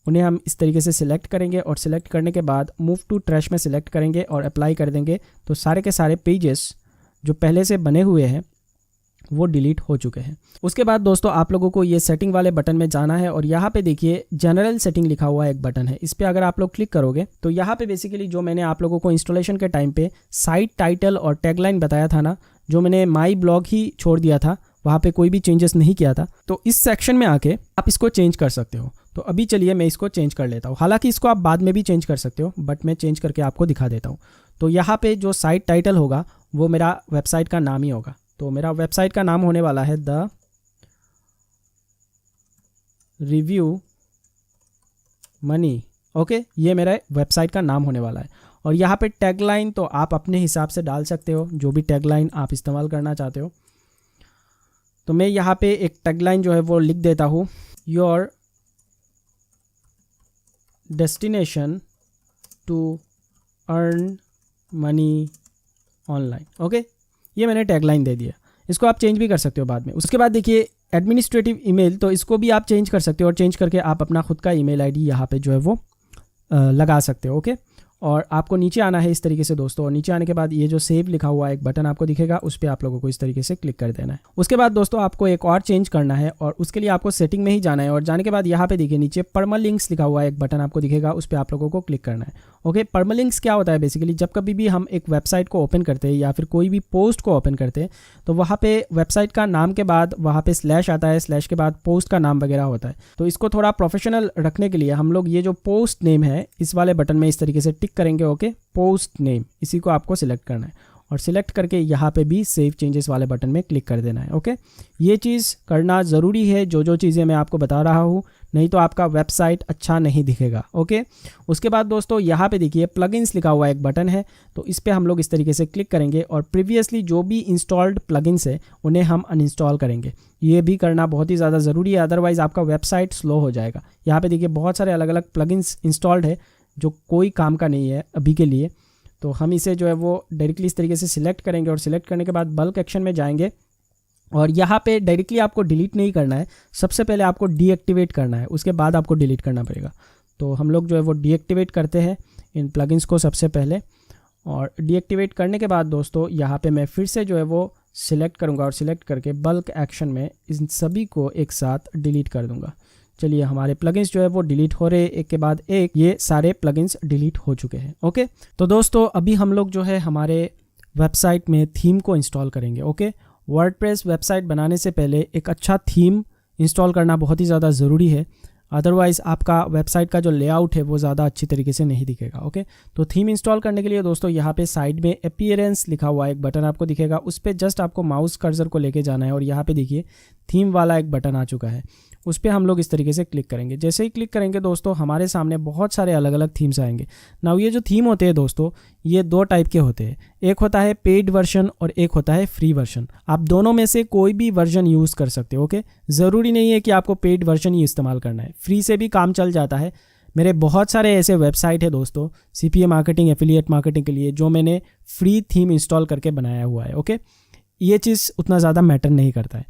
उन्हें हम इस तरीके से सिलेक्ट करेंगे और सिलेक्ट करने के बाद मूव टू ट्रैश में सिलेक्ट करेंगे और अप्लाई कर देंगे। तो सारे के सारे पेजेस जो पहले से बने हुए हैं वो डिलीट हो चुके हैं। उसके बाद दोस्तों आप लोगों को ये सेटिंग वाले बटन में जाना है और यहाँ पे देखिए जनरल सेटिंग लिखा हुआ एक बटन है, इस पर अगर आप लोग क्लिक करोगे तो यहाँ पे बेसिकली जो मैंने आप लोगों को इंस्टॉलेशन के टाइम पे साइट टाइटल और टैगलाइन बताया था ना, जो मैंने माई ब्लॉग ही छोड़ दिया था, वहाँ पे कोई भी चेंजेस नहीं किया था, तो इस सेक्शन में आके आप इसको चेंज कर सकते हो। तो अभी चलिए मैं इसको चेंज कर लेता हूँ। हालांकि इसको आप बाद में भी चेंज कर सकते हो, बट मैं चेंज करके आपको दिखा देता हूँ। तो यहाँ पे जो साइट टाइटल होगा वो मेरा वेबसाइट का नाम ही होगा। तो मेरा वेबसाइट का नाम होने वाला है द रिव्यू मनी। ओके, ये मेरा वेबसाइट का नाम होने वाला है। और यहाँ पे टैगलाइन तो आप अपने हिसाब से डाल सकते हो, जो भी टैगलाइन आप इस्तेमाल करना चाहते हो। तो मैं यहाँ पे एक टैगलाइन जो है वो लिख देता हूँ, your destination to earn money online. Okay, ये मैंने टैगलाइन दे दिया। इसको आप चेंज भी कर सकते हो बाद में। उसके बाद देखिए एडमिनिस्ट्रेटिव ईमेल, तो इसको भी आप चेंज कर सकते हो और चेंज करके आप अपना खुद का ईमेल आईडी यहाँ पे जो है वो लगा सकते हो। ओके, और आपको नीचे आना है इस तरीके से दोस्तों, और नीचे आने के बाद ये जो सेव लिखा हुआ एक बटन आपको दिखेगा, उस पर आप लोगों को इस तरीके से क्लिक कर देना है। उसके बाद दोस्तों आपको एक और चेंज करना है और उसके लिए आपको सेटिंग में ही जाना है और जाने के बाद यहाँ पे देखिए नीचे परमालिंक्स लिखा हुआ एक बटन आपको दिखेगा, उस पर आप लोगों को क्लिक करना है। ओके, परमालिंक्स क्या होता है बेसिकली, जब कभी भी हम एक वेबसाइट को ओपन करते हैं या फिर कोई भी पोस्ट को ओपन करते हैं तो वहाँ पे वेबसाइट का नाम के बाद वहाँ पे स्लैश आता है, स्लैश के बाद पोस्ट का नाम वगैरह होता है। तो इसको थोड़ा प्रोफेशनल रखने के लिए हम लोग ये जो पोस्ट नेम है इस वाले बटन में इस तरीके से टिक करेंगे। ओके, पोस्ट नेम, इसी को आपको सिलेक्ट करना है और सिलेक्ट करके यहाँ पे भी सेव चेंजेस वाले बटन में क्लिक कर देना है। ओके, ये चीज़ करना ज़रूरी है, जो चीज़ें मैं आपको बता रहा हूँ, नहीं तो आपका वेबसाइट अच्छा नहीं दिखेगा। ओके, उसके बाद दोस्तों यहाँ पे देखिए प्लगइन्स लिखा हुआ एक बटन है, तो इस पर हम लोग इस तरीके से क्लिक करेंगे और प्रीवियसली जो भी इंस्टॉल्ड प्लगइन्स है उन्हें हम अनइंस्टॉल करेंगे। ये भी करना बहुत ही ज़्यादा ज़रूरी है, अदरवाइज़ आपका वेबसाइट स्लो हो जाएगा। यहाँ पे देखिए बहुत सारे अलग अलग प्लगइन्स इंस्टॉल्ड है जो कोई काम का नहीं है अभी के लिए, तो हम इसे जो है वो डायरेक्टली इस तरीके से सिलेक्ट करेंगे और सिलेक्ट करने के बाद बल्क एक्शन में जाएंगे और यहाँ पे डायरेक्टली आपको डिलीट नहीं करना है, सबसे पहले आपको डीएक्टिवेट करना है, उसके बाद आपको डिलीट करना पड़ेगा। तो हम लोग जो है वो डीएक्टिवेट करते हैं इन प्लगइन्स को सबसे पहले, और डीएक्टिवेट करने के बाद दोस्तों यहाँ पे मैं फिर से जो है वो सिलेक्ट करूँगा और सिलेक्ट करके बल्क एक्शन में इन सभी को एक साथ डिलीट कर दूँगा। चलिए हमारे प्लगइन्स जो है वो डिलीट हो रहे एक के बाद एक, ये सारे प्लगइन्स डिलीट हो चुके हैं। ओके, तो दोस्तों अभी हम लोग जो है हमारे वेबसाइट में थीम को इंस्टॉल करेंगे। ओके, वर्डप्रेस वेबसाइट बनाने से पहले एक अच्छा थीम इंस्टॉल करना बहुत ही ज़्यादा ज़रूरी है, अदरवाइज़ आपका वेबसाइट का जो लेआउट है वो ज़्यादा अच्छी तरीके से नहीं दिखेगा। ओके, तो थीम इंस्टॉल करने के लिए दोस्तों यहाँ पे साइड में अपीयरेंस लिखा हुआ एक बटन आपको दिखेगा, उस पर जस्ट आपको माउस कर्सर को लेके जाना है और यहाँ पे देखिए थीम वाला एक बटन आ चुका है, उस पर हम लोग इस तरीके से क्लिक करेंगे। जैसे ही क्लिक करेंगे दोस्तों हमारे सामने बहुत सारे अलग अलग थीम्स आएंगे। नाउ ये जो थीम होते हैं दोस्तों ये दो टाइप के होते हैं, एक होता है पेड वर्जन और एक होता है फ्री वर्जन। आप दोनों में से कोई भी वर्जन यूज़ कर सकते हो। ओके, ज़रूरी नहीं है कि आपको पेड वर्जन ही इस्तेमाल करना है, फ्री से भी काम चल जाता है। मेरे बहुत सारे ऐसे वेबसाइट है दोस्तों CPA मार्केटिंग, एफिलिएट मार्केटिंग के लिए, जो मैंने फ्री थीम इंस्टॉल करके बनाया हुआ है। ओके, ये चीज़ उतना ज़्यादा मैटर नहीं करता है।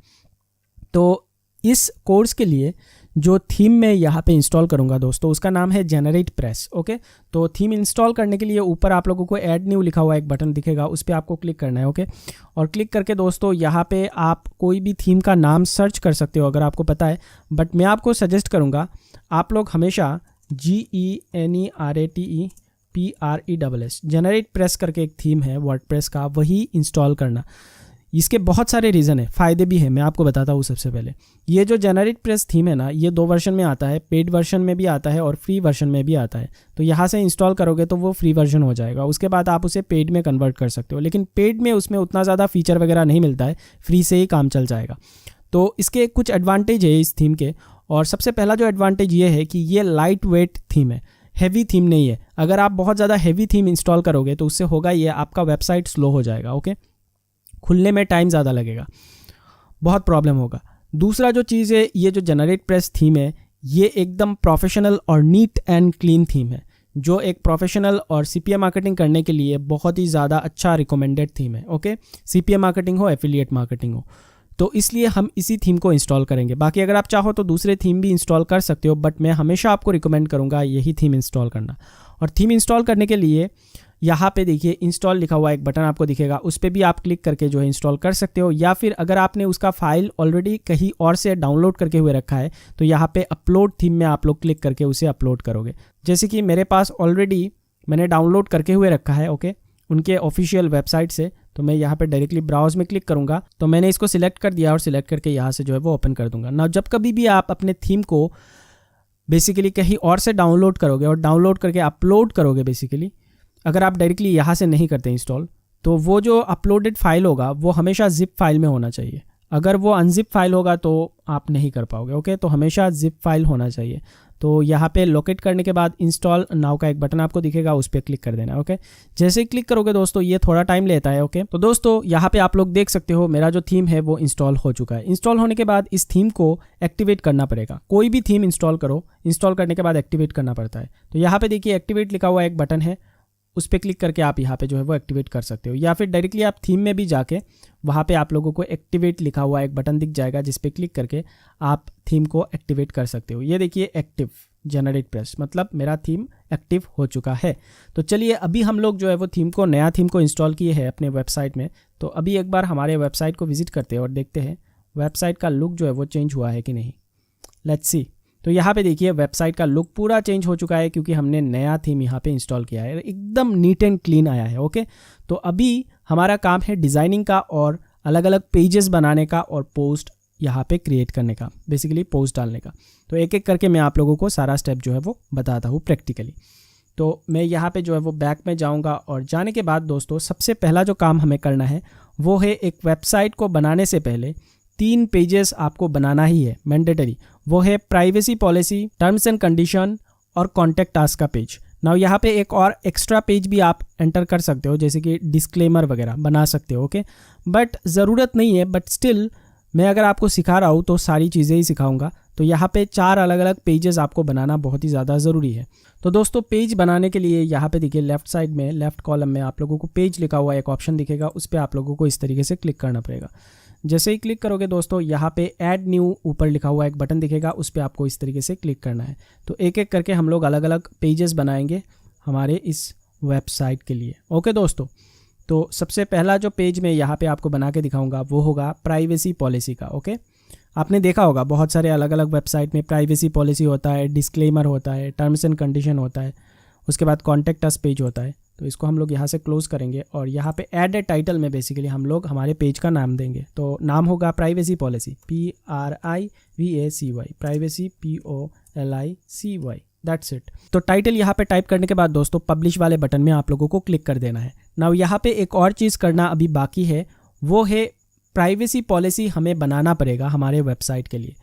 तो इस कोर्स के लिए जो थीम मैं यहाँ पे इंस्टॉल करूँगा दोस्तों उसका नाम है जेनरेट प्रेस। ओके, तो थीम इंस्टॉल करने के लिए ऊपर आप लोगों को ऐड न्यू लिखा हुआ एक बटन दिखेगा, उस पर आपको क्लिक करना है। ओके, और क्लिक करके दोस्तों यहाँ पे आप कोई भी थीम का नाम सर्च कर सकते हो अगर आपको पता है, बट मैं आपको सजेस्ट करूँगा आप लोग हमेशा GENERATEPRESS जेनरेट प्रेस करके एक थीम है वर्डप्रेस का, वही इंस्टॉल करना। इसके बहुत सारे रीज़न है, फ़ायदे भी हैं, मैं आपको बताता हूँ। सबसे पहले ये जो जेनरेट प्रेस थीम है ना, ये 2 वर्जन में आता है, पेड वर्जन में भी आता है और फ्री वर्जन में भी आता है। तो यहाँ से इंस्टॉल करोगे तो वो फ्री वर्जन हो जाएगा, उसके बाद आप उसे पेड में कन्वर्ट कर सकते हो, लेकिन पेड में उसमें उतना ज़्यादा फीचर वगैरह नहीं मिलता है, फ्री से ही काम चल जाएगा। तो इसके कुछ एडवांटेज है इस थीम के, और सबसे पहला जो एडवांटेज ये है कि ये लाइट वेट थीम है, हैवी थीम नहीं है। अगर आप बहुत ज़्यादा हैवी थीम इंस्टॉल करोगे तो उससे होगा ये, आपका वेबसाइट स्लो हो जाएगा, ओके, खुलने में टाइम ज़्यादा लगेगा, बहुत प्रॉब्लम होगा। दूसरा जो चीज़ है, ये जो जनरेट प्रेस थीम है ये एकदम प्रोफेशनल और नीट एंड क्लीन थीम है, जो एक प्रोफेशनल और सीपीए मार्केटिंग करने के लिए बहुत ही ज़्यादा अच्छा रिकमेंडेड थीम है, ओके। सीपीए मार्केटिंग हो, एफिलिएट मार्केटिंग हो, तो इसलिए हम इसी थीम को इंस्टॉल करेंगे। बाकी अगर आप चाहो तो दूसरे थीम भी इंस्टॉल कर सकते हो, बट मैं हमेशा आपको रिकमेंड करूँगा यही थीम इंस्टॉल करना। और थीम इंस्टॉल करने के लिए यहाँ पे देखिए इंस्टॉल लिखा हुआ एक बटन आपको दिखेगा, उस पर भी आप क्लिक करके जो है इंस्टॉल कर सकते हो, या फिर अगर आपने उसका फाइल ऑलरेडी कहीं और से डाउनलोड करके हुए रखा है तो यहाँ पे अपलोड थीम में आप लोग क्लिक करके उसे अपलोड करोगे। जैसे कि मेरे पास ऑलरेडी मैंने डाउनलोड करके हुए रखा है, ओके, उनके ऑफिशियल वेबसाइट से। तो मैं यहाँ पे डायरेक्टली ब्राउज में क्लिक करूँगा, तो मैंने इसको सिलेक्ट कर दिया और सिलेक्ट करके यहाँ से जो है वो ओपन कर दूंगा ना। जब कभी भी आप अपने थीम को बेसिकली कहीं और से डाउनलोड करोगे और डाउनलोड करके अपलोड करोगे, बेसिकली अगर आप डायरेक्टली यहाँ से नहीं करते इंस्टॉल, तो वो जो अपलोडेड फाइल होगा वो हमेशा जिप फाइल में होना चाहिए। अगर वो अनजिप फाइल होगा तो आप नहीं कर पाओगे, ओके। तो हमेशा जिप फाइल होना चाहिए। तो यहाँ पे लोकेट करने के बाद इंस्टॉल नाउ का एक बटन आपको दिखेगा, उस पर क्लिक कर देना, ओके। जैसे ही क्लिक करोगे दोस्तों ये थोड़ा टाइम लेता है, ओके। तो दोस्तों यहाँ पे आप लोग देख सकते हो मेरा जो थीम है वो इंस्टॉल हो चुका है। इंस्टॉल होने के बाद इस थीम को एक्टिवेट करना पड़ेगा। कोई भी थीम इंस्टॉल करो, इंस्टॉल करने के बाद एक्टिवेट करना पड़ता है। तो यहाँ पे देखिए एक्टिवेट लिखा हुआ एक बटन है, उस पर क्लिक करके आप यहाँ पे जो है वो एक्टिवेट कर सकते हो, या फिर डायरेक्टली आप थीम में भी जाके वहाँ पे आप लोगों को एक्टिवेट लिखा हुआ एक बटन दिख जाएगा, जिस पे क्लिक करके आप थीम को एक्टिवेट कर सकते हो। ये देखिए एक्टिव जनरेट प्रेस, मतलब मेरा थीम एक्टिव हो चुका है। तो चलिए अभी हम लोग जो है वो थीम को, नया थीम को इंस्टॉल किए हैं अपने वेबसाइट में। तो अभी एक बार हमारे वेबसाइट को विजिट करते हैं और देखते हैं वेबसाइट का लुक जो है वो चेंज हुआ है कि नहीं। Let's see. तो यहाँ पे देखिए वेबसाइट का लुक पूरा चेंज हो चुका है, क्योंकि हमने नया थीम यहाँ पे इंस्टॉल किया है, एकदम नीट एंड क्लीन आया है, ओके। तो अभी हमारा काम है डिज़ाइनिंग का और अलग अलग पेजेस बनाने का और पोस्ट यहाँ पे क्रिएट करने का, बेसिकली पोस्ट डालने का। तो एक एक करके मैं आप लोगों को सारा स्टेप जो है वो बताता हूँ प्रैक्टिकली। तो मैं यहाँ पे जो है वो बैक में जाऊँगा, और जाने के बाद दोस्तों सबसे पहला जो काम हमें करना है वो है, एक वेबसाइट को बनाने से पहले 3 पेजेस आपको बनाना ही है मैंडेटरी। वो है privacy policy, terms and condition और कॉन्टैक्ट अस का पेज। नाउ यहाँ पे एक और एक्स्ट्रा पेज भी आप एंटर कर सकते हो, जैसे कि डिस्क्लेमर वगैरह बना सकते हो, ओके। बट ज़रूरत नहीं है, बट स्टिल मैं अगर आपको सिखा रहा हूँ तो सारी चीज़ें ही सिखाऊंगा। तो यहाँ पे 4 अलग अलग पेजेस आपको बनाना बहुत ही ज़्यादा ज़रूरी है। तो दोस्तों पेज बनाने के लिए यहाँ पे देखिए लेफ्ट साइड में, लेफ्ट कॉलम में आप लोगों को पेज लिखा हुआ एक ऑप्शन दिखेगा, उस पर आप लोगों को इस तरीके से क्लिक करना पड़ेगा। जैसे ही क्लिक करोगे दोस्तों यहाँ पे ऐड न्यू ऊपर लिखा हुआ एक बटन दिखेगा, उस पर आपको इस तरीके से क्लिक करना है। तो एक एक करके हम लोग अलग अलग पेजेस बनाएंगे हमारे इस वेबसाइट के लिए, ओके दोस्तों। तो सबसे पहला जो पेज मैं यहाँ पे आपको बना के दिखाऊंगा वो होगा प्राइवेसी पॉलिसी का, ओके। आपने देखा होगा बहुत सारे अलग अलग वेबसाइट में प्राइवेसी पॉलिसी होता है, डिस्क्लेमर होता है, टर्म्स एंड कंडीशन होता है, उसके बाद कॉन्टैक्ट अस पेज होता है। तो इसको हम लोग यहाँ से क्लोज करेंगे और यहाँ पे ऐड ए टाइटल में बेसिकली हम लोग हमारे पेज का नाम देंगे। तो नाम होगा privacy policy, PRIVACY, privacy POLICY, that's it. तो टाइटल यहाँ पे टाइप करने के बाद दोस्तों पब्लिश वाले बटन में आप लोगों को क्लिक कर देना है। नाउ यहाँ पे एक और चीज़ करना अभी बाकी है, वो है प्राइवेसी पॉलिसी हमें बनाना पड़ेगा हमारे वेबसाइट के लिए।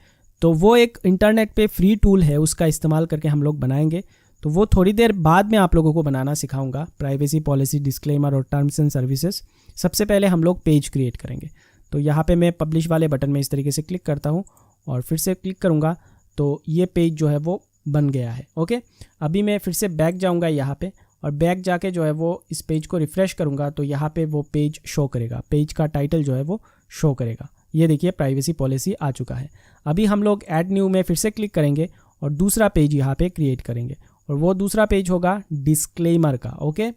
तो वो एक इंटरनेट पे फ्री टूल है, उसका इस्तेमाल करके हम लोग बनाएंगे। तो वो थोड़ी देर बाद में आप लोगों को बनाना सिखाऊंगा, प्राइवेसी पॉलिसी, डिस्क्लेमर और टर्म्स एंड सर्विसेज। सबसे पहले हम लोग पेज क्रिएट करेंगे। तो यहाँ पे मैं पब्लिश वाले बटन में इस तरीके से क्लिक करता हूँ और फिर से क्लिक करूँगा तो ये पेज जो है वो बन गया है, ओके। अभी मैं फिर से बैक जाऊँगा यहाँ पे और बैक जाके जो है वो इस पेज को रिफ़्रेश करूँगा तो यहाँ पे वो पेज शो करेगा, पेज का टाइटल जो है वो शो करेगा। ये देखिए प्राइवेसी पॉलिसी आ चुका है। अभी हम लोग ऐड न्यू में फिर से क्लिक करेंगे और दूसरा पेज यहाँ पे क्रिएट करेंगे, और वो दूसरा पेज होगा डिस्क्लेमर का, ओके।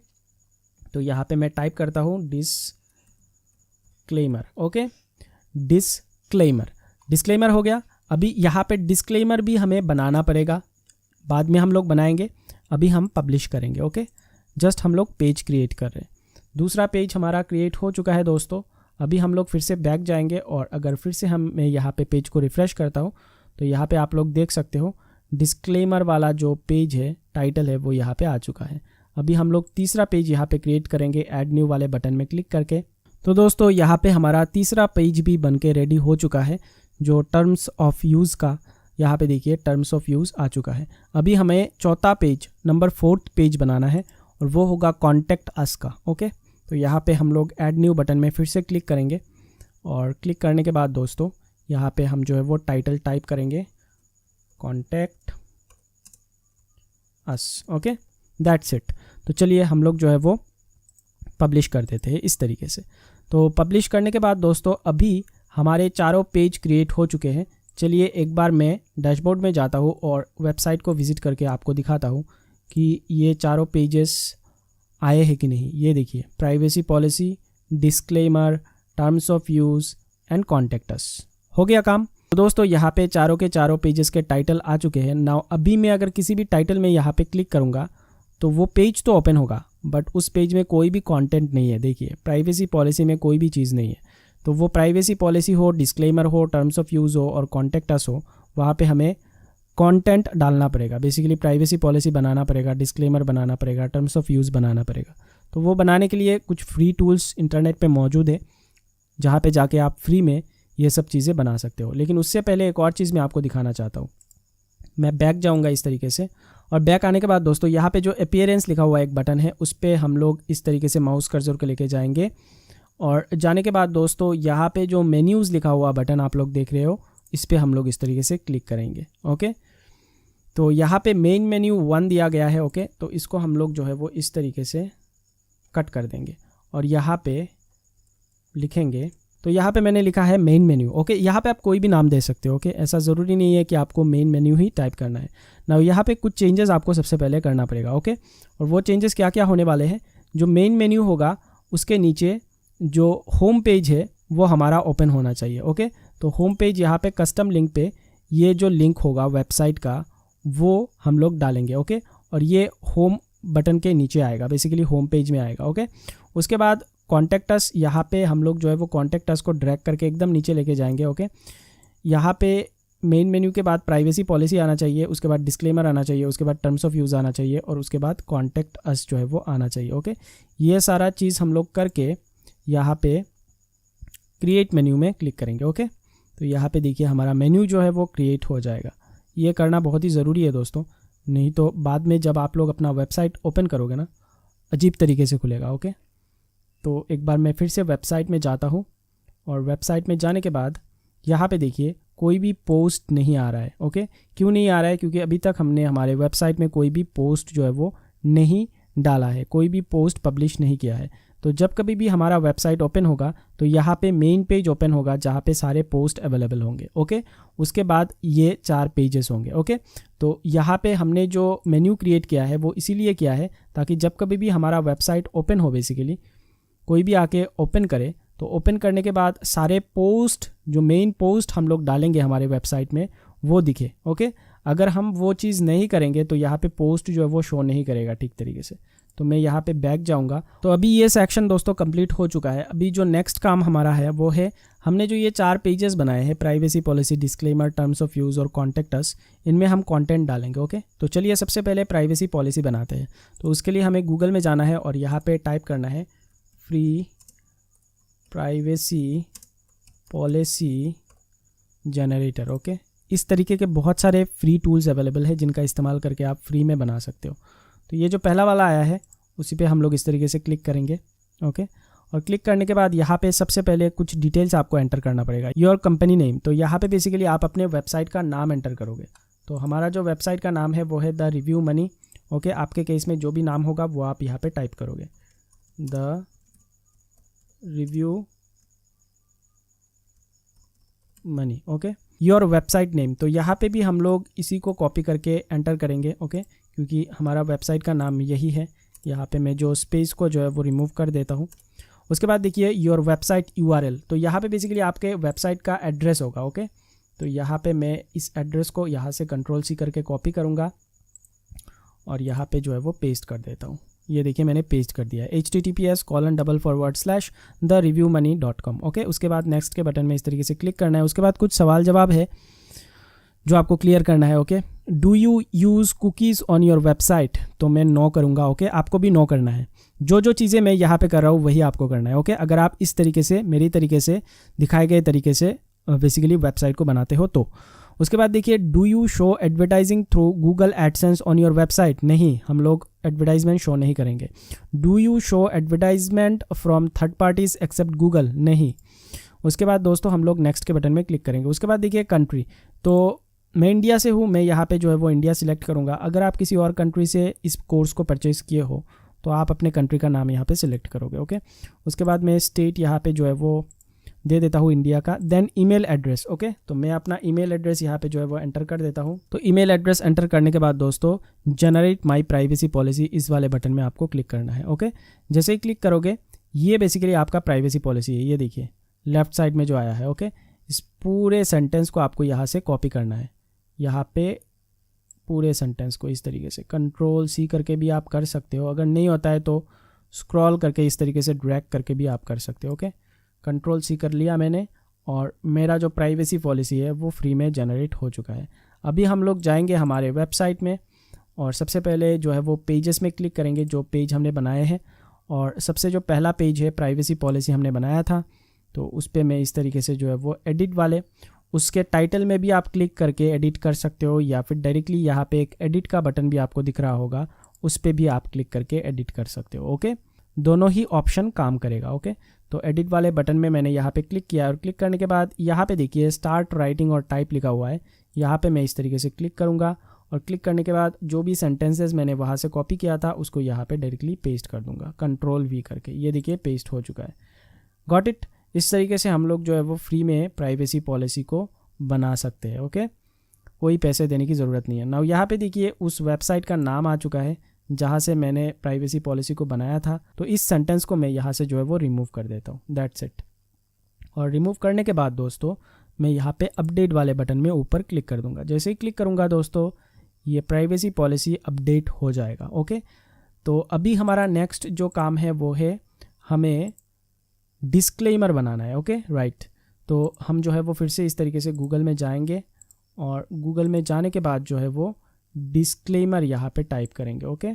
तो यहाँ पे मैं टाइप करता हूँ डिस्क्लेमर, ओके, डिस्क्लेमर हो गया। अभी यहाँ पे डिस्क्लेमर भी हमें बनाना पड़ेगा, बाद में हम लोग बनाएंगे, अभी हम पब्लिश करेंगे, ओके। जस्ट हम लोग पेज क्रिएट कर रहे हैं। दूसरा पेज हमारा क्रिएट हो चुका है दोस्तों। अभी हम लोग फिर से बैक जाएंगे और अगर फिर से मैं यहाँ पे पेज को रिफ़्रेश करता हूँ तो यहाँ पे आप लोग देख सकते हो डिस्क्लेमर वाला जो पेज है, टाइटल है, वो यहाँ पे आ चुका है। अभी हम लोग तीसरा पेज यहाँ पे क्रिएट करेंगे ऐड न्यू वाले बटन में क्लिक करके। तो दोस्तों यहाँ पे हमारा तीसरा पेज भी बन के रेडी हो चुका है, जो टर्म्स ऑफ यूज़ का यहाँ पे देखिए टर्म्स ऑफ यूज़ आ चुका है। अभी हमें चौथा पेज, नंबर 4th पेज बनाना है और वो होगा कॉन्टैक्ट अस का। ओके, तो यहाँ पे हम लोग ऐड न्यू बटन में फिर से क्लिक करेंगे और क्लिक करने के बाद दोस्तों यहाँ पे हम जो है वो टाइटल टाइप करेंगे contact us. Okay, that's it. तो चलिए हम लोग जो है वो पब्लिश कर देते हैं इस तरीके से। तो पब्लिश करने के बाद दोस्तों अभी हमारे चारों पेज क्रिएट हो चुके हैं। चलिए एक बार मैं डैशबोर्ड में जाता हूँ और वेबसाइट को विज़िट करके आपको दिखाता हूँ कि ये चारों पेजेस आए हैं कि नहीं। ये देखिए, privacy policy, disclaimer, terms of use and contact us. हो गया काम। तो दोस्तों यहाँ पे चारों के चारों पेजेस के टाइटल आ चुके हैं। नाउ अभी मैं अगर किसी भी टाइटल में यहाँ पे क्लिक करूँगा तो वो पेज तो ओपन होगा, बट उस पेज में कोई भी कंटेंट नहीं है। देखिए, प्राइवेसी पॉलिसी में कोई भी चीज़ नहीं है। तो वो प्राइवेसी पॉलिसी हो, डिस्क्लेमर हो, टर्म्स ऑफ यूज़ हो और कॉन्टैक्ट अस हो, वहाँ पे हमें कंटेंट डालना पड़ेगा। बेसिकली प्राइवेसी पॉलिसी बनाना पड़ेगा, डिस्क्लेमर बनाना पड़ेगा, टर्म्स ऑफ यूज़ बनाना पड़ेगा। तो वो बनाने के लिए कुछ फ्री टूल्स इंटरनेट पे मौजूद है, जहाँ पे जाके आप फ्री में ये सब चीज़ें बना सकते हो। लेकिन उससे पहले एक और चीज़ मैं आपको दिखाना चाहता हूँ। मैं बैक जाऊँगा इस तरीके से, और बैक आने के बाद दोस्तों यहाँ पे जो अपीयरेंस लिखा हुआ एक बटन है उस पर हम लोग इस तरीके से माउस कर्सर को लेके जाएंगे। और जाने के बाद दोस्तों यहाँ पे जो मेन्यूज़ लिखा हुआ बटन आप लोग देख रहे हो, इस पर हम लोग इस तरीके से क्लिक करेंगे। ओके, तो यहाँ पे मेन मेन्यू 1 दिया गया है। ओके, तो इसको हम लोग जो है वो इस तरीके से कट कर देंगे और यहाँ पे लिखेंगे। तो यहाँ पे मैंने लिखा है मेन मेन्यू। ओके, यहाँ पे आप कोई भी नाम दे सकते हो। ओके, ऐसा ज़रूरी नहीं है कि आपको मेन मेन्यू ही टाइप करना है ना। यहाँ पे कुछ चेंजेस आपको सबसे पहले करना पड़ेगा। ओके, और वो चेंजेस क्या क्या होने वाले हैं, जो मेन मेन्यू होगा उसके नीचे जो होम पेज है वो हमारा ओपन होना चाहिए। ओके, तो होम पेज यहाँ पे कस्टम लिंक पे ये जो लिंक होगा वेबसाइट का वो हम लोग डालेंगे। ओके, और ये होम बटन के नीचे आएगा, बेसिकली होम पेज में आएगा। ओके, उसके बाद कॉन्टैक्ट अस, यहाँ पे हम लोग जो है वो कॉन्टैक्ट अस को ड्रैग करके एकदम नीचे लेके जाएंगे। ओके, यहाँ पे मेन मेन्यू के बाद प्राइवेसी पॉलिसी आना चाहिए, उसके बाद डिस्क्लेमर आना चाहिए, उसके बाद टर्म्स ऑफ यूज़ आना चाहिए और उसके बाद कॉन्टैक्ट अस जो है वो आना चाहिए। ओके, ये सारा चीज़ हम लोग करके यहाँ पे क्रिएट मेन्यू में क्लिक करेंगे। ओके, तो यहाँ पे देखिए हमारा मेन्यू जो है वो क्रिएट हो जाएगा। ये करना बहुत ही ज़रूरी है दोस्तों, नहीं तो बाद में जब आप लोग अपना वेबसाइट ओपन करोगे ना, अजीब तरीके से खुलेगा। ओके, तो एक बार मैं फिर से वेबसाइट में जाता हूँ और वेबसाइट में जाने के बाद यहाँ पे देखिए कोई भी पोस्ट नहीं आ रहा है। ओके, क्यों नहीं आ रहा है? क्योंकि अभी तक हमने हमारे वेबसाइट में कोई भी पोस्ट जो है वो नहीं डाला है, कोई भी पोस्ट पब्लिश नहीं किया है। तो जब कभी भी हमारा वेबसाइट ओपन होगा तो यहाँ पे मेन पेज ओपन होगा जहाँ पे सारे पोस्ट अवेलेबल होंगे। ओके, उसके बाद ये 4 पेजेस होंगे। ओके, तो यहाँ पे हमने जो मेन्यू क्रिएट किया है वो इसीलिए किया है ताकि जब कभी भी हमारा वेबसाइट ओपन हो, बेसिकली कोई भी आके ओपन करे तो ओपन करने के बाद सारे पोस्ट, जो मेन पोस्ट हम लोग डालेंगे हमारे वेबसाइट में, वो दिखे। ओके, अगर हम वो चीज़ नहीं करेंगे तो यहाँ पे पोस्ट जो है वो शो नहीं करेगा ठीक तरीके से। तो मैं यहाँ पे बैक जाऊँगा। तो अभी ये सेक्शन दोस्तों कंप्लीट हो चुका है। अभी जो नेक्स्ट काम हमारा है वो है, हमने जो ये 4 पेजेस बनाए हैं, privacy policy, disclaimer, terms of use और कॉन्टैक्ट अस, इनमें हम कंटेंट डालेंगे। ओके, तो चलिए सबसे पहले प्राइवेसी पॉलिसी बनाते हैं। तो उसके लिए हमें गूगल में जाना है और यहाँ पे टाइप करना है free privacy policy generator. Okay, इस तरीके के बहुत सारे फ्री टूल्स अवेलेबल है जिनका इस्तेमाल करके आप फ्री में बना सकते हो। तो ये जो पहला वाला आया है उसी पे हम लोग इस तरीके से क्लिक करेंगे। ओके, और क्लिक करने के बाद यहाँ पे सबसे पहले कुछ डिटेल्स आपको एंटर करना पड़ेगा, योर कंपनी नेम। तो यहाँ पे बेसिकली आप अपने वेबसाइट का नाम एंटर करोगे। तो हमारा जो वेबसाइट का नाम है वो है द रिव्यू मनी। ओके, आपके केस में जो भी नाम होगा वो आप यहाँ पे टाइप करोगे, the review money. Okay, your website name, तो यहाँ पे भी हम लोग इसी को कॉपी करके एंटर करेंगे। ओके, क्योंकि हमारा वेबसाइट का नाम यही है। यहाँ पे मैं जो स्पेस को जो है वो रिमूव कर देता हूँ। उसके बाद देखिए योर वेबसाइट URL, तो यहाँ पे बेसिकली आपके वेबसाइट का एड्रेस होगा। ओके, तो यहाँ पे मैं इस एड्रेस को यहाँ से Ctrl+C करके कॉपी करूँगा और यहाँ पे जो है वो पेस्ट कर देता हूँ। ये देखिए मैंने पेस्ट कर दिया है, https://thereviewmoney.com। ओके, उसके बाद नेक्स्ट के बटन में इस तरीके से क्लिक करना है। उसके बाद कुछ सवाल जवाब है जो आपको क्लियर करना है। Okay, do you use cookies on your website, तो मैं नो करूँगा। ओके, आपको भी नो करना है। जो जो चीज़ें मैं यहाँ पे कर रहा हूँ वही आपको करना है। ओके, अगर आप इस तरीके से, मेरी तरीके से, दिखाए गए तरीके से बेसिकली वेबसाइट को बनाते हो तो। उसके बाद देखिए do you show advertising through Google AdSense on your website, नहीं, हम लोग एडवर्टाइजमेंट शो नहीं करेंगे। Do you show advertisement from third parties except Google, नहीं। उसके बाद दोस्तों हम लोग नेक्स्ट के बटन में क्लिक करेंगे। उसके बाद देखिए कंट्री, तो मैं इंडिया से हूँ, मैं यहाँ पे जो है वो इंडिया सिलेक्ट करूँगा। अगर आप किसी और कंट्री से इस कोर्स को परचेज़ किए हो तो आप अपने कंट्री का नाम यहाँ पे सिलेक्ट करोगे, ओके। उसके बाद मैं स्टेट यहाँ पे जो है वो दे देता हूँ इंडिया का। देन ईमेल एड्रेस, ओके, तो मैं अपना ईमेल एड्रेस यहाँ पे जो है वो एंटर कर देता हूँ। तो ईमेल एड्रेस एंटर करने के बाद दोस्तों जनरेट माय प्राइवेसी पॉलिसी, इस वाले बटन में आपको क्लिक करना है, ओके। जैसे ही क्लिक करोगे ये बेसिकली आपका प्राइवेसी पॉलिसी है, ये देखिए लेफ्ट साइड में जो आया है, ओके। इस पूरे सेंटेंस को आपको यहाँ से कॉपी करना है, यहाँ पे पूरे सेंटेंस को इस तरीके से कंट्रोल सी करके भी आप कर सकते हो। अगर नहीं होता है तो स्क्रॉल करके इस तरीके से ड्रैग करके भी आप कर सकते हो, ओके। कंट्रोल सी कर लिया मैंने और मेरा जो प्राइवेसी पॉलिसी है वो फ्री में जनरेट हो चुका है। अभी हम लोग जाएंगे हमारे वेबसाइट में और सबसे पहले जो है वो पेजेस में क्लिक करेंगे, जो पेज हमने बनाए हैं। और सबसे जो पहला पेज है प्राइवेसी पॉलिसी हमने बनाया था, तो उस पर मैं इस तरीके से जो है वो एडिट वाले, उसके टाइटल में भी आप क्लिक करके एडिट कर सकते हो, या फिर डायरेक्टली यहाँ पे एक एडिट का बटन भी आपको दिख रहा होगा, उस पर भी आप क्लिक करके एडिट कर सकते हो, ओके। दोनों ही ऑप्शन काम करेगा, ओके। तो एडिट वाले बटन में मैंने यहाँ पे क्लिक किया और क्लिक करने के बाद यहाँ पे देखिए स्टार्ट राइटिंग और टाइप लिखा हुआ है, यहाँ पे मैं इस तरीके से क्लिक करूँगा और क्लिक करने के बाद जो भी सेंटेंसेस मैंने वहाँ से कॉपी किया था उसको यहाँ पे डायरेक्टली पेस्ट कर दूँगा कंट्रोल वी करके, ये देखिए पेस्ट हो चुका है। Got it. इस तरीके से हम लोग जो है वो फ्री में प्राइवेसी पॉलिसी को बना सकते हैं, ओके। कोई पैसे देने की ज़रूरत नहीं है। नाउ यहाँ पे देखिए उस वेबसाइट का नाम आ चुका है जहाँ से मैंने प्राइवेसी पॉलिसी को बनाया था, तो इस सेंटेंस को मैं यहाँ से जो है वो रिमूव कर देता हूँ, दैट्स इट। और रिमूव करने के बाद दोस्तों मैं यहाँ पे अपडेट वाले बटन में ऊपर क्लिक कर दूँगा। जैसे ही क्लिक करूँगा दोस्तों ये प्राइवेसी पॉलिसी अपडेट हो जाएगा, ओके। तो अभी हमारा नेक्स्ट जो काम है वो है हमें डिस्क्लेमर बनाना है, ओके, राइट। तो हम जो है वो फिर से इस तरीके से गूगल में जाएंगे और गूगल में जाने के बाद जो है वो डिस्क्लेमर यहाँ पे टाइप करेंगे, okay.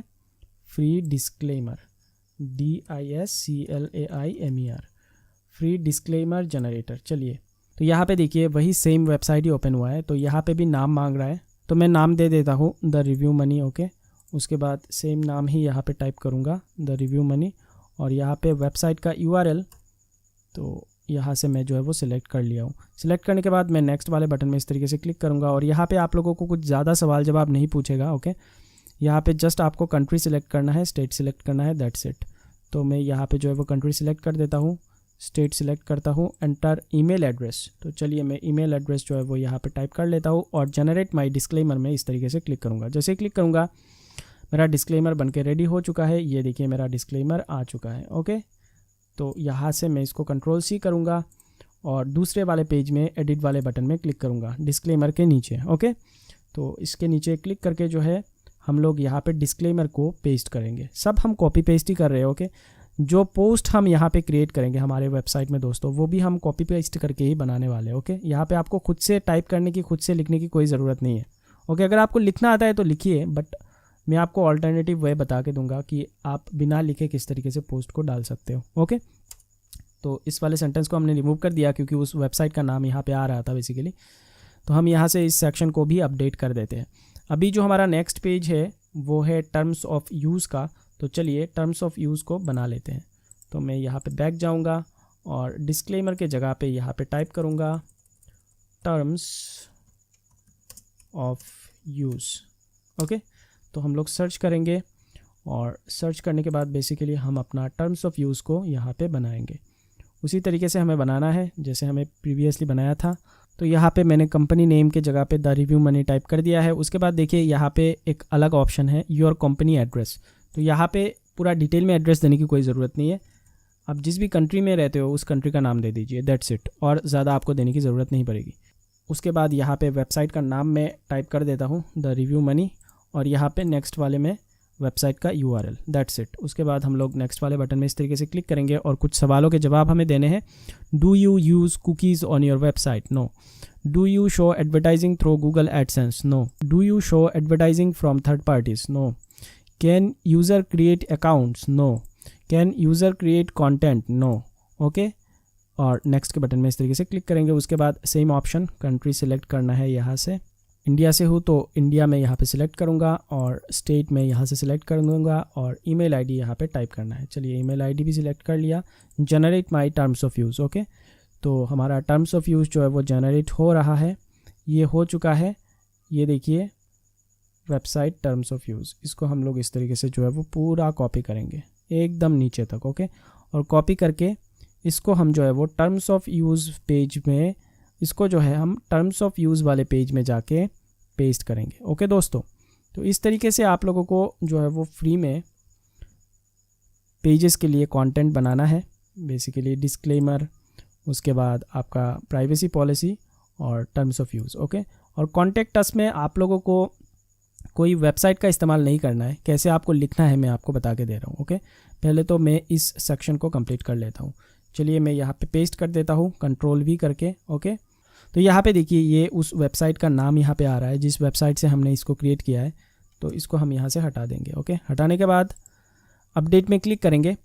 Free disclaimer, DISCLAIMER, free disclaimer generator. चलिए तो यहाँ पे देखिए वही सेम वेबसाइट ही ओपन हुआ है, तो यहाँ पे भी नाम मांग रहा है, तो मैं नाम दे देता हूँ द रिव्यू मनी, ओके। उसके बाद सेम नाम ही यहाँ पे टाइप करूँगा द रिव्यू मनी, और यहाँ पे वेबसाइट का URL, तो यहाँ से मैं जो है वो सिलेक्ट कर लिया हूँ। सिलेक्ट करने के बाद मैं नेक्स्ट वाले बटन में इस तरीके से क्लिक करूँगा और यहाँ पे आप लोगों को कुछ ज़्यादा सवाल जवाब नहीं पूछेगा, ओके। यहाँ पे जस्ट आपको कंट्री सिलेक्ट करना है, स्टेट सिलेक्ट करना है, दैट्स इट। तो मैं यहाँ पे जो है वो कंट्री सिलेक्ट कर देता हूँ, स्टेट सिलेक्ट करता हूँ, एंटर ईमेल एड्रेस। तो चलिए मैं ईमेल एड्रेस जो है वो यहाँ पे टाइप कर लेता हूँ और जनरेट माय डिस्क्लेमर में इस तरीके से क्लिक करूँगा। जैसे क्लिक करूँगा मेरा डिस्क्लेमर बनके रेडी हो चुका है, ये देखिए मेरा डिस्क्लेमर आ चुका है, ओके। तो यहाँ से मैं इसको कंट्रोल C करूँगा और दूसरे वाले पेज में एडिट वाले बटन में क्लिक करूँगा डिस्क्लेमर के नीचे, ओके। तो इसके नीचे क्लिक करके जो है हम लोग यहाँ पे डिस्क्लेमर को पेस्ट करेंगे। सब हम कॉपी पेस्ट ही कर रहे हैं, ओके। जो पोस्ट हम यहाँ पे क्रिएट करेंगे हमारे वेबसाइट में दोस्तों, वो भी हम कॉपी पेस्ट करके ही बनाने वाले हैं, ओके। यहाँ पे आपको खुद से टाइप करने की, खुद से लिखने की कोई ज़रूरत नहीं है, ओके। अगर आपको लिखना आता है तो लिखिए, बट मैं आपको ऑल्टरनेटिव वे बता के दूंगा कि आप बिना लिखे किस तरीके से पोस्ट को डाल सकते हो, ओके। तो इस वाले सेंटेंस को हमने रिमूव कर दिया क्योंकि उस वेबसाइट का नाम यहाँ पे आ रहा था बेसिकली, तो हम यहाँ से इस सेक्शन को भी अपडेट कर देते हैं। अभी जो हमारा नेक्स्ट पेज है वो है टर्म्स ऑफ यूज़ का, तो चलिए टर्म्स ऑफ यूज़ को बना लेते हैं। तो मैं यहाँ पे बैक जाऊँगा और डिस्क्लेमर के जगह पे यहाँ पे टाइप करूँगा टर्म्स ऑफ यूज़, ओके। तो हम लोग सर्च करेंगे और सर्च करने के बाद बेसिकली हम अपना टर्म्स ऑफ यूज़ को यहाँ पे बनाएंगे। उसी तरीके से हमें बनाना है जैसे हमें प्रीवियसली बनाया था। तो यहाँ पे मैंने कंपनी नेम के जगह पे द रिव्यू मनी टाइप कर दिया है। उसके बाद देखिए यहाँ पे एक अलग ऑप्शन है योर कंपनी एड्रेस। तो यहाँ पे पूरा डिटेल में एड्रेस देने की कोई ज़रूरत नहीं है, आप जिस भी कंट्री में रहते हो उस कंट्री का नाम दे दीजिए, दैट्स इट, और ज़्यादा आपको देने की ज़रूरत नहीं पड़ेगी। उसके बाद यहाँ पे वेबसाइट का नाम मैं टाइप कर देता हूँ द रिव्यू मनी, और यहाँ पे नेक्स्ट वाले में वेबसाइट का URL, दैट्स इट। उसके बाद हम लोग नेक्स्ट वाले बटन में इस तरीके से क्लिक करेंगे और कुछ सवालों के जवाब हमें देने हैं। Do you use cookies on your website? No. Do you show advertising through Google AdSense? No. Do you show advertising from third parties? No. Can user create accounts? No. Can user create content? No, okay. और next के button में इस तरीके से click करेंगे। उसके बाद same option country select करना है। यहाँ से इंडिया से हूँ तो इंडिया में यहाँ पे सिलेक्ट करूँगा और स्टेट में यहाँ से सिलेक्ट कर दूँगा और ईमेल आईडी यहाँ पे टाइप करना है। चलिए ईमेल आईडी भी सिलेक्ट कर लिया। Generate my terms of use. Okay, तो हमारा टर्म्स ऑफ यूज़ जो है वो जनरेट हो रहा है, ये हो चुका है। ये देखिए वेबसाइट टर्म्स ऑफ यूज़, इसको हम लोग इस तरीके से जो है वो पूरा कॉपी करेंगे एकदम नीचे तक। ओके, और कॉपी करके इसको हम जो है वो टर्म्स ऑफ यूज़ पेज में, इसको जो है हम टर्म्स ऑफ यूज़ वाले पेज में जाके पेस्ट करेंगे। ओके दोस्तों, तो इस तरीके से आप लोगों को जो है वो फ्री में पेजेस के लिए कंटेंट बनाना है। बेसिकली डिस्क्लेमर, उसके बाद आपका प्राइवेसी पॉलिसी और टर्म्स ऑफ यूज़। ओके, और कॉन्टेक्ट अस में आप लोगों को कोई वेबसाइट का इस्तेमाल नहीं करना है। कैसे आपको लिखना है मैं आपको बता के दे रहा हूँ। ओके, पहले तो मैं इस सेक्शन को कंप्लीट कर लेता हूँ। चलिए मैं यहाँ पे पेस्ट कर देता हूँ कंट्रोल वी करके। ओके, तो यहाँ पे देखिए ये उस वेबसाइट का नाम यहाँ पे आ रहा है जिस वेबसाइट से हमने इसको क्रिएट किया है, तो इसको हम यहाँ से हटा देंगे। ओके, हटाने के बाद अपडेट में क्लिक करेंगे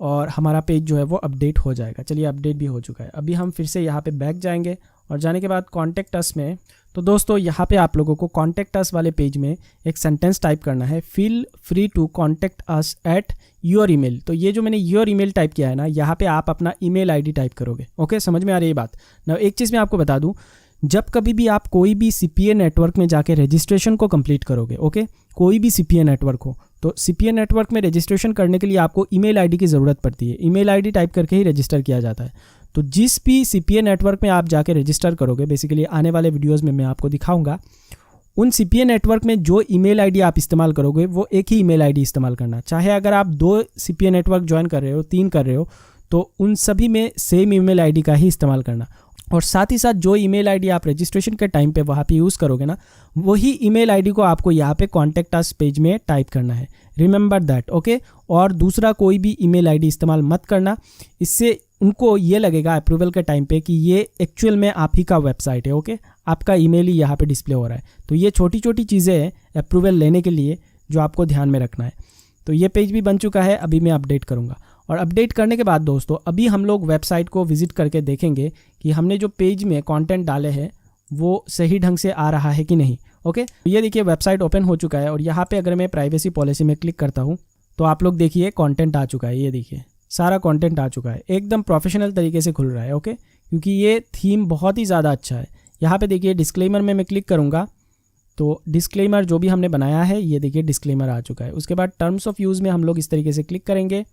और हमारा पेज जो है वो अपडेट हो जाएगा। चलिए अपडेट भी हो चुका है। अभी हम फिर से यहाँ पे बैक जाएंगे और जाने के बाद कॉन्टेक्ट अस में, तो दोस्तों यहाँ पे आप लोगों को कॉन्टेक्ट अस वाले पेज में एक सेंटेंस टाइप करना है, feel free to contact us at your email. तो ये जो मैंने योर ईमेल टाइप किया है ना, यहाँ पे आप अपना ईमेल आईडी टाइप करोगे। ओके, समझ में आ रही है बात ना। एक चीज़ मैं आपको बता दूँ, जब कभी भी आप कोई भी सीपीए नेटवर्क में जाके रजिस्ट्रेशन को कंप्लीट करोगे, ओके, कोई भी सीपीए नेटवर्क हो, तो सीपीए नेटवर्क में रजिस्ट्रेशन करने के लिए आपको ईमेल आईडी की ज़रूरत पड़ती है। ईमेल आईडी टाइप करके ही रजिस्टर किया जाता है। तो जिस भी सीपीए नेटवर्क में आप जाके रजिस्टर करोगे, बेसिकली आने वाले वीडियोस में मैं आपको दिखाऊंगा, उन सीपीए नेटवर्क में जो ईमेल आईडी आप इस्तेमाल करोगे वो एक ही ईमेल आईडी इस्तेमाल करना। चाहे अगर आप 2 सीपीए नेटवर्क ज्वाइन कर रहे हो, 3 कर रहे हो, तो उन सभी में सेम ईमेल आईडी का ही इस्तेमाल करना। और साथ ही साथ जो ईमेल आईडी आप रजिस्ट्रेशन के टाइम पे वहाँ पे यूज़ करोगे ना, वही ईमेल आईडी को आपको यहाँ पे कॉन्टेक्ट अस पेज में टाइप करना है। Remember that. ओके, और दूसरा कोई भी ईमेल आईडी इस्तेमाल मत करना। इससे उनको ये लगेगा अप्रूवल के टाइम पे कि ये एक्चुअल में आप ही का वेबसाइट है। ओके, आपका ईमेल ही यहाँ पे डिस्प्ले हो रहा है। तो ये छोटी छोटी चीज़ें हैं अप्रूवल लेने के लिए जो आपको ध्यान में रखना है। तो ये पेज भी बन चुका है। अभी मैं अपडेट करूँगा और अपडेट करने के बाद दोस्तों अभी हम लोग वेबसाइट को विजिट करके देखेंगे कि हमने जो पेज में कंटेंट डाले हैं वो सही ढंग से आ रहा है कि नहीं। ओके, ये देखिए वेबसाइट ओपन हो चुका है और यहाँ पे अगर मैं प्राइवेसी पॉलिसी में क्लिक करता हूँ तो आप लोग देखिए कंटेंट आ चुका है। ये देखिए सारा कंटेंट आ चुका है, एकदम प्रोफेशनल तरीके से खुल रहा है। ओके, क्योंकि ये थीम बहुत ही ज़्यादा अच्छा है। यहाँ पे देखिए डिस्क्लेमर में मैं क्लिक करूँगा तो डिस्क्लेमर जो भी हमने बनाया है, ये देखिए डिस्क्लेमर आ चुका है। उसके बाद टर्म्स ऑफ यूज़ में हम लोग इस तरीके से क्लिक करेंगे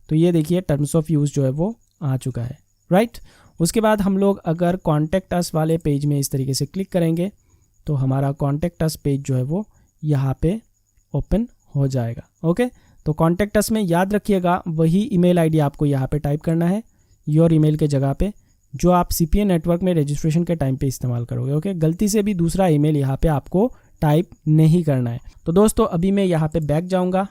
तो ये देखिए टर्म्स ऑफ यूज़ जो है वो आ चुका है, राइट। उसके बाद हम लोग अगर कॉन्टेक्ट अस वाले पेज में इस तरीके से क्लिक करेंगे तो हमारा कॉन्टेक्ट अस पेज जो है वो यहाँ पे ओपन हो जाएगा। ओके, तो कॉन्टेक्ट अस में याद रखिएगा वही ईमेल आईडी आपको यहाँ पे टाइप करना है योर ईमेल के जगह पे, जो आप सीपीए नेटवर्क में रजिस्ट्रेशन के टाइम पे इस्तेमाल करोगे। ओके, गलती से भी दूसरा ईमेल यहाँ पे आपको टाइप नहीं करना है। तो दोस्तों अभी मैं यहाँ पे बैक जाऊँगा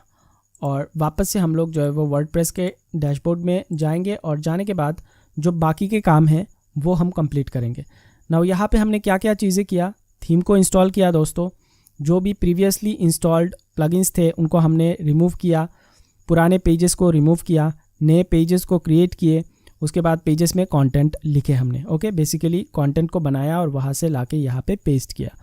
और वापस से हम लोग जो है वो वर्डप्रेस के डैशबोर्ड में जाएंगे और जाने के बाद जो बाकी के काम हैं वो हम कंप्लीट करेंगे। नाउ यहाँ पे हमने क्या क्या चीज़ें किया, थीम को इंस्टॉल किया दोस्तों, जो भी प्रीवियसली इंस्टॉल्ड प्लगइन्स थे उनको हमने रिमूव किया, पुराने पेजेस को रिमूव किया, नए पेजेस को क्रिएट किए, उसके बाद पेजेस में कंटेंट लिखे हमने। ओके, बेसिकली कंटेंट को बनाया और वहाँ से लाके यहाँ पे पेस्ट किया।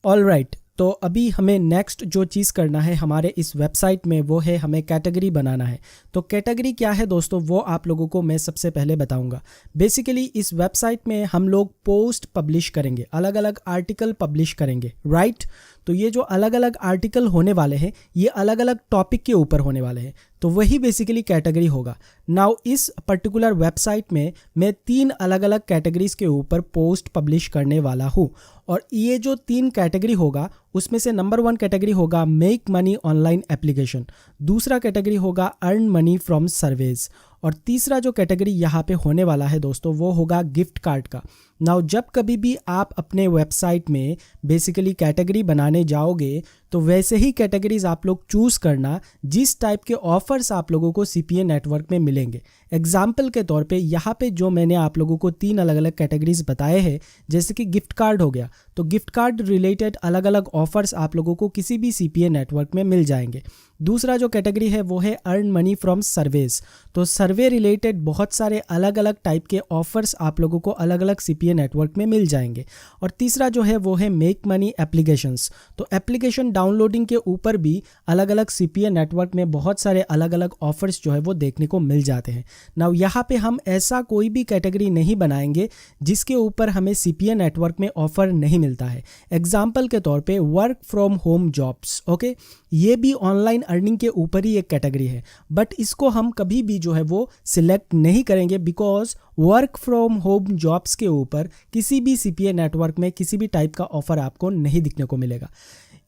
ऑल राइट, तो अभी हमें नेक्स्ट जो चीज़ करना है हमारे इस वेबसाइट में वो है हमें कैटेगरी बनाना है। तो कैटेगरी क्या है दोस्तों वो आप लोगों को मैं सबसे पहले बताऊंगा। बेसिकली इस वेबसाइट में हम लोग पोस्ट पब्लिश करेंगे, अलग अलग आर्टिकल पब्लिश करेंगे, राइट। तो ये जो अलग अलग आर्टिकल होने वाले हैं ये अलग अलग टॉपिक के ऊपर होने वाले हैं, तो वही बेसिकली कैटेगरी होगा। नाउ इस पर्टिकुलर वेबसाइट में मैं 3 अलग अलग कैटेगरीज के ऊपर पोस्ट पब्लिश करने वाला हूँ और ये जो 3 कैटेगरी होगा उसमें से नंबर 1 कैटेगरी होगा मेक मनी ऑनलाइन एप्लीकेशन, दूसरा कैटेगरी होगा अर्न मनी फ्रॉम सर्वेज और तीसरा जो कैटेगरी यहाँ पे होने वाला है दोस्तों वो होगा गिफ्ट कार्ड का। नाउ जब कभी भी आप अपने वेबसाइट में बेसिकली कैटेगरी बनाने जाओगे तो वैसे ही कैटेगरीज आप लोग चूज़ करना जिस टाइप के ऑफर्स आप लोगों को सीपीए नेटवर्क में मिलेंगे। एग्जाम्पल के तौर पे यहाँ पे जो मैंने आप लोगों को 3 अलग अलग कैटेगरीज बताए हैं, जैसे कि गिफ्ट कार्ड हो गया, तो गिफ्ट कार्ड रिलेटेड अलग अलग ऑफर्स आप लोगों को किसी भी CPA नेटवर्क में मिल जाएंगे। दूसरा जो कैटेगरी है वो है अर्न मनी फ्रॉम सर्वेज, तो सर्वे रिलेटेड बहुत सारे अलग अलग टाइप के ऑफर्स आप लोगों को अलग अलग CPA नेटवर्क में मिल जाएंगे। और तीसरा जो है वो है मेक मनी एप्लीकेशंस, तो एप्लीकेशन डाउनलोडिंग के ऊपर भी अलग अलग CPA नेटवर्क में बहुत सारे अलग अलग ऑफर्स जो है वो देखने को मिल जाते हैं। नाउ यहाँ पे हम ऐसा कोई भी कैटेगरी नहीं बनाएंगे जिसके ऊपर हमें CPA नेटवर्क में ऑफर नहीं मिलता है। एग्जाम्पल के तौर पे work from home jobs, okay, ये भी ऑनलाइन अर्निंग के ऊपर ही एक कैटेगरी है, बट इसको हम कभी भी जो है वो सिलेक्ट नहीं करेंगे because work from home jobs के ऊपर किसी भी CPA नेटवर्क में किसी भी टाइप का ऑफर आपको नहीं दिखने को मिलेगा।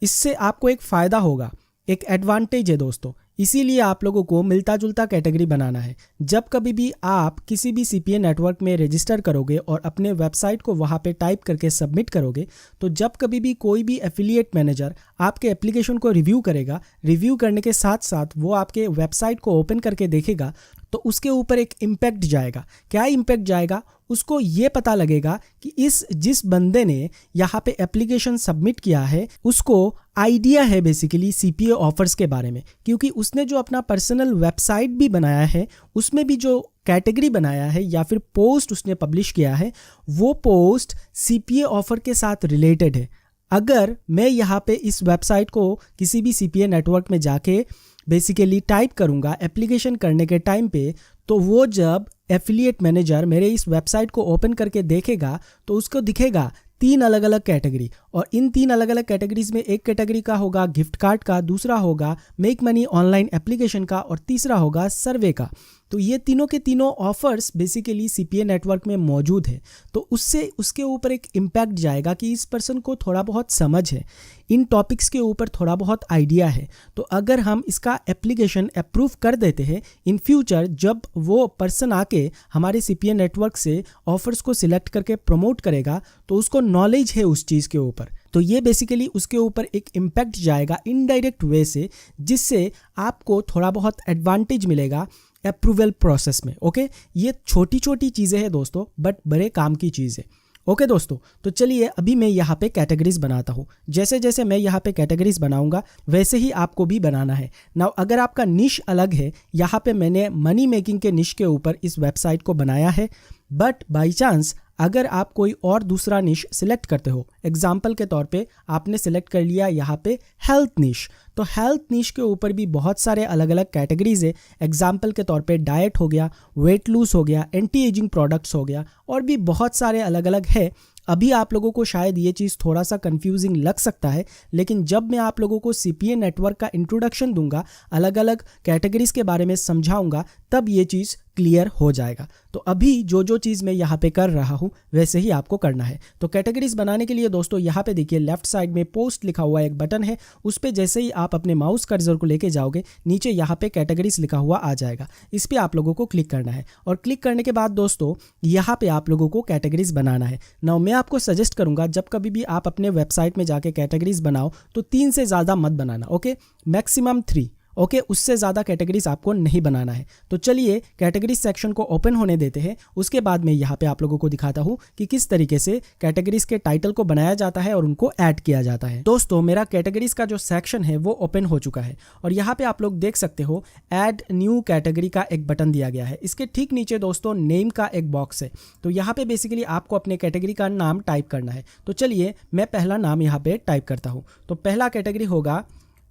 इससे आपको एक फ़ायदा होगा, एक एडवांटेज है दोस्तों, इसीलिए आप लोगों को मिलता जुलता कैटेगरी बनाना है। जब कभी भी आप किसी भी CPA नेटवर्क में रजिस्टर करोगे और अपने वेबसाइट को वहाँ पे टाइप करके सबमिट करोगे, तो जब कभी भी कोई भी एफिलिएट मैनेजर आपके एप्लीकेशन को रिव्यू करेगा, रिव्यू करने के साथ साथ वो आपके वेबसाइट को ओपन करके देखेगा, तो उसके ऊपर एक इम्पैक्ट जाएगा। क्या इम्पैक्ट जाएगा? उसको ये पता लगेगा कि जिस बंदे ने यहाँ पे एप्लीकेशन सबमिट किया है उसको आइडिया है बेसिकली CPA ऑफर्स के बारे में, क्योंकि उसने जो अपना पर्सनल वेबसाइट भी बनाया है उसमें भी जो कैटेगरी बनाया है या फिर पोस्ट उसने पब्लिश किया है वो पोस्ट CPA ऑफर के साथ रिलेटेड है। अगर मैं यहाँ पे इस वेबसाइट को किसी भी CPA नेटवर्क में जाके बेसिकली टाइप करूँगा एप्लीकेशन करने के टाइम पे, तो वो जब एफिलिएट मैनेजर मेरे इस वेबसाइट को ओपन करके देखेगा तो उसको दिखेगा 3 अलग अलग कैटेगरी, और इन 3 अलग अलग कैटेगरीज में एक कैटेगरी का होगा गिफ्ट कार्ड का, दूसरा होगा मेक मनी ऑनलाइन एप्लीकेशन का, और तीसरा होगा सर्वे का। तो ये तीनों के तीनों ऑफर्स बेसिकली CPA नेटवर्क में मौजूद है, तो उससे उसके ऊपर एक इम्पैक्ट जाएगा कि इस पर्सन को थोड़ा बहुत समझ है, इन टॉपिक्स के ऊपर थोड़ा बहुत आइडिया है। तो अगर हम इसका एप्लीकेशन अप्रूव कर देते हैं, इन फ्यूचर जब वो पर्सन आके हमारे CPA नेटवर्क से ऑफर्स को सिलेक्ट करके प्रमोट करेगा तो उसको नॉलेज है उस चीज़ के ऊपर, तो ये बेसिकली उसके ऊपर एक इम्पैक्ट जाएगा इनडायरेक्ट वे से, जिससे आपको थोड़ा बहुत एडवांटेज मिलेगा अप्रूवल प्रोसेस में। ओके, ये छोटी छोटी चीज़ें हैं दोस्तों, बट बड़े काम की चीज़ है। ओके दोस्तों, तो चलिए अभी मैं यहाँ पे कैटेगरीज बनाता हूँ। जैसे जैसे मैं यहाँ पे कैटेगरीज बनाऊंगा वैसे ही आपको भी बनाना है। नाउ अगर आपका निश अलग है, यहाँ पे मैंने मनी मेकिंग के निश के ऊपर इस वेबसाइट को बनाया है, बट बाई चांस अगर आप कोई और दूसरा निश सिलेक्ट करते हो, एग्जाम्पल के तौर पे आपने सिलेक्ट कर लिया यहाँ पे हेल्थ निश, तो हेल्थ निश के ऊपर भी बहुत सारे अलग अलग कैटेगरीज है। एग्जाम्पल के तौर पे डाइट हो गया, वेट लूज हो गया, एंटी एजिंग प्रोडक्ट्स हो गया, और भी बहुत सारे अलग अलग है। अभी आप लोगों को शायद ये चीज़ थोड़ा सा कंफ्यूजिंग लग सकता है, लेकिन जब मैं आप लोगों को CPA नेटवर्क का इंट्रोडक्शन दूंगा, अलग अलग कैटेगरीज के बारे में समझाऊंगा, तब ये चीज़ क्लियर हो जाएगा। तो अभी जो जो चीज़ मैं यहाँ पे कर रहा हूँ वैसे ही आपको करना है। तो कैटेगरीज बनाने के लिए दोस्तों यहाँ पे देखिए लेफ्ट साइड में पोस्ट लिखा हुआ एक बटन है, उस पर जैसे ही आप अपने माउस कर्सर को लेके जाओगे नीचे यहाँ पे कैटेगरीज लिखा हुआ आ जाएगा, इस पर आप लोगों को क्लिक करना है, और क्लिक करने के बाद दोस्तों यहाँ पे आप लोगों को कैटेगरीज बनाना है। नाउ मैं आपको सजेस्ट करूँगा जब कभी भी आप अपने वेबसाइट में जाके कैटेगरीज बनाओ तो 3 से ज़्यादा मत बनाना, ओके, मैक्सिमम 3, ओके, उससे ज़्यादा कैटेगरीज आपको नहीं बनाना है। तो चलिए कैटेगरी सेक्शन को ओपन होने देते हैं, उसके बाद मैं यहाँ पे आप लोगों को दिखाता हूँ कि किस तरीके से कैटेगरीज के टाइटल को बनाया जाता है और उनको ऐड किया जाता है। दोस्तों मेरा कैटेगरीज का जो सेक्शन है वो ओपन हो चुका है, और यहाँ पे आप लोग देख सकते हो ऐड न्यू कैटेगरी का एक बटन दिया गया है। इसके ठीक नीचे दोस्तों नेम का एक बॉक्स है, तो यहाँ पे बेसिकली आपको अपने कैटेगरी का नाम टाइप करना है। तो चलिए मैं पहला नाम यहाँ पे टाइप करता हूँ। तो पहला कैटेगरी होगा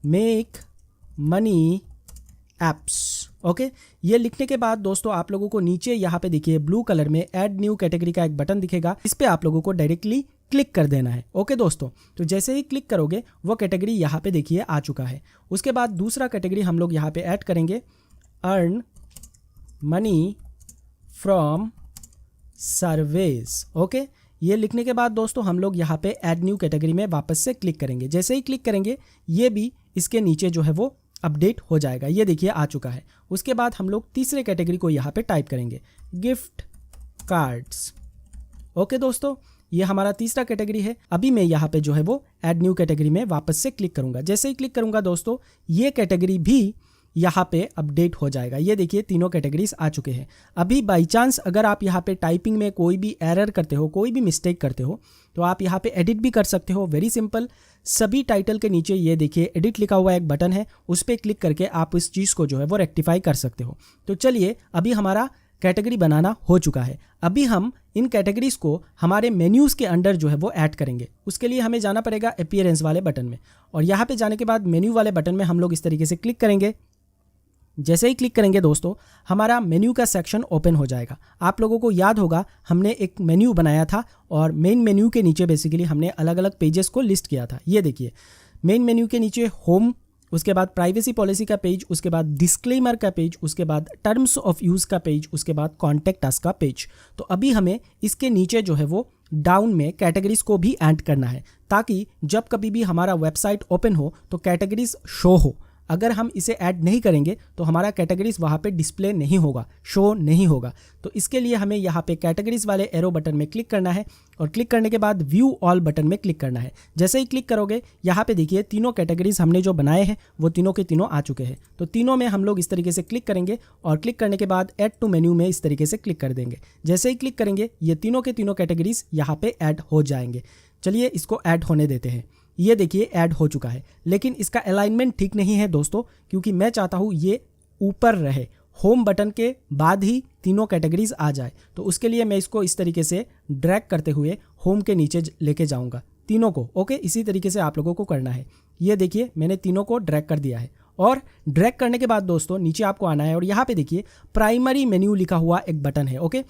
मेक मनी एप्स, ओके। ये लिखने के बाद दोस्तों आप लोगों को नीचे यहाँ पे देखिए ब्लू कलर में ऐड न्यू कैटेगरी का एक बटन दिखेगा, इस पे आप लोगों को डायरेक्टली क्लिक कर देना है। ओके दोस्तों, तो जैसे ही क्लिक करोगे वो कैटेगरी यहाँ पे देखिए आ चुका है। उसके बाद दूसरा कैटेगरी हम लोग यहाँ पे ऐड करेंगे earn money from surveys, okay. ये लिखने के बाद दोस्तों हम लोग यहाँ पे ऐड न्यू कैटेगरी में वापस से क्लिक करेंगे। जैसे ही क्लिक करेंगे ये भी इसके नीचे जो है वो अपडेट हो जाएगा, ये देखिए आ चुका है। उसके बाद हम लोग तीसरे कैटेगरी को यहाँ पे टाइप करेंगे गिफ्ट कार्ड्स, ओके दोस्तों, ये हमारा तीसरा कैटेगरी है। अभी मैं यहाँ पे जो है वो ऐड न्यू कैटेगरी में वापस से क्लिक करूँगा। जैसे ही क्लिक करूँगा दोस्तों ये कैटेगरी भी यहाँ पे अपडेट हो जाएगा। ये देखिए तीनों कैटेगरीज आ चुके हैं। अभी बाई चांस अगर आप यहाँ पे टाइपिंग में कोई भी एरर करते हो, कोई भी मिस्टेक करते हो, तो आप यहाँ पे एडिट भी कर सकते हो। वेरी सिंपल, सभी टाइटल के नीचे ये देखिए एडिट लिखा हुआ एक बटन है, उस पर क्लिक करके आप इस चीज़ को जो है वो रेक्टिफाई कर सकते हो। तो चलिए अभी हमारा कैटेगरी बनाना हो चुका है। अभी हम इन कैटेगरीज को हमारे मेन्यूज़ के अंडर जो है वो ऐड करेंगे। उसके लिए हमें जाना पड़ेगा अपीयरेंस वाले बटन में, और यहाँ पे जाने के बाद मेन्यू वाले बटन में हम लोग इस तरीके से क्लिक करेंगे। जैसे ही क्लिक करेंगे दोस्तों, हमारा मेन्यू का सेक्शन ओपन हो जाएगा। आप लोगों को याद होगा हमने एक मेन्यू बनाया था और मेन मेन्यू के नीचे बेसिकली हमने अलग अलग पेजेस को लिस्ट किया था। ये देखिए मेन मेन्यू के नीचे होम, उसके बाद प्राइवेसी पॉलिसी का पेज, उसके बाद डिस्क्लेमर का पेज, उसके बाद टर्म्स ऑफ यूज़ का पेज, उसके बाद कॉन्टैक्ट अस का पेज। तो अभी हमें इसके नीचे जो है वो डाउन में कैटेगरीज को भी ऐड करना है, ताकि जब कभी भी हमारा वेबसाइट ओपन हो तो कैटेगरीज शो हो। अगर हम इसे ऐड नहीं करेंगे तो हमारा कैटेगरीज वहाँ पे डिस्प्ले नहीं होगा, शो नहीं होगा। तो इसके लिए हमें यहाँ पे कैटेगरीज वाले एरो बटन में क्लिक करना है, और क्लिक करने के बाद व्यू ऑल बटन में क्लिक करना है। जैसे ही क्लिक करोगे यहाँ पे देखिए तीनों कैटेगरीज हमने जो बनाए हैं वो तीनों के तीनों आ चुके हैं। तो तीनों में हम लोग इस तरीके से क्लिक करेंगे, और क्लिक करने के बाद ऐड टू मेन्यू में इस तरीके से क्लिक कर देंगे। जैसे ही क्लिक करेंगे ये तीनों के तीनों कैटेगरीज यहाँ पे ऐड हो जाएंगे। चलिए इसको ऐड होने देते हैं। ये देखिए ऐड हो चुका है, लेकिन इसका अलाइनमेंट ठीक नहीं है दोस्तों, क्योंकि मैं चाहता हूँ ये ऊपर रहे, होम बटन के बाद ही तीनों कैटेगरीज आ जाए। तो उसके लिए मैं इसको इस तरीके से ड्रैग करते हुए होम के नीचे लेके जाऊँगा तीनों को। ओके, इसी तरीके से आप लोगों को करना है। ये देखिए मैंने तीनों को ड्रैग कर दिया है, और ड्रैग करने के बाद दोस्तों नीचे आपको आना है, और यहाँ पे देखिए प्राइमरी मेन्यू लिखा हुआ एक बटन है। ओके,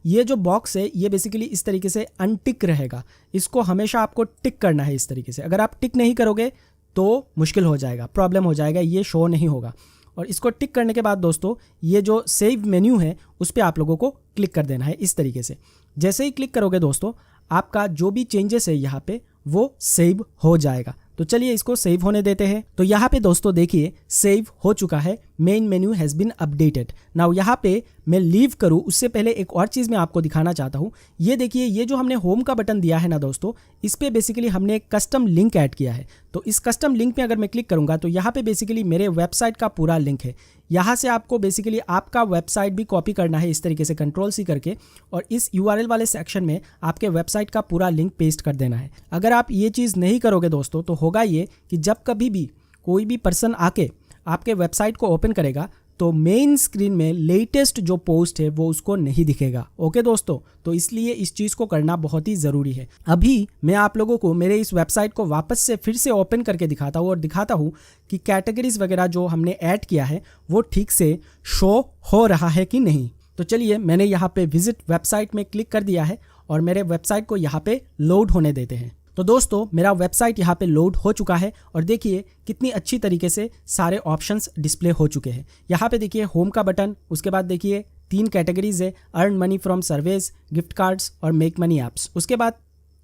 ये जो बॉक्स है ये बेसिकली इस तरीके से अनटिक रहेगा। इसको हमेशा आपको टिक करना है इस तरीके से। अगर आप टिक नहीं करोगे तो मुश्किल हो जाएगा, प्रॉब्लम हो जाएगा, ये शो नहीं होगा। और इसको टिक करने के बाद दोस्तों ये जो सेव मेन्यू है उस पर आप लोगों को क्लिक कर देना है इस तरीके से। जैसे ही क्लिक करोगे दोस्तों आपका जो भी चेंजेस है यहाँ पे वो सेव हो जाएगा। तो चलिए इसको सेव होने देते हैं। तो यहाँ पे दोस्तों देखिए सेव हो चुका है, main menu has been updated. Now यहाँ पे मैं लीव करूँ उससे पहले एक और चीज़ मैं आपको दिखाना चाहता हूँ। ये देखिए ये जो हमने होम का बटन दिया है ना दोस्तों, इस पर बेसिकली हमने एक कस्टम लिंक ऐड किया है। तो इस कस्टम लिंक में अगर मैं क्लिक करूँगा तो यहाँ पे बेसिकली मेरे वेबसाइट का पूरा लिंक है। यहाँ से आपको बेसिकली आपका वेबसाइट भी कॉपी करना है इस तरीके से Ctrl+C करके, और इस URL वाले सेक्शन में आपके वेबसाइट का पूरा लिंक पेस्ट कर देना है। अगर आप ये चीज़ नहीं करोगे दोस्तों तो होगा ये कि जब कभी भी कोई भी पर्सन आके आपके वेबसाइट को ओपन करेगा तो मेन स्क्रीन में लेटेस्ट जो पोस्ट है वो उसको नहीं दिखेगा। ओके दोस्तों, तो इसलिए इस चीज़ को करना बहुत ही ज़रूरी है। अभी मैं आप लोगों को मेरे इस वेबसाइट को वापस से फिर से ओपन करके दिखाता हूँ, और दिखाता हूँ कि कैटेगरीज वगैरह जो हमने ऐड किया है वो ठीक से शो हो रहा है कि नहीं। तो चलिए मैंने यहाँ पे विजिट वेबसाइट में क्लिक कर दिया है, और मेरे वेबसाइट को यहाँ पे लोड होने देते हैं। तो दोस्तों मेरा वेबसाइट यहाँ पे लोड हो चुका है, और देखिए कितनी अच्छी तरीके से सारे ऑप्शंस डिस्प्ले हो चुके हैं। यहाँ पे देखिए होम का बटन, उसके बाद देखिए 3 कैटेगरीज है, earn money from surveys, gift cards और मेक मनी ऐप्स। उसके बाद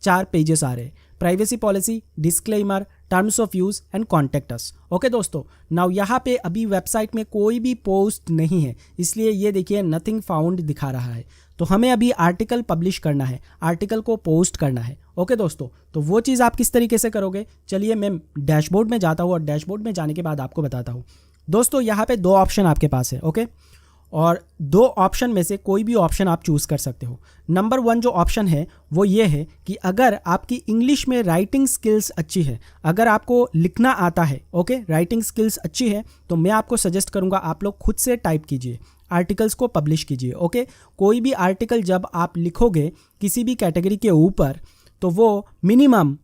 4 पेजेस आ रहे हैं, privacy policy, disclaimer, terms of use and contact us. Okay दोस्तों, नाउ यहाँ पे अभी वेबसाइट में कोई भी पोस्ट नहीं है, इसलिए ये देखिए नथिंग फाउंड दिखा रहा है। तो हमें अभी आर्टिकल पब्लिश करना है, आर्टिकल को पोस्ट करना है। ओके दोस्तों, तो वो चीज़ आप किस तरीके से करोगे, चलिए मैं डैशबोर्ड में जाता हूँ, और डैशबोर्ड में जाने के बाद आपको बताता हूँ। दोस्तों यहाँ पे 2 ऑप्शन आपके पास है। ओके, और 2 ऑप्शन में से कोई भी ऑप्शन आप चूज़ कर सकते हो। नंबर 1 जो ऑप्शन है वो ये है कि अगर आपकी इंग्लिश में राइटिंग स्किल्स अच्छी है, अगर आपको लिखना आता है, ओके, राइटिंग स्किल्स अच्छी है, तो मैं आपको सजेस्ट करूँगा आप लोग खुद से टाइप कीजिए, आर्टिकल्स को पब्लिश कीजिए। ओके, कोई भी आर्टिकल जब आप लिखोगे किसी भी कैटेगरी के ऊपर तो वो मिनिमम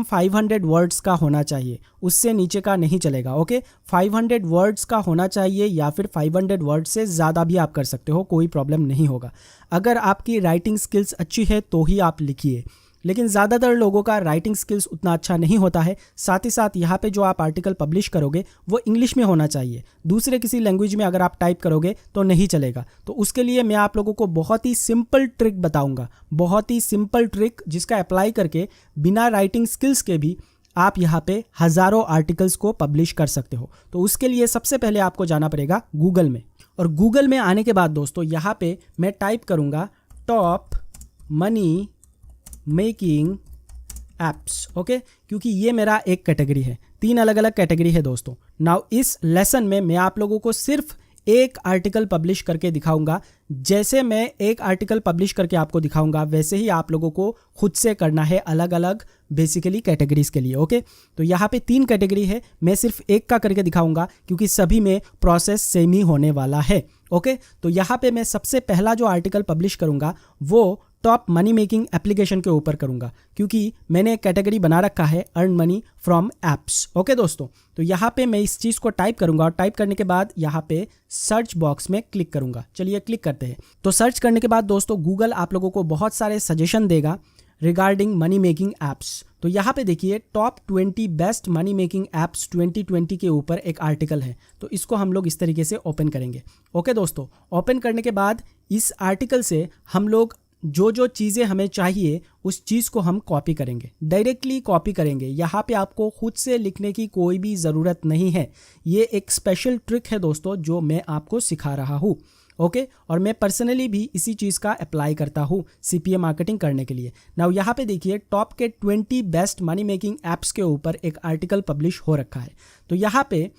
500 वर्ड्स का होना चाहिए, उससे नीचे का नहीं चलेगा। ओके, 500 वर्ड्स का होना चाहिए, या फिर 500 वर्ड से ज़्यादा भी आप कर सकते हो, कोई प्रॉब्लम नहीं होगा। अगर आपकी राइटिंग स्किल्स अच्छी है तो ही आप लिखिए, लेकिन ज़्यादातर लोगों का राइटिंग स्किल्स उतना अच्छा नहीं होता है। साथ ही साथ यहाँ पे जो आप आर्टिकल पब्लिश करोगे वो इंग्लिश में होना चाहिए, दूसरे किसी लैंग्वेज में अगर आप टाइप करोगे तो नहीं चलेगा। तो उसके लिए मैं आप लोगों को बहुत ही सिंपल ट्रिक बताऊँगा, बहुत ही सिंपल ट्रिक जिसका अप्लाई करके बिना राइटिंग स्किल्स के भी आप यहाँ पे हज़ारों आर्टिकल्स को पब्लिश कर सकते हो। तो उसके लिए सबसे पहले आपको जाना पड़ेगा गूगल में, और गूगल में आने के बाद दोस्तों यहाँ पे मैं टाइप करूँगा top money making apps, okay, क्योंकि ये मेरा एक कैटेगरी है, 3 अलग अलग कैटेगरी है दोस्तों। नाउ इस लेसन में मैं आप लोगों को सिर्फ एक आर्टिकल पब्लिश करके दिखाऊंगा। जैसे मैं एक आर्टिकल पब्लिश करके आपको दिखाऊंगा वैसे ही आप लोगों को खुद से करना है अलग अलग बेसिकली कैटेगरीज के लिए, ओके। तो यहाँ पे 3 कैटेगरी है, मैं सिर्फ एक का करके दिखाऊंगा क्योंकि सभी में प्रोसेस सेम ही होने वाला है, ओके। तो यहाँ पे मैं सबसे पहला जो आर्टिकल पब्लिश करूँगा वो टॉप मनी मेकिंग एप्लीकेशन के ऊपर करूंगा, क्योंकि मैंने एक कैटेगरी बना रखा है earn money from apps, okay दोस्तों। तो यहाँ पे मैं इस चीज़ को टाइप करूंगा और टाइप करने के बाद यहाँ पे सर्च बॉक्स में क्लिक करूंगा। चलिए क्लिक करते हैं। तो सर्च करने के बाद दोस्तों गूगल आप लोगों को बहुत सारे सजेशन देगा रिगार्डिंग मनी मेकिंग ऐप्स। तो यहाँ पे देखिए top 20 best money making apps 2020 के ऊपर एक आर्टिकल है। तो इसको हम लोग इस तरीके से ओपन करेंगे, ओके दोस्तों। ओपन करने के बाद इस आर्टिकल से हम लोग जो जो चीज़ें हमें चाहिए उस चीज़ को हम कॉपी करेंगे, डायरेक्टली कॉपी करेंगे। यहाँ पे आपको खुद से लिखने की कोई भी ज़रूरत नहीं है। ये एक स्पेशल ट्रिक है दोस्तों जो मैं आपको सिखा रहा हूँ, ओके। और मैं पर्सनली भी इसी चीज़ का अप्लाई करता हूँ CPA मार्केटिंग करने के लिए। नाउ यहाँ पे देखिए टॉप के 20 बेस्ट मनी मेकिंग ऐप्स के ऊपर एक आर्टिकल पब्लिश हो रखा है। तो यहाँ पे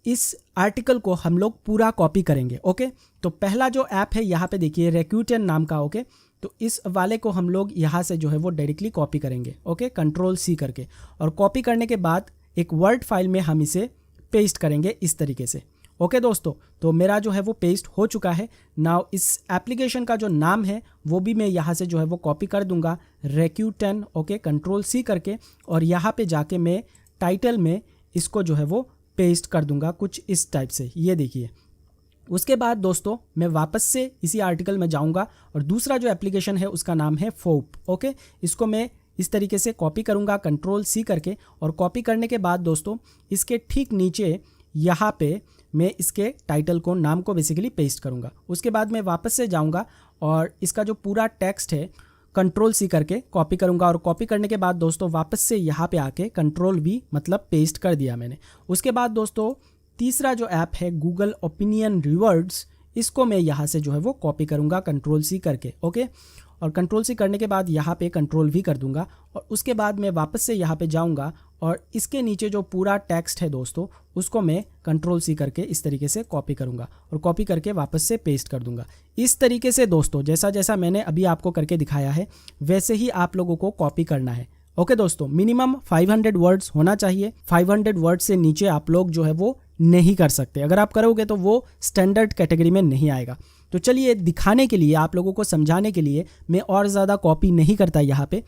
इस आर्टिकल को हम लोग पूरा कॉपी करेंगे, ओके। तो पहला जो ऐप है यहाँ पे देखिए Rakuten नाम का, ओके। तो इस वाले को हम लोग यहाँ से जो है वो डायरेक्टली कॉपी करेंगे, ओके, Ctrl+C करके। और कॉपी करने के बाद एक वर्ड फाइल में हम इसे पेस्ट करेंगे इस तरीके से, ओके दोस्तों। तो मेरा जो है वो पेस्ट हो चुका है। नाउ इस एप्लीकेशन का जो नाम है वो भी मैं यहाँ से जो है वो कॉपी कर दूंगा Rakuten, ओके, Ctrl+C करके। और यहाँ पे जाके मैं टाइटल में इसको जो है वो पेस्ट कर दूंगा कुछ इस टाइप से, ये देखिए। उसके बाद दोस्तों मैं वापस से इसी आर्टिकल में जाऊंगा और दूसरा जो एप्लीकेशन है उसका नाम है फोप, ओके। इसको मैं इस तरीके से कॉपी करूंगा Ctrl+C करके। और कॉपी करने के बाद दोस्तों इसके ठीक नीचे यहाँ पे मैं इसके टाइटल को, नाम को बेसिकली पेस्ट करूंगा। उसके बाद मैं वापस से जाऊंगा और इसका जो पूरा टेक्स्ट है Ctrl+C करके कॉपी करूंगा। और कॉपी करने के बाद दोस्तों वापस से यहाँ पे आके Ctrl+V मतलब पेस्ट कर दिया मैंने। उसके बाद दोस्तों तीसरा जो ऐप है गूगल ओपिनियन रिवर्ड्स, इसको मैं यहाँ से जो है वो कॉपी करूँगा Ctrl+C करके, ओके। और Ctrl+C करने के बाद यहाँ पे Ctrl+V कर दूंगा। और उसके बाद मैं वापस से यहाँ पे जाऊँगा और इसके नीचे जो पूरा टेक्स्ट है दोस्तों उसको मैं Ctrl+C करके इस तरीके से कॉपी करूँगा और कॉपी करके वापस से पेस्ट कर दूंगा। इस तरीके से दोस्तों जैसा जैसा मैंने अभी आपको करके दिखाया है वैसे ही आप लोगों को कॉपी करना है, ओके दोस्तों। मिनिमम 500 वर्ड्स होना चाहिए। 500 वर्ड्स से नीचे आप लोग जो है वो नहीं कर सकते। अगर आप करोगे तो वो स्टैंडर्ड कैटेगरी में नहीं आएगा। तो चलिए दिखाने के लिए, आप लोगों को समझाने के लिए मैं और ज़्यादा कॉपी नहीं करता। यहाँ पे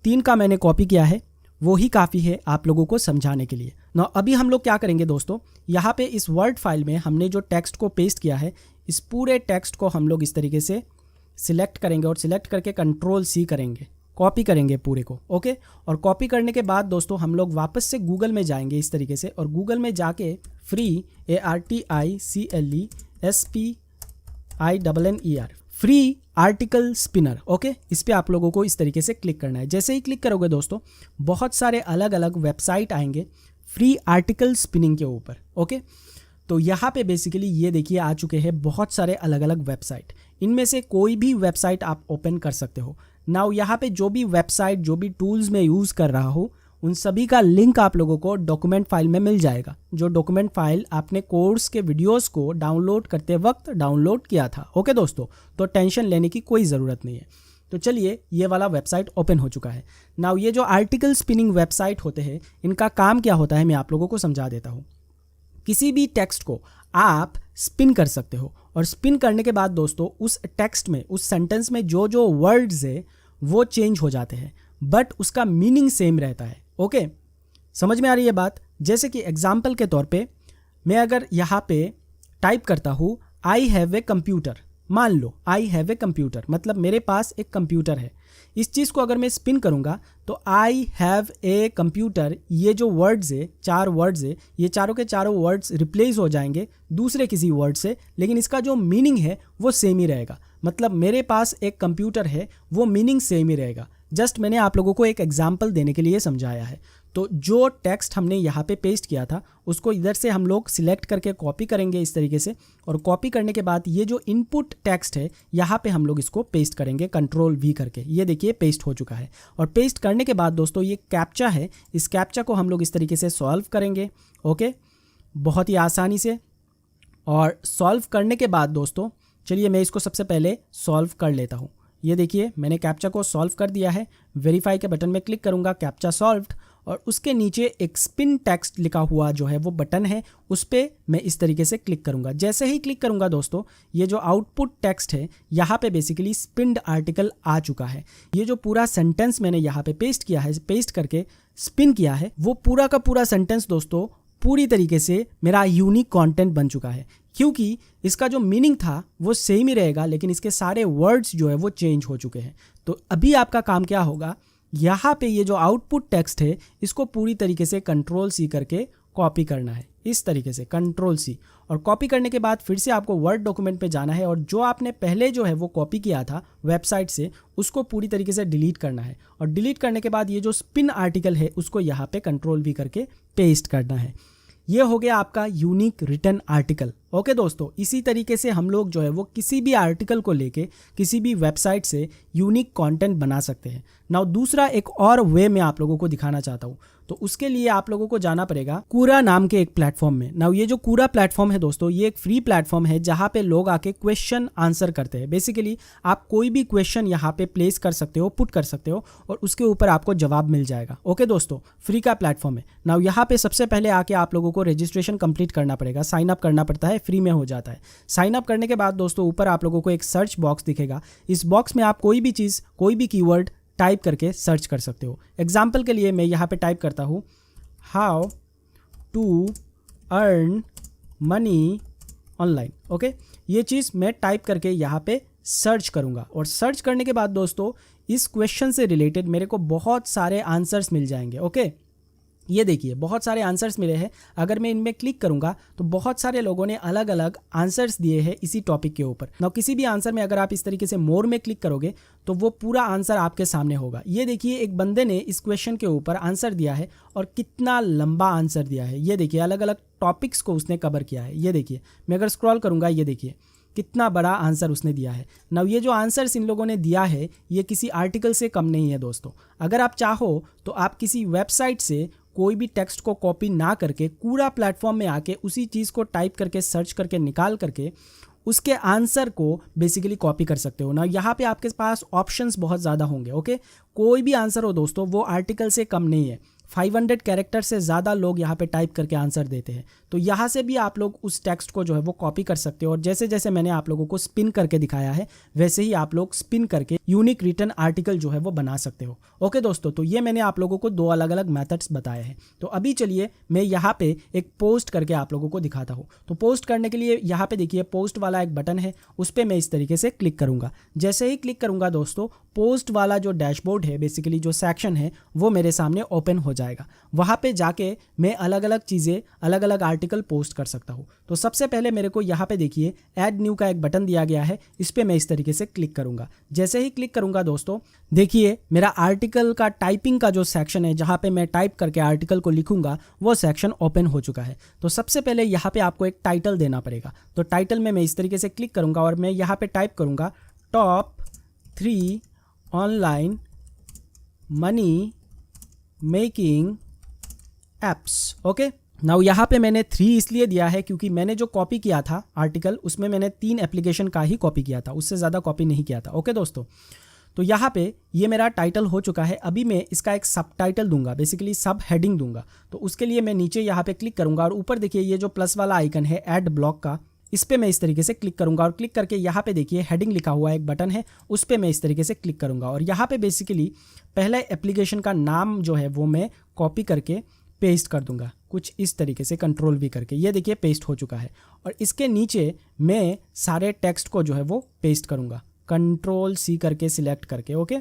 3 का मैंने कॉपी किया है, वो ही काफ़ी है आप लोगों को समझाने के लिए। ना अभी हम लोग क्या करेंगे दोस्तों, यहाँ पे इस वर्ड फाइल में हमने जो टेक्स्ट को पेस्ट किया है इस पूरे टेक्स्ट को हम लोग इस तरीके से सिलेक्ट करेंगे और सिलेक्ट करके Ctrl+C करेंगे, कॉपी करेंगे पूरे को, ओके। और कॉपी करने के बाद दोस्तों हम लोग वापस से गूगल में जाएंगे इस तरीके से और गूगल में जाके free ARTICLESPINNER free article spinner, okay, इस पे आप लोगों को इस तरीके से क्लिक करना है। जैसे ही क्लिक करोगे दोस्तों बहुत सारे अलग अलग वेबसाइट आएंगे फ्री आर्टिकल स्पिनिंग के ऊपर, ओके। तो यहाँ पे बेसिकली ये देखिए आ चुके हैं बहुत सारे अलग अलग वेबसाइट। इनमें से कोई भी वेबसाइट आप ओपन कर सकते हो। नाउ यहाँ पे जो भी वेबसाइट, जो भी टूल्स मैं यूज़ कर रहा हूँ उन सभी का लिंक आप लोगों को डॉक्यूमेंट फाइल में मिल जाएगा, जो डॉक्यूमेंट फाइल आपने कोर्स के वीडियोस को डाउनलोड करते वक्त डाउनलोड किया था, ओके दोस्तों। तो टेंशन लेने की कोई ज़रूरत नहीं है। तो चलिए ये वाला वेबसाइट ओपन हो चुका है। नाउ ये जो आर्टिकल स्पिनिंग वेबसाइट होते हैं इनका काम क्या होता है मैं आप लोगों को समझा देता हूँ। किसी भी टेक्स्ट को आप स्पिन कर सकते हो और स्पिन करने के बाद दोस्तों उस टेक्स्ट में, उस सेंटेंस में जो जो वर्ड्स है वो चेंज हो जाते हैं बट उसका मीनिंग सेम रहता है, ओके। समझ में आ रही है बात। जैसे कि एग्जाम्पल के तौर पे मैं अगर यहाँ पे टाइप करता हूँ आई हैव ए कंप्यूटर, मान लो आई हैव ए कंप्यूटर मतलब मेरे पास एक कंप्यूटर है। इस चीज़ को अगर मैं स्पिन करूँगा तो आई हैव ए कंप्यूटर, ये जो वर्ड्स है, 4 वर्ड्स है, ये चारों के चारों वर्ड्स रिप्लेस हो जाएंगे दूसरे किसी वर्ड से, लेकिन इसका जो मीनिंग है वो सेम ही रहेगा। मतलब मेरे पास एक कंप्यूटर है वो मीनिंग सेम ही रहेगा। जस्ट मैंने आप लोगों को एक एग्जाम्पल देने के लिए समझाया है। तो जो टेक्स्ट हमने यहाँ पे पेस्ट किया था उसको इधर से हम लोग सिलेक्ट करके कॉपी करेंगे इस तरीके से, और कॉपी करने के बाद ये जो इनपुट टेक्स्ट है यहाँ पे हम लोग इसको पेस्ट करेंगे कंट्रोल V करके। ये देखिए पेस्ट हो चुका है। और पेस्ट करने के बाद दोस्तों ये कैप्चा है, इस कैप्चा को हम लोग इस तरीके से सॉल्व करेंगे। ओके, बहुत ही आसानी से। और सॉल्व करने के बाद दोस्तों चलिए मैं इसको सबसे पहले सॉल्व कर लेता हूँ। ये देखिए मैंने कैप्चा को सॉल्व कर दिया है। वेरीफाई के बटन में क्लिक करूँगा, कैप्चा सॉल्व्ड, और उसके नीचे एक स्पिन टेक्स्ट लिखा हुआ जो है वो बटन है, उस पर मैं इस तरीके से क्लिक करूँगा। जैसे ही क्लिक करूँगा दोस्तों ये जो आउटपुट टेक्स्ट है यहाँ पे बेसिकली स्पिन्ड आर्टिकल आ चुका है। ये जो पूरा सेंटेंस मैंने यहाँ पे पेस्ट किया है, पेस्ट करके स्पिन किया है, वो पूरा का पूरा सेंटेंस दोस्तों पूरी तरीके से मेरा यूनिक कंटेंट बन चुका है। क्योंकि इसका जो मीनिंग था वो सेम ही रहेगा, लेकिन इसके सारे वर्ड्स जो है वो चेंज हो चुके हैं। तो अभी आपका काम क्या होगा, यहाँ पे ये जो आउटपुट टेक्स्ट है इसको पूरी तरीके से कंट्रोल C करके कॉपी करना है, इस तरीके से कंट्रोल C। और कॉपी करने के बाद फिर से आपको वर्ड डॉक्यूमेंट पे जाना है, और जो आपने पहले जो है वो कॉपी किया था वेबसाइट से उसको पूरी तरीके से डिलीट करना है। और डिलीट करने के बाद ये जो स्पिन आर्टिकल है उसको यहाँ पे कंट्रोल V करके पेस्ट करना है। ये हो गया आपका यूनिक रिटन आर्टिकल। ओके दोस्तों, इसी तरीके से हम लोग जो है वो किसी भी आर्टिकल को लेके किसी भी वेबसाइट से यूनिक कंटेंट बना सकते हैं। नाउ दूसरा एक और वे मैं आप लोगों को दिखाना चाहता हूँ, तो उसके लिए आप लोगों को जाना पड़ेगा कूरा नाम के एक प्लेटफॉर्म में। नाउ ये जो कूरा प्लेटफॉर्म है दोस्तों, ये एक फ्री प्लेटफॉर्म है जहाँ पे लोग आके क्वेश्चन आंसर करते हैं। बेसिकली आप कोई भी क्वेश्चन यहाँ पे प्लेस कर सकते हो, पुट कर सकते हो, और उसके ऊपर आपको जवाब मिल जाएगा। ओके दोस्तों, फ्री का प्लेटफॉर्म है। नाउ यहाँ पे सबसे पहले आके आप लोगों को रजिस्ट्रेशन कंप्लीट करना पड़ेगा, साइन अप करना पड़ता है, फ्री में हो जाता है। साइन अप करने के बाद दोस्तों ऊपर आप लोगों को एक सर्च बॉक्स दिखेगा। इस बॉक्स में आप कोई भी चीज़, कोई भी कीवर्ड टाइप करके सर्च कर सकते हो। एग्जाम्पल के लिए मैं यहाँ पे टाइप करता हूँ how to earn money online. Okay, ये चीज़ मैं टाइप करके यहाँ पे सर्च करूँगा, और सर्च करने के बाद दोस्तों इस क्वेश्चन से रिलेटेड मेरे को बहुत सारे आंसर्स मिल जाएंगे। ओके, ये देखिए बहुत सारे आंसर्स मिले हैं। अगर मैं इनमें क्लिक करूंगा तो बहुत सारे लोगों ने अलग अलग आंसर्स दिए हैं इसी टॉपिक के ऊपर। ना किसी भी आंसर में अगर आप इस तरीके से मोर में क्लिक करोगे तो वो पूरा आंसर आपके सामने होगा। ये देखिए एक बंदे ने इस क्वेश्चन के ऊपर आंसर दिया है, और कितना लंबा आंसर दिया है। ये देखिए अलग अलग टॉपिक्स को उसने कवर किया है। ये देखिए मैं अगर स्क्रॉल करूँगा, ये देखिए कितना बड़ा आंसर उसने दिया है। नाउ ये जो आंसर्स इन लोगों ने दिया है ये किसी आर्टिकल से कम नहीं है दोस्तों। अगर आप चाहो तो आप किसी वेबसाइट से कोई भी टेक्स्ट को कॉपी ना करके पूरा प्लेटफॉर्म में आके उसी चीज़ को टाइप करके सर्च करके निकाल करके उसके आंसर को बेसिकली कॉपी कर सकते हो ना। यहाँ पे आपके पास ऑप्शंस बहुत ज़्यादा होंगे। ओके, कोई भी आंसर हो दोस्तों वो आर्टिकल से कम नहीं है। 500 कैरेक्टर से ज़्यादा लोग यहाँ पे टाइप करके आंसर देते हैं। तो यहाँ से भी आप लोग उस टेक्स्ट को जो है वो कॉपी कर सकते हो, और जैसे जैसे मैंने आप लोगों को स्पिन करके दिखाया है वैसे ही आप लोग स्पिन करके यूनिक रिटन आर्टिकल जो है वो बना सकते हो। ओके दोस्तों, तो ये मैंने आप लोगों को दो अलग अलग मेथड्स बताए हैं। तो अभी चलिए मैं यहाँ पे एक पोस्ट करके आप लोगों को दिखाता हूँ। तो पोस्ट करने के लिए यहाँ पे देखिए पोस्ट वाला एक बटन है, उस पर मैं इस तरीके से क्लिक करूँगा। जैसे ही क्लिक करूँगा दोस्तों पोस्ट वाला जो डैशबोर्ड है, बेसिकली जो सेक्शन है, वो मेरे सामने ओपन हो जाएगा। वहाँ पे जाके मैं अलग अलग चीज़ें, अलग अलग आर्टिकल पोस्ट कर सकता हूँ। तो सबसे पहले मेरे को यहाँ पे देखिए ऐड न्यू का एक बटन दिया गया है, इस पर मैं इस तरीके से क्लिक करूँगा। जैसे ही क्लिक करूँगा दोस्तों देखिए मेरा आर्टिकल का टाइपिंग का जो सेक्शन है, जहाँ पे मैं टाइप करके आर्टिकल को लिखूंगा, वो सेक्शन ओपन हो चुका है। तो सबसे पहले यहाँ पे आपको एक टाइटल देना पड़ेगा। तो टाइटल में मैं इस तरीके से क्लिक करूँगा और मैं यहाँ पे टाइप करूँगा top 3 online money making apps. Okay, now यहाँ पे मैंने 3 इसलिए दिया है क्योंकि मैंने जो कॉपी किया था आर्टिकल, उसमें मैंने 3 एप्लीकेशन का ही कॉपी किया था, उससे ज़्यादा कॉपी नहीं किया था। ओके दोस्तों, तो यहाँ पे ये मेरा टाइटल हो चुका है। अभी मैं इसका एक सब टाइटल दूंगा, बेसिकली सब हेडिंग दूंगा। तो उसके लिए मैं नीचे यहाँ पे क्लिक करूँगा और ऊपर देखिए ये जो प्लस वाला आइकन है ऐड ब्लॉक का, इस पर मैं इस तरीके से क्लिक करूँगा और क्लिक करके यहाँ पे देखिए हेडिंग लिखा हुआ एक बटन है, उस पर मैं इस तरीके से क्लिक करूँगा और यहाँ पे बेसिकली पहले एप्लीकेशन का नाम जो है वो मैं कॉपी करके पेस्ट कर दूंगा कुछ इस तरीके से, कंट्रोल V करके। ये देखिए पेस्ट हो चुका है। और इसके नीचे मैं सारे टेक्स्ट को जो है वो पेस्ट करूँगा, कंट्रोल C करके सिलेक्ट करके। ओके,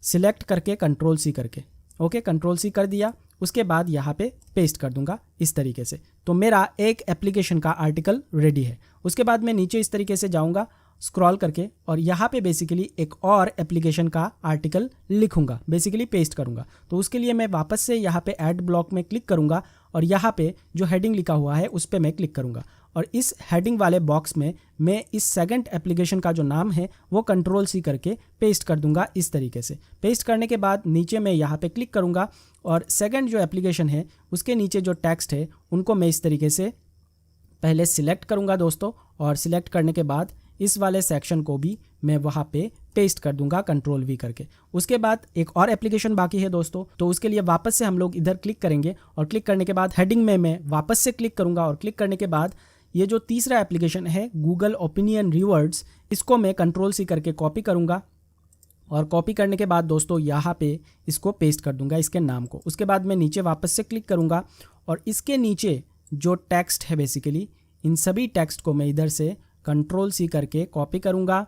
सिलेक्ट करके कंट्रोल C करके। ओके, कंट्रोल C कर दिया, उसके बाद यहाँ पे पेस्ट कर दूंगा इस तरीके से। तो मेरा एक एप्लीकेशन का आर्टिकल रेडी है। उसके बाद मैं नीचे इस तरीके से जाऊँगा स्क्रॉल करके और यहाँ पे बेसिकली एक और एप्लीकेशन का आर्टिकल लिखूंगा, बेसिकली पेस्ट करूंगा। तो उसके लिए मैं वापस से यहाँ पे ऐड ब्लॉक में क्लिक करूंगा और यहाँ पे जो हेडिंग लिखा हुआ है उस पर मैं क्लिक करूंगा और इस हेडिंग वाले बॉक्स में मैं इस सेकंड एप्लीकेशन का जो नाम है वो Ctrl+C करके पेस्ट कर दूंगा इस तरीके से। पेस्ट करने के बाद नीचे मैं यहाँ पे क्लिक करूंगा और सेकंड जो एप्लीकेशन है उसके नीचे जो टेक्स्ट है उनको मैं इस तरीके से पहले सिलेक्ट करूंगा दोस्तों, और सिलेक्ट करने के बाद इस वाले सेक्शन को भी मैं वहाँ पे पेस्ट कर दूंगा Ctrl+V करके। उसके बाद एक और एप्लीकेशन बाकी है दोस्तों, तो उसके लिए वापस से हम लोग इधर क्लिक करेंगे और क्लिक करने के बाद हेडिंग में मैं वापस से क्लिक करूंगा और क्लिक करने के बाद ये जो तीसरा एप्लीकेशन है गूगल ओपिनियन रिवर्ड्स, इसको मैं Ctrl+C करके कॉपी करूंगा और कॉपी करने के बाद दोस्तों यहाँ पे इसको पेस्ट कर दूंगा इसके नाम को। उसके बाद मैं नीचे वापस से क्लिक करूंगा और इसके नीचे जो टेक्स्ट है बेसिकली इन सभी टेक्स्ट को मैं इधर से Ctrl+C करके कॉपी करूंगा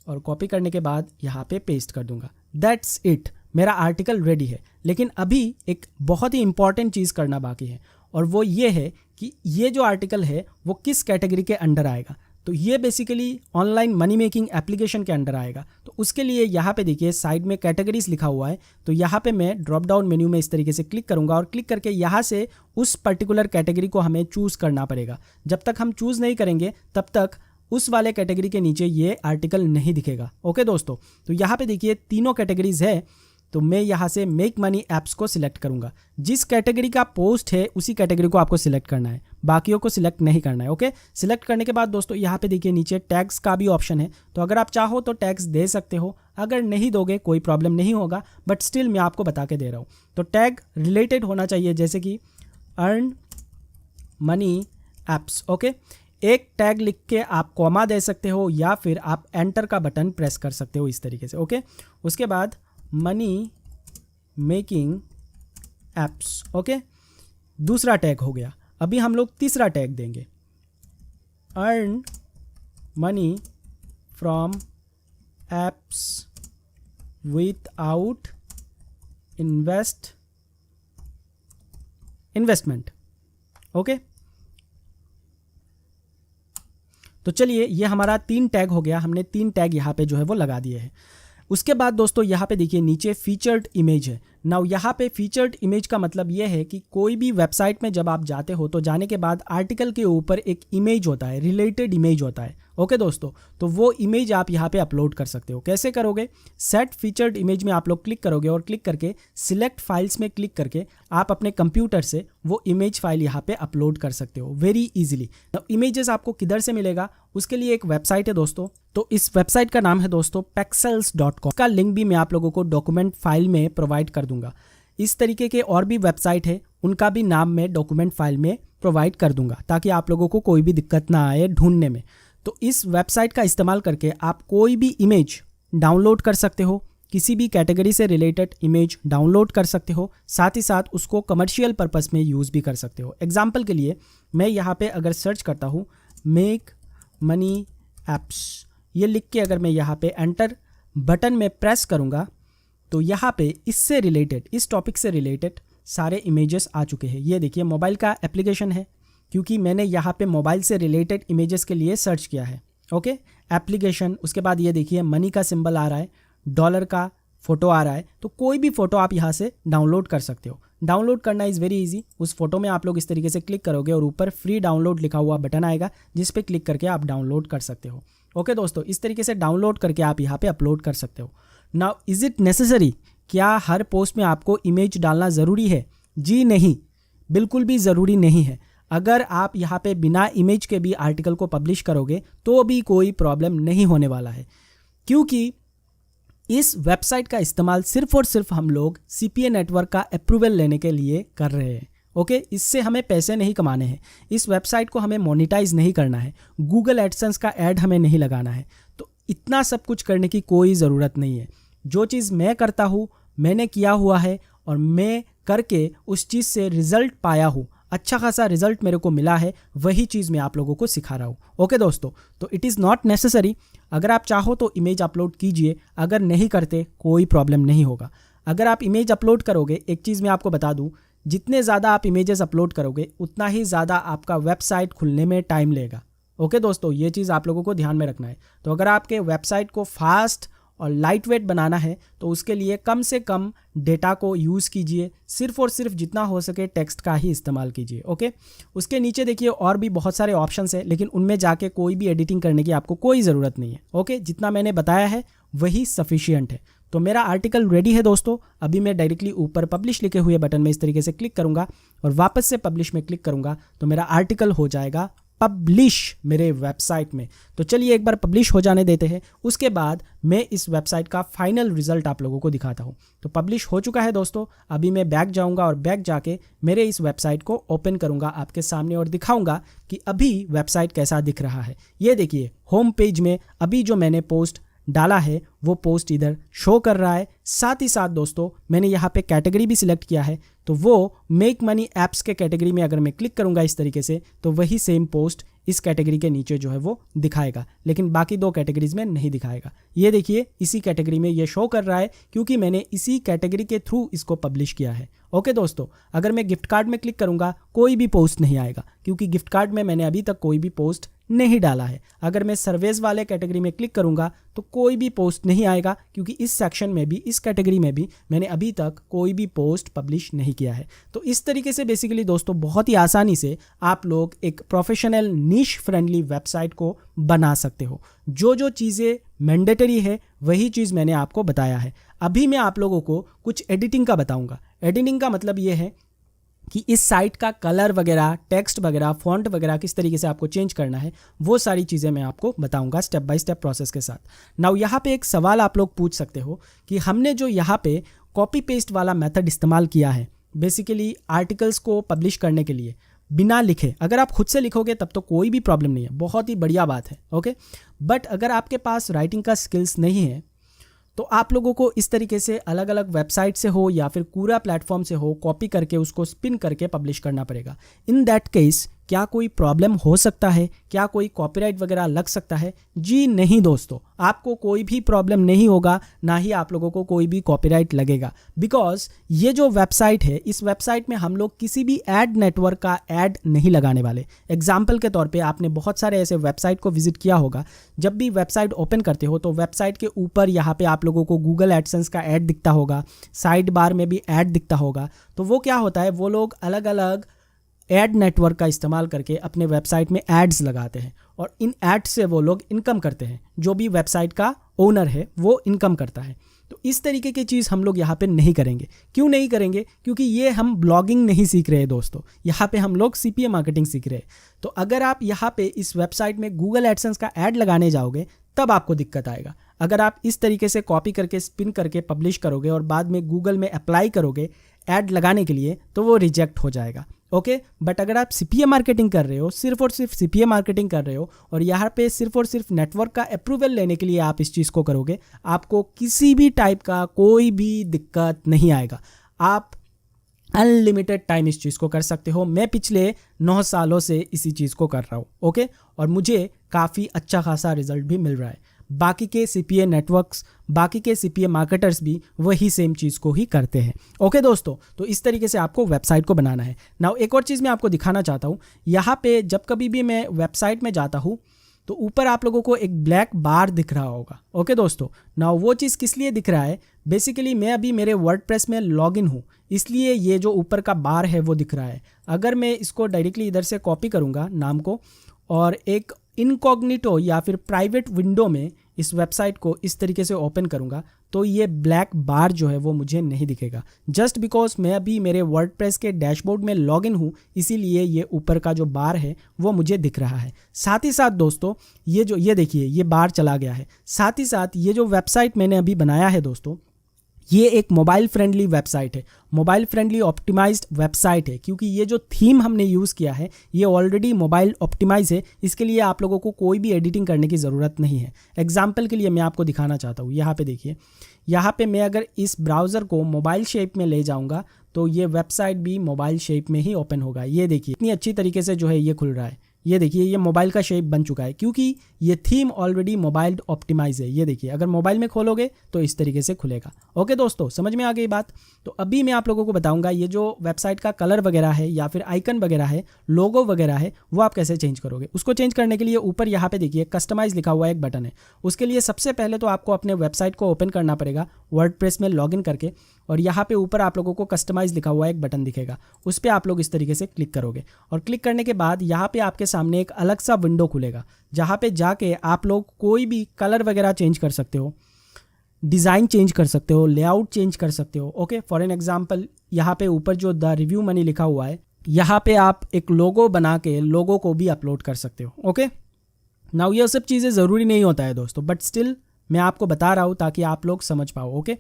और कॉपी करने के बाद यहाँ पे पेस्ट कर दूंगा। दैट्स इट, मेरा आर्टिकल रेडी है। लेकिन अभी एक बहुत ही इंपॉर्टेंट चीज़ करना बाकी है और वो ये है कि ये जो आर्टिकल है वो किस कैटेगरी के अंडर आएगा। तो ये basically online money making application के अंडर आएगा। तो उसके लिए यहाँ पे देखिए साइड में कैटेगरीज लिखा हुआ है, तो यहाँ पे मैं ड्रॉप डाउन मेन्यू में इस तरीके से क्लिक करूँगा और क्लिक करके यहाँ से उस पर्टिकुलर कैटेगरी को हमें चूज़ करना पड़ेगा। जब तक हम चूज़ नहीं करेंगे तब तक उस वाले कैटेगरी के नीचे ये आर्टिकल नहीं दिखेगा। ओके दोस्तों, तो यहाँ पे देखिए तीनों कैटेगरीज है, तो मैं यहाँ से मेक मनी ऐप्स को सिलेक्ट करूँगा। जिस कैटेगरी का पोस्ट है उसी कैटेगरी को आपको सिलेक्ट करना है, बाकियों को सिलेक्ट नहीं करना है। ओके, सिलेक्ट करने के बाद दोस्तों यहाँ पे देखिए नीचे टैग्स का भी ऑप्शन है, तो अगर आप चाहो तो टैग्स दे सकते हो, अगर नहीं दोगे कोई प्रॉब्लम नहीं होगा, बट स्टिल मैं आपको बता के दे रहा हूँ। तो टैग रिलेटेड होना चाहिए, जैसे कि अर्न मनी ऐप्स। ओके, एक टैग लिख के आप कॉमा दे सकते हो या फिर आप एंटर का बटन प्रेस कर सकते हो इस तरीके से। ओके, उसके बाद मनी मेकिंग ऐप्स। ओके, दूसरा टैग हो गया। अभी हम लोग तीसरा टैग देंगे, earn money from apps without investment. Okay, तो चलिए ये हमारा 3 टैग हो गया, हमने 3 टैग यहाँ पे जो है वो लगा दिए हैं। उसके बाद दोस्तों यहाँ पे देखिए नीचे फीचर्ड इमेज है। नाउ यहाँ पे फीचर्ड इमेज का मतलब ये है कि कोई भी वेबसाइट में जब आप जाते हो तो जाने के बाद आर्टिकल के ऊपर एक इमेज होता है, रिलेटेड इमेज होता है। ओके दोस्तों, तो वो इमेज आप यहाँ पे अपलोड कर सकते हो। कैसे करोगे? सेट फीचर्ड इमेज में आप लोग क्लिक करोगे और क्लिक करके सिलेक्ट फाइल्स में क्लिक करके आप अपने कंप्यूटर से वो इमेज फाइल यहाँ पे अपलोड कर सकते हो वेरी इजीली। तो इमेजेस आपको किधर से मिलेगा? उसके लिए एक वेबसाइट है दोस्तों, तो इस वेबसाइट का नाम है दोस्तों pexels.com का लिंक भी मैं आप लोगों को डॉक्यूमेंट फाइल में प्रोवाइड कर दूंगा। इस तरीके के और भी वेबसाइट है, उनका भी नाम मैं डॉक्यूमेंट फाइल में प्रोवाइड कर दूंगा ताकि आप लोगों को कोई भी दिक्कत ना आए ढूंढने में। तो इस वेबसाइट का इस्तेमाल करके आप कोई भी इमेज डाउनलोड कर सकते हो, किसी भी कैटेगरी से रिलेटेड इमेज डाउनलोड कर सकते हो, साथ ही साथ उसको कमर्शियल पर्पस में यूज़ भी कर सकते हो। एग्जाम्पल के लिए मैं यहाँ पे अगर सर्च करता हूँ मेक मनी ऐप्स, ये लिख के अगर मैं यहाँ पे एंटर बटन में प्रेस करूँगा तो यहाँ पे इससे रिलेटेड, इस टॉपिक से रिलेटेड सारे इमेजेस आ चुके हैं। ये देखिए मोबाइल का एप्लीकेशन है, क्योंकि मैंने यहाँ पे मोबाइल से रिलेटेड इमेजेस के लिए सर्च किया है। ओके, एप्लीकेशन, उसके बाद ये देखिए मनी का सिंबल आ रहा है, डॉलर का फोटो आ रहा है, तो कोई भी फोटो आप यहाँ से डाउनलोड कर सकते हो। डाउनलोड करना इज़ वेरी इजी। उस फोटो में आप लोग इस तरीके से क्लिक करोगे और ऊपर फ्री डाउनलोड लिखा हुआ बटन आएगा जिस पे क्लिक करके आप डाउनलोड कर सकते हो। ओके दोस्तों, इस तरीके से डाउनलोड करके आप यहाँ पे अपलोड कर सकते हो। Now is it necessary? क्या हर पोस्ट में आपको इमेज डालना ज़रूरी है? जी नहीं, बिल्कुल भी ज़रूरी नहीं है। अगर आप यहाँ पे बिना इमेज के भी आर्टिकल को पब्लिश करोगे तो भी कोई प्रॉब्लम नहीं होने वाला है, क्योंकि इस वेबसाइट का इस्तेमाल सिर्फ और सिर्फ हम लोग CPA नेटवर्क का अप्रूवल लेने के लिए कर रहे हैं। ओके, इससे हमें पैसे नहीं कमाने हैं, इस वेबसाइट को हमें मोनेटाइज नहीं करना है, गूगल एडसेंस का ऐड हमें नहीं लगाना है। तो इतना सब कुछ करने की कोई ज़रूरत नहीं है। जो चीज़ मैं करता हूँ, मैंने किया हुआ है और मैं करके उस चीज़ से रिजल्ट पाया हूँ, अच्छा खासा रिजल्ट मेरे को मिला है, वही चीज़ मैं आप लोगों को सिखा रहा हूँ। ओके दोस्तों, तो इट इज़ नॉट नेसेसरी। अगर आप चाहो तो इमेज अपलोड कीजिए, अगर नहीं करते कोई प्रॉब्लम नहीं होगा। अगर आप इमेज अपलोड करोगे, एक चीज़ मैं आपको बता दूँ, जितने ज़्यादा आप इमेजेस अपलोड करोगे उतना ही ज़्यादा आपका वेबसाइट खुलने में टाइम लेगा। ओके दोस्तों, ये चीज़ आप लोगों को ध्यान में रखना है। तो अगर आपके वेबसाइट को फास्ट और लाइट वेट बनाना है तो उसके लिए कम से कम डेटा को यूज़ कीजिए, सिर्फ और सिर्फ जितना हो सके टेक्स्ट का ही इस्तेमाल कीजिए। ओके, उसके नीचे देखिए और भी बहुत सारे ऑप्शंस हैं, लेकिन उनमें जाके कोई भी एडिटिंग करने की आपको कोई ज़रूरत नहीं है। ओके, जितना मैंने बताया है वही सफिशियंट है। तो मेरा आर्टिकल रेडी है दोस्तों। अभी मैं डायरेक्टली ऊपर पब्लिश लिखे हुए बटन में इस तरीके से क्लिक करूंगा और वापस से पब्लिश में क्लिक करूंगा तो मेरा आर्टिकल हो जाएगा पब्लिश मेरे वेबसाइट में। तो चलिए एक बार पब्लिश हो जाने देते हैं, उसके बाद मैं इस वेबसाइट का फाइनल रिजल्ट आप लोगों को दिखाता हूं। तो पब्लिश हो चुका है दोस्तों। अभी मैं बैक जाऊंगा और बैक जाके मेरे इस वेबसाइट को ओपन करूंगा आपके सामने और दिखाऊंगा कि अभी वेबसाइट कैसा दिख रहा है। ये देखिए होम पेज में अभी जो मैंने पोस्ट डाला है वो पोस्ट इधर शो कर रहा है। साथ ही साथ दोस्तों मैंने यहाँ पे कैटेगरी भी सिलेक्ट किया है, तो वो मेक मनी ऐप्स के कैटेगरी में अगर मैं क्लिक करूँगा इस तरीके से तो वही सेम पोस्ट इस कैटेगरी के नीचे जो है वो दिखाएगा, लेकिन बाकी दो कैटेगरीज में नहीं दिखाएगा। ये देखिए इसी कैटेगरी में ये शो कर रहा है क्योंकि मैंने इसी कैटेगरी के थ्रू इसको पब्लिश किया है। ओके दोस्तों, अगर मैं गिफ्ट कार्ड में क्लिक करूंगा कोई भी पोस्ट नहीं आएगा क्योंकि गिफ्ट कार्ड में मैंने अभी तक कोई भी पोस्ट नहीं डाला है। अगर मैं सर्वेज वाले कैटेगरी में क्लिक करूंगा तो कोई भी पोस्ट नहीं आएगा क्योंकि इस सेक्शन में भी, इस कैटेगरी में भी मैंने अभी तक कोई भी पोस्ट पब्लिश नहीं किया है। तो इस तरीके से बेसिकली दोस्तों बहुत ही आसानी से आप लोग एक प्रोफेशनल नीश फ्रेंडली वेबसाइट को बना सकते हो। जो जो चीज़ें मैंडेटरी है वही चीज़ मैंने आपको बताया है। अभी मैं आप लोगों को कुछ एडिटिंग का बताऊंगा। एडिटिंग का मतलब ये है कि इस साइट का कलर वगैरह, टेक्स्ट वगैरह, फॉन्ट वगैरह किस तरीके से आपको चेंज करना है, वो सारी चीज़ें मैं आपको बताऊंगा स्टेप बाय स्टेप प्रोसेस के साथ। नाउ यहाँ पे एक सवाल आप लोग पूछ सकते हो कि हमने जो यहाँ पे कॉपी पेस्ट वाला मेथड इस्तेमाल किया है बेसिकली आर्टिकल्स को पब्लिश करने के लिए बिना लिखे, अगर आप खुद से लिखोगे तब तो कोई भी प्रॉब्लम नहीं है, बहुत ही बढ़िया बात है। ओके, बट अगर आपके पास राइटिंग का स्किल्स नहीं है तो आप लोगों को इस तरीके से अलग अलग वेबसाइट से हो या फिर पूरा प्लेटफॉर्म से हो कॉपी करके उसको स्पिन करके पब्लिश करना पड़ेगा। इन दैट केस क्या कोई प्रॉब्लम हो सकता है? क्या कोई कॉपीराइट वगैरह लग सकता है? जी नहीं दोस्तों, आपको कोई भी प्रॉब्लम नहीं होगा, ना ही आप लोगों को कोई भी कॉपीराइट लगेगा। बिकॉज ये जो वेबसाइट है, इस वेबसाइट में हम लोग किसी भी एड नेटवर्क का एड नहीं लगाने वाले। एग्जाम्पल के तौर पे आपने बहुत सारे ऐसे वेबसाइट को विजिट किया होगा, जब भी वेबसाइट ओपन करते हो तो वेबसाइट के ऊपर यहाँ पे आप लोगों को गूगल एडसेंस का ऐड दिखता होगा, साइड बार में भी ऐड दिखता होगा। तो वो क्या होता है, वो लोग अलग अलग एड नेटवर्क का इस्तेमाल करके अपने वेबसाइट में एड्स लगाते हैं और इन एड्स से वो लोग इनकम करते हैं। जो भी वेबसाइट का ओनर है वो इनकम करता है। तो इस तरीके की चीज़ हम लोग यहाँ पे नहीं करेंगे। क्यों नहीं करेंगे? क्योंकि ये हम ब्लॉगिंग नहीं सीख रहे हैं दोस्तों, यहाँ पे हम लोग CPA मार्केटिंग सीख रहे हैं। तो अगर आप यहाँ पे इस वेबसाइट में गूगल एडसेंस का ऐड लगाने जाओगे तब आपको दिक्कत आएगा। अगर आप इस तरीके से कॉपी करके स्पिन करके पब्लिश करोगे और बाद में गूगल में अप्लाई करोगे ऐड लगाने के लिए तो वो रिजेक्ट हो जाएगा। ओके, बट अगर आप CPA मार्केटिंग कर रहे हो, सिर्फ और सिर्फ CPA मार्केटिंग कर रहे हो और यहाँ पे सिर्फ और सिर्फ नेटवर्क का अप्रूवल लेने के लिए आप इस चीज़ को करोगे, आपको किसी भी टाइप का कोई भी दिक्कत नहीं आएगा। आप अनलिमिटेड टाइम इस चीज़ को कर सकते हो। मैं पिछले 9 सालों से इसी चीज़ को कर रहा हूँ। ओके, और मुझे काफ़ी अच्छा खासा रिजल्ट भी मिल रहा है। बाकी के CPA नेटवर्क्स, बाकी के CPA मार्केटर्स भी वही सेम चीज़ को ही करते हैं। ओके दोस्तों, तो इस तरीके से आपको वेबसाइट को बनाना है। नाउ एक और चीज़ मैं आपको दिखाना चाहता हूँ। यहाँ पे जब कभी भी मैं वेबसाइट में जाता हूँ तो ऊपर आप लोगों को एक ब्लैक बार दिख रहा होगा। ओके दोस्तों, नाउ वो चीज़ किस लिए दिख रहा है? बेसिकली मैं अभी मेरे वर्डप्रेस में लॉगिन हूँ, इसलिए ये जो ऊपर का बार है वो दिख रहा है। अगर मैं इसको डायरेक्टली इधर से कॉपी करूँगा नाम को और एक इनकॉग्निटो या फिर प्राइवेट विंडो में इस वेबसाइट को इस तरीके से ओपन करूंगा तो ये ब्लैक बार जो है वो मुझे नहीं दिखेगा। जस्ट बिकॉज मैं अभी मेरे वर्डप्रेस के डैशबोर्ड में लॉगिन हूँ, इसीलिए ये ऊपर का जो बार है वो मुझे दिख रहा है। साथ ही साथ दोस्तों ये देखिए ये बार चला गया है। साथ ही साथ ये जो वेबसाइट मैंने अभी बनाया है दोस्तों, ये एक मोबाइल फ्रेंडली वेबसाइट है, मोबाइल फ्रेंडली ऑप्टिमाइज्ड वेबसाइट है, क्योंकि ये जो थीम हमने यूज़ किया है ये ऑलरेडी मोबाइल ऑप्टिमाइज है। इसके लिए आप लोगों को कोई भी एडिटिंग करने की ज़रूरत नहीं है। एग्जाम्पल के लिए मैं आपको दिखाना चाहता हूँ। यहाँ पे देखिए, यहाँ पे मैं अगर इस ब्राउज़र को मोबाइल शेप में ले जाऊँगा तो ये वेबसाइट भी मोबाइल शेप में ही ओपन होगा। ये देखिए इतनी अच्छी तरीके से जो है ये खुल रहा है। ये देखिए ये मोबाइल का शेप बन चुका है क्योंकि ये थीम ऑलरेडी मोबाइल ऑप्टिमाइज है। ये देखिए अगर मोबाइल में खोलोगे तो इस तरीके से खुलेगा। ओके दोस्तों, समझ में आ गई बात। तो अभी मैं आप लोगों को बताऊंगा ये जो वेबसाइट का कलर वगैरह है या फिर आइकन वगैरह है, लोगो वगैरह है, वो आप कैसे चेंज करोगे। उसको चेंज करने के लिए ऊपर यहाँ पे देखिए कस्टमाइज लिखा हुआ एक बटन है। उसके लिए सबसे पहले तो आपको अपने वेबसाइट को ओपन करना पड़ेगा वर्डप्रेस में लॉगिन करके, और यहाँ पे ऊपर आप लोगों को कस्टमाइज लिखा हुआ एक बटन दिखेगा, उस पर आप लोग इस तरीके से क्लिक करोगे। और क्लिक करने के बाद यहाँ पे आपके सामने एक अलग सा विंडो खुलेगा जहाँ पे जाके आप लोग कोई भी कलर वगैरह चेंज कर सकते हो, डिज़ाइन चेंज कर सकते हो, लेआउट चेंज कर सकते हो। ओके, फॉर एन एग्जांपल यहाँ पे ऊपर जो द रिव्यू मनी लिखा हुआ है, यहाँ पे आप एक लोगो बना के लोगो को भी अपलोड कर सकते हो। ओके, नाउ ये सब चीज़ें ज़रूरी नहीं होता है दोस्तों, बट स्टिल मैं आपको बता रहा हूँ ताकि आप लोग समझ पाओ। ओके,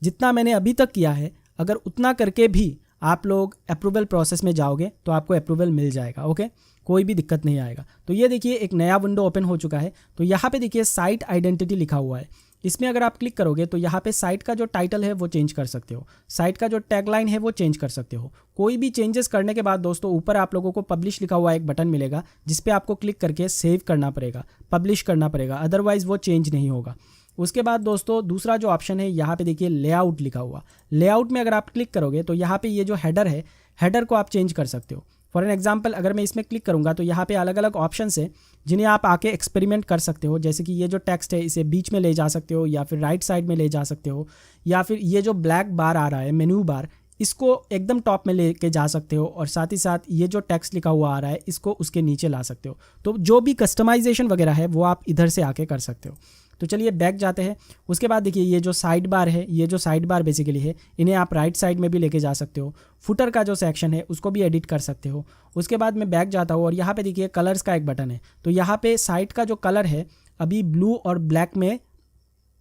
जितना मैंने अभी तक किया है अगर उतना करके भी आप लोग अप्रूवल प्रोसेस में जाओगे तो आपको अप्रूवल मिल जाएगा। ओके, कोई भी दिक्कत नहीं आएगा। तो ये देखिए एक नया विंडो ओपन हो चुका है। तो यहाँ पे देखिए साइट आइडेंटिटी लिखा हुआ है, इसमें अगर आप क्लिक करोगे तो यहाँ पे साइट का जो टाइटल है वो चेंज कर सकते हो, साइट का जो टैगलाइन है वो चेंज कर सकते हो। कोई भी चेंजेस करने के बाद दोस्तों ऊपर आप लोगों को पब्लिश लिखा हुआ एक बटन मिलेगा जिस पे आपको क्लिक करके सेव करना पड़ेगा, पब्लिश करना पड़ेगा, अदरवाइज वो चेंज नहीं होगा। उसके बाद दोस्तों दूसरा जो ऑप्शन है यहाँ पे देखिए लेआउट लिखा हुआ, लेआउट में अगर आप क्लिक करोगे तो यहाँ पे ये जो हेडर है, हेडर को आप चेंज कर सकते हो। फॉर एन एग्जांपल अगर मैं इसमें क्लिक करूँगा तो यहाँ पे अलग अलग ऑप्शंस है जिन्हें आप आके एक्सपेरिमेंट कर सकते हो। जैसे कि ये जो टेक्स्ट है इसे बीच में ले जा सकते हो या फिर राइट साइड में ले जा सकते हो, या फिर ये जो ब्लैक बार आ रहा है मेन्यू बार, इसको एकदम टॉप में लेके जा सकते हो, और साथ ही साथ ये जो टेक्स्ट लिखा हुआ आ रहा है इसको उसके नीचे ला सकते हो। तो जो भी कस्टमाइजेशन वगैरह है वो आप इधर से आके कर सकते हो। तो चलिए बैक जाते हैं। उसके बाद देखिए ये जो साइड बार है, ये जो साइड बार बेसिकली है, इन्हें आप राइट साइड में भी लेके जा सकते हो। फुटर का जो सेक्शन है उसको भी एडिट कर सकते हो। उसके बाद मैं बैक जाता हूँ और यहाँ पे देखिए कलर्स का एक बटन है। तो यहाँ पे साइट का जो कलर है अभी ब्लू और ब्लैक में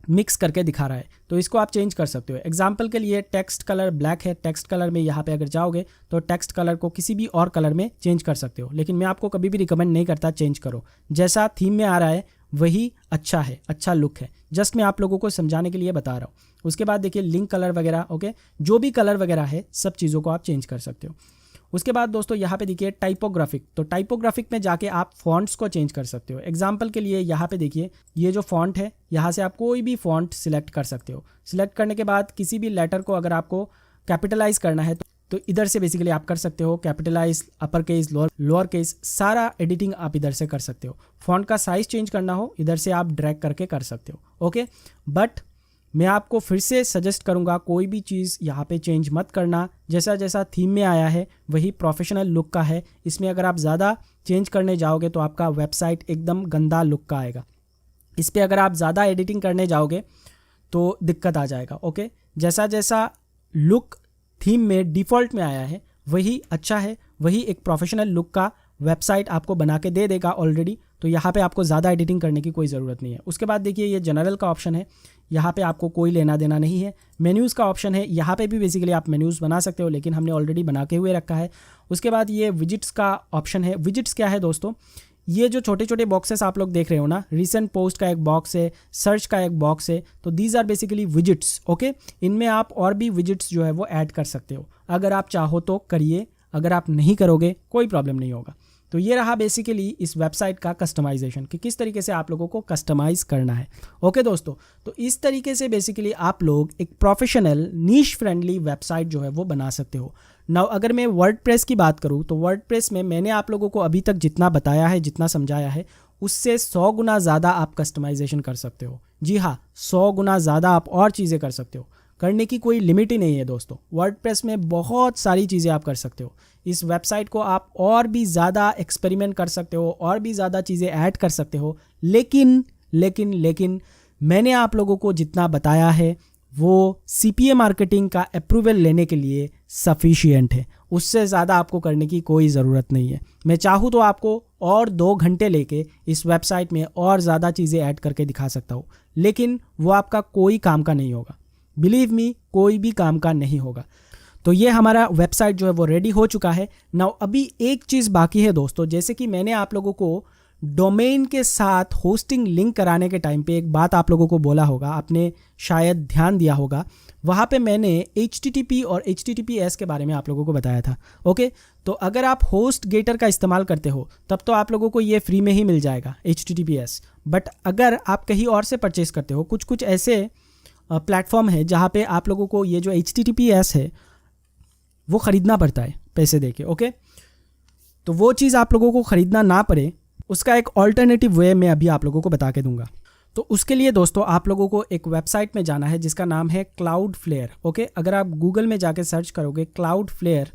मिक्स करके दिखा रहा है, तो इसको आप चेंज कर सकते हो। एग्जाम्पल के लिए टेक्स्ट कलर ब्लैक है, टेक्स्ट कलर में यहाँ पे अगर जाओगे तो टेक्स्ट कलर को किसी भी और कलर में चेंज कर सकते हो, लेकिन मैं आपको कभी भी रिकमेंड नहीं करता चेंज करो। जैसा थीम में आ रहा है वही अच्छा है, अच्छा लुक है। जस्ट मैं आप लोगों को समझाने के लिए बता रहा हूँ। उसके बाद देखिए लिंक कलर वगैरह, ओके, जो भी कलर वगैरह है सब चीज़ों को आप चेंज कर सकते हो। उसके बाद दोस्तों यहाँ पे देखिए टाइपोग्राफिक, तो टाइपोग्राफिक में जाके आप फॉन्ट्स को चेंज कर सकते हो। एग्जाम्पल के लिए यहाँ पे देखिए ये जो फॉन्ट है, यहाँ से आप कोई भी फॉन्ट सिलेक्ट कर सकते हो। सिलेक्ट करने के बाद किसी भी लेटर को अगर आपको कैपिटलाइज करना है तो इधर से बेसिकली आप कर सकते हो। Capitalise, upper case, lower case, सारा एडिटिंग आप इधर से कर सकते हो। फॉन्ट का साइज चेंज करना हो इधर से आप ड्रैग करके कर सकते हो। ओके, बट मैं आपको फिर से सजेस्ट करूंगा कोई भी चीज़ यहाँ पे चेंज मत करना। जैसा जैसा थीम में आया है वही प्रोफेशनल लुक का है। इसमें अगर आप ज़्यादा चेंज करने जाओगे तो आपका वेबसाइट एकदम गंदा लुक का आएगा। इस पर अगर आप ज़्यादा एडिटिंग करने जाओगे तो दिक्कत आ जाएगा। ओके, जैसा जैसा लुक थीम में डिफ़ॉल्ट में आया है वही अच्छा है, वही एक प्रोफेशनल लुक का वेबसाइट आपको बना के दे देगा ऑलरेडी। तो यहाँ पे आपको ज़्यादा एडिटिंग करने की कोई ज़रूरत नहीं है। उसके बाद देखिए ये जनरल का ऑप्शन है, यहाँ पे आपको कोई लेना देना नहीं है। मेन्यूज़ का ऑप्शन है, यहाँ पे भी बेसिकली आप मेन्यूज़ बना सकते हो, लेकिन हमने ऑलरेडी बना के हुए रखा है। उसके बाद ये विजिट्स का ऑप्शन है। विजिट्स क्या है दोस्तों, ये जो छोटे छोटे बॉक्सेस आप लोग देख रहे हो ना, रिसेंट पोस्ट का एक बॉक्स है, सर्च का एक बॉक्स है, तो these are basically visits. Okay, इनमें आप और भी विजिट्स जो है वो ऐड कर सकते हो। अगर आप चाहो तो करिए, अगर आप नहीं करोगे कोई प्रॉब्लम नहीं होगा। तो ये रहा बेसिकली इस वेबसाइट का कस्टमाइजेशन कि किस तरीके से आप लोगों को कस्टमाइज़ करना है। ओके दोस्तों, तो इस तरीके से बेसिकली आप लोग एक प्रोफेशनल नीश फ्रेंडली वेबसाइट जो है वो बना सकते हो। नाउ अगर मैं वर्डप्रेस की बात करूँ तो वर्डप्रेस में मैंने आप लोगों को अभी तक जितना बताया है, जितना समझाया है, उससे 100 गुना ज़्यादा आप कस्टमाइजेशन कर सकते हो। जी हाँ, 100 गुना ज़्यादा आप और चीज़ें कर सकते हो। करने की कोई लिमिट ही नहीं है दोस्तों। वर्डप्रेस में बहुत सारी चीज़ें आप कर सकते हो। इस वेबसाइट को आप और भी ज़्यादा एक्सपेरिमेंट कर सकते हो, और भी ज़्यादा चीज़ें ऐड कर सकते हो। लेकिन मैंने आप लोगों को जितना बताया है वो CPA मार्केटिंग का अप्रूवल लेने के लिए सफिशिएंट है। उससे ज़्यादा आपको करने की कोई ज़रूरत नहीं है। मैं चाहूँ तो आपको और 2 घंटे लेके इस वेबसाइट में और ज़्यादा चीज़ें ऐड करके दिखा सकता हूँ, लेकिन वो आपका कोई काम का नहीं होगा। बिलीव मी, कोई भी काम का नहीं होगा। तो ये हमारा वेबसाइट जो है वो रेडी हो चुका है। नाउ अभी एक चीज़ बाकी है दोस्तों, जैसे कि मैंने आप लोगों को डोमेन के साथ होस्टिंग लिंक कराने के टाइम पे एक बात आप लोगों को बोला होगा, आपने शायद ध्यान दिया होगा, वहाँ पे मैंने HTTP और HTTPS के बारे में आप लोगों को बताया था। ओके, तो अगर आप होस्ट गेटर का इस्तेमाल करते हो तब तो आप लोगों को ये फ्री में ही मिल जाएगा HTTPS। बट अगर आप कहीं और से परचेस करते हो, कुछ ऐसे प्लेटफॉर्म है जहाँ पे आप लोगों को ये जो HTTPS है वो ख़रीदना पड़ता है पैसे दे के। ओके, तो वो चीज़ आप लोगों को ख़रीदना ना पड़े, उसका एक ऑल्टरनेटिव वे मैं अभी आप लोगों को बता के दूंगा। तो उसके लिए दोस्तों आप लोगों को एक वेबसाइट में जाना है जिसका नाम है Cloudflare। ओके, अगर आप गूगल में जाके सर्च करोगे Cloudflare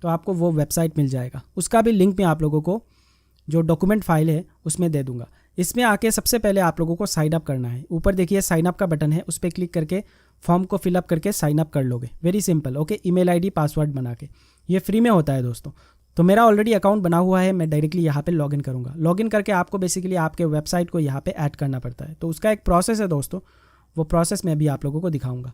तो आपको वो वेबसाइट मिल जाएगा। उसका भी लिंक मैं आप लोगों को जो डॉक्यूमेंट फाइल है उसमें दे दूंगा। इसमें आके सबसे पहले आप लोगों को साइन अप करना है। ऊपर देखिए साइन अप का बटन है, उस पर क्लिक करके फॉर्म को फिलअप करके साइन अप कर लोगे। Very simple. Okay, email ID password बना के, ये फ्री में होता है दोस्तों। तो मेरा ऑलरेडी अकाउंट बना हुआ है, मैं डायरेक्टली यहाँ पे लॉगिन करूँगा। लॉगिन करके आपको बेसिकली आपके वेबसाइट को यहाँ पे ऐड करना पड़ता है। तो उसका एक प्रोसेस है दोस्तों, वो प्रोसेस मैं अभी आप लोगों को दिखाऊंगा।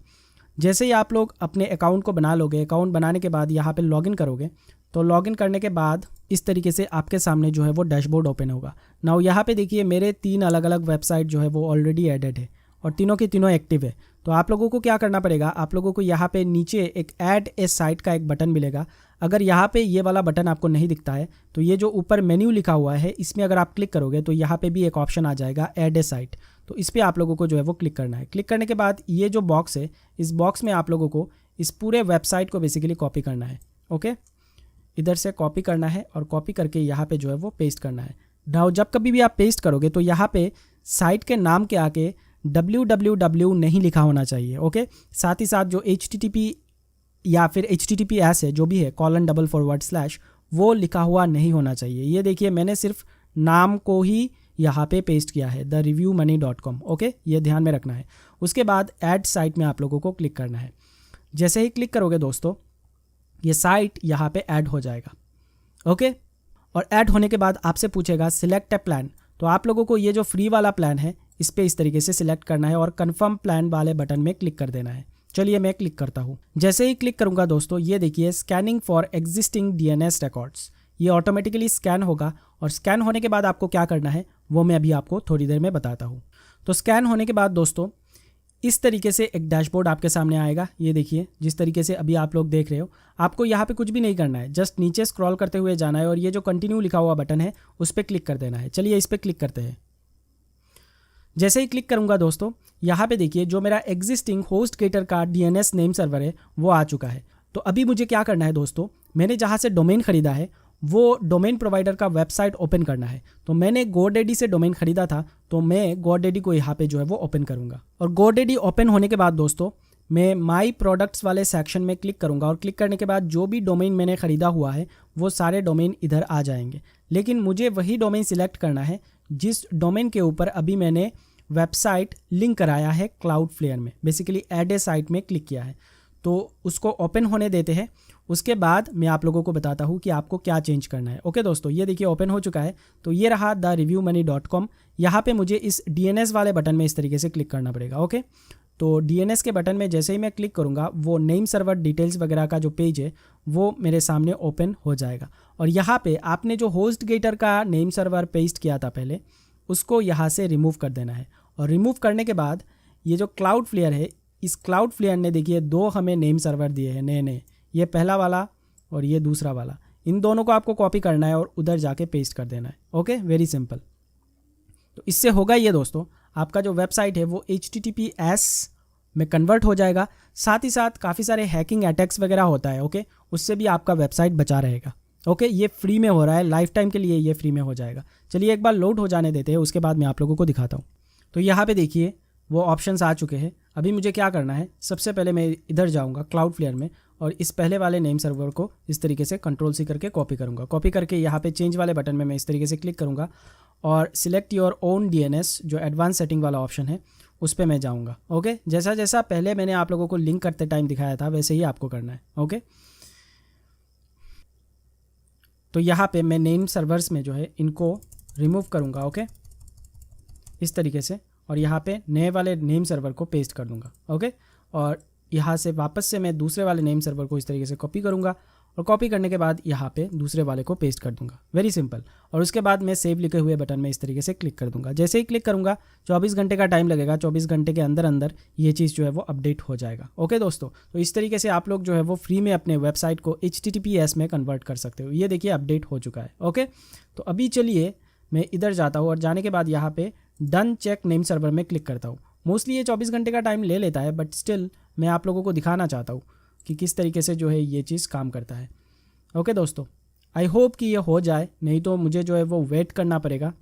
जैसे ही आप लोग अपने अकाउंट को बना लोगे, अकाउंट बनाने के बाद यहाँ पे लॉगिन करोगे, तो लॉगिन करने के बाद इस तरीके से आपके सामने जो है वो डैशबोर्ड ओपन होगा। नाउ यहाँ पे देखिए मेरे 3 अलग अलग वेबसाइट जो है वो ऑलरेडी एडेड है और तीनों की तीनों एक्टिव है। तो आप लोगों को क्या करना पड़ेगा, आप लोगों को यहाँ पे नीचे एक ऐड ए साइट का एक बटन मिलेगा। अगर यहाँ पे ये वाला बटन आपको नहीं दिखता है तो ये जो ऊपर मेन्यू लिखा हुआ है इसमें अगर आप क्लिक करोगे तो यहाँ पे भी एक ऑप्शन आ जाएगा ऐड ए साइट। तो इस पर आप लोगों को जो है वो क्लिक करना है। क्लिक करने के बाद ये जो बॉक्स है, इस बॉक्स में आप लोगों को इस पूरे वेबसाइट को बेसिकली कॉपी करना है। ओके, इधर से कॉपी करना है और कॉपी करके यहाँ पे जो है वो पेस्ट करना है। नाउ जब कभी भी आप पेस्ट करोगे तो यहाँ पे साइट के नाम के आगे www नहीं लिखा होना चाहिए। ओके, साथ ही साथ जो HTTP या फिर HTTPS है जो भी है :// वो लिखा हुआ नहीं होना चाहिए। ये देखिए मैंने सिर्फ नाम को ही यहाँ पे पेस्ट किया है, thereviewmoney.com। ओके, ये ध्यान में रखना है। उसके बाद ऐड साइट में आप लोगों को क्लिक करना है। जैसे ही क्लिक करोगे दोस्तों ये साइट यहाँ पे ऐड हो जाएगा। ओके, और ऐड होने के बाद आपसे पूछेगा सिलेक्ट ए प्लान। तो आप लोगों को ये जो फ्री वाला प्लान है इस पर इस तरीके से सिलेक्ट करना है और कन्फर्म प्लान वाले बटन में क्लिक कर देना है। चलिए मैं क्लिक करता हूँ। जैसे ही क्लिक करूँगा दोस्तों ये देखिए scanning for existing DNS records, ये ऑटोमेटिकली स्कैन होगा और स्कैन होने के बाद आपको क्या करना है वो मैं अभी आपको थोड़ी देर में बताता हूँ। तो स्कैन होने के बाद दोस्तों इस तरीके से एक डैशबोर्ड आपके सामने आएगा। ये देखिए जिस तरीके से अभी आप लोग देख रहे हो, आपको यहाँ पे कुछ भी नहीं करना है, जस्ट नीचे स्क्रॉल करते हुए जाना है और ये जो कंटिन्यू लिखा हुआ बटन है उस पर क्लिक कर देना है। चलिए इस पर क्लिक करते हैं। जैसे ही क्लिक करूँगा दोस्तों यहाँ पे देखिए जो मेरा एग्जिस्टिंग होस्ट गेटर का DNS नेम सर्वर है वो आ चुका है। तो अभी मुझे क्या करना है दोस्तों, मैंने जहाँ से डोमेन ख़रीदा है वो डोमेन प्रोवाइडर का वेबसाइट ओपन करना है। तो मैंने GoDaddy से डोमेन ख़रीदा था तो मैं GoDaddy को यहाँ पे जो है वो ओपन करूँगा और GoDaddy ओपन होने के बाद दोस्तों मैं माई प्रोडक्ट्स वाले सेक्शन में क्लिक करूँगा और क्लिक करने के बाद जो भी डोमेन मैंने ख़रीदा हुआ है वो सारे डोमेन इधर आ जाएंगे। लेकिन मुझे वही डोमेन सिलेक्ट करना है जिस डोमेन के ऊपर अभी मैंने वेबसाइट लिंक कराया है Cloudflare में, बेसिकली ऐड ए साइट में क्लिक किया है। तो उसको ओपन होने देते हैं, उसके बाद मैं आप लोगों को बताता हूँ कि आपको क्या चेंज करना है। ओके दोस्तों, ये देखिए ओपन हो चुका है। तो ये रहा thereviewmoney.com। यहाँ पे मुझे इस DNS वाले बटन में इस तरीके से क्लिक करना पड़ेगा। ओके, तो DNS के बटन में जैसे ही मैं क्लिक करूँगा वो नेम सर्वर डिटेल्स वगैरह का जो पेज है वो मेरे सामने ओपन हो जाएगा। और यहाँ पे आपने जो होस्ट गेटर का नेम सर्वर पेस्ट किया था पहले उसको यहाँ से रिमूव कर देना है। और रिमूव करने के बाद ये जो Cloudflare है, इस Cloudflare ने देखिए 2 हमें नेम सर्वर दिए हैं नए, ये पहला वाला और ये दूसरा वाला। इन दोनों को आपको कॉपी करना है और उधर जाके पेस्ट कर देना है। Okay, very simple. तो इससे होगा ये दोस्तों, आपका जो वेबसाइट है वो HTTPS में कन्वर्ट हो जाएगा। साथ ही साथ काफ़ी सारे हैकिंग अटैक्स वगैरह होता है। ओके, उससे भी आपका वेबसाइट बचा रहेगा। ओके, ये फ्री में हो रहा है, लाइफ टाइम के लिए ये फ्री में हो जाएगा। चलिए एक बार लोड हो जाने देते हैं, उसके बाद मैं आप लोगों को दिखाता हूँ। तो यहाँ पे देखिए वो ऑप्शंस आ चुके हैं। अभी मुझे क्या करना है, सबसे पहले मैं इधर जाऊँगा Cloudflare में और इस पहले वाले नेम सर्वर को इस तरीके से Ctrl+C करके कॉपी करूँगा। कॉपी करके यहाँ पे चेंज वाले बटन में मैं इस तरीके से क्लिक करूँगा और सिलेक्ट योर ओन DNS जो एडवांस सेटिंग वाला ऑप्शन है उस पर मैं जाऊँगा। ओके, जैसा जैसा पहले मैंने आप लोगों को लिंक करते टाइम दिखाया था वैसे ही आपको करना है। ओके, तो यहाँ पे मैं नेम सर्वर्स में जो है इनको रिमूव करूँगा। ओके, इस तरीके से, और यहाँ पे नए वाले नेम सर्वर को पेस्ट कर दूँगा। ओके, और यहाँ से वापस से मैं दूसरे वाले नेम सर्वर को इस तरीके से कॉपी करूँगा और कॉपी करने के बाद यहाँ पे दूसरे वाले को पेस्ट कर दूंगा, वेरी सिंपल। और उसके बाद मैं सेव लिखे हुए बटन में इस तरीके से क्लिक कर दूंगा। जैसे ही क्लिक करूंगा 24 घंटे का टाइम लगेगा, 24 घंटे के अंदर अंदर ये चीज़ जो है वो अपडेट हो जाएगा। ओके दोस्तों, तो इस तरीके से आप लोग जो है वो फ्री में अपने वेबसाइट को HTTPS में कन्वर्ट कर सकते हो। ये देखिए अपडेट हो चुका है। ओके, तो अभी चलिए मैं इधर जाता हूँ और जाने के बाद यहाँ पे डन चेक नेम सर्वर में क्लिक करता हूँ। मोस्टली ये 24 घंटे का टाइम ले लेता है, बट स्टिल मैं आप लोगों को दिखाना चाहता हूँ कि किस तरीके से जो है ये चीज़ काम करता है। ओके दोस्तों, आई होप कि ये हो जाए, नहीं तो मुझे जो है वो वेट करना पड़ेगा।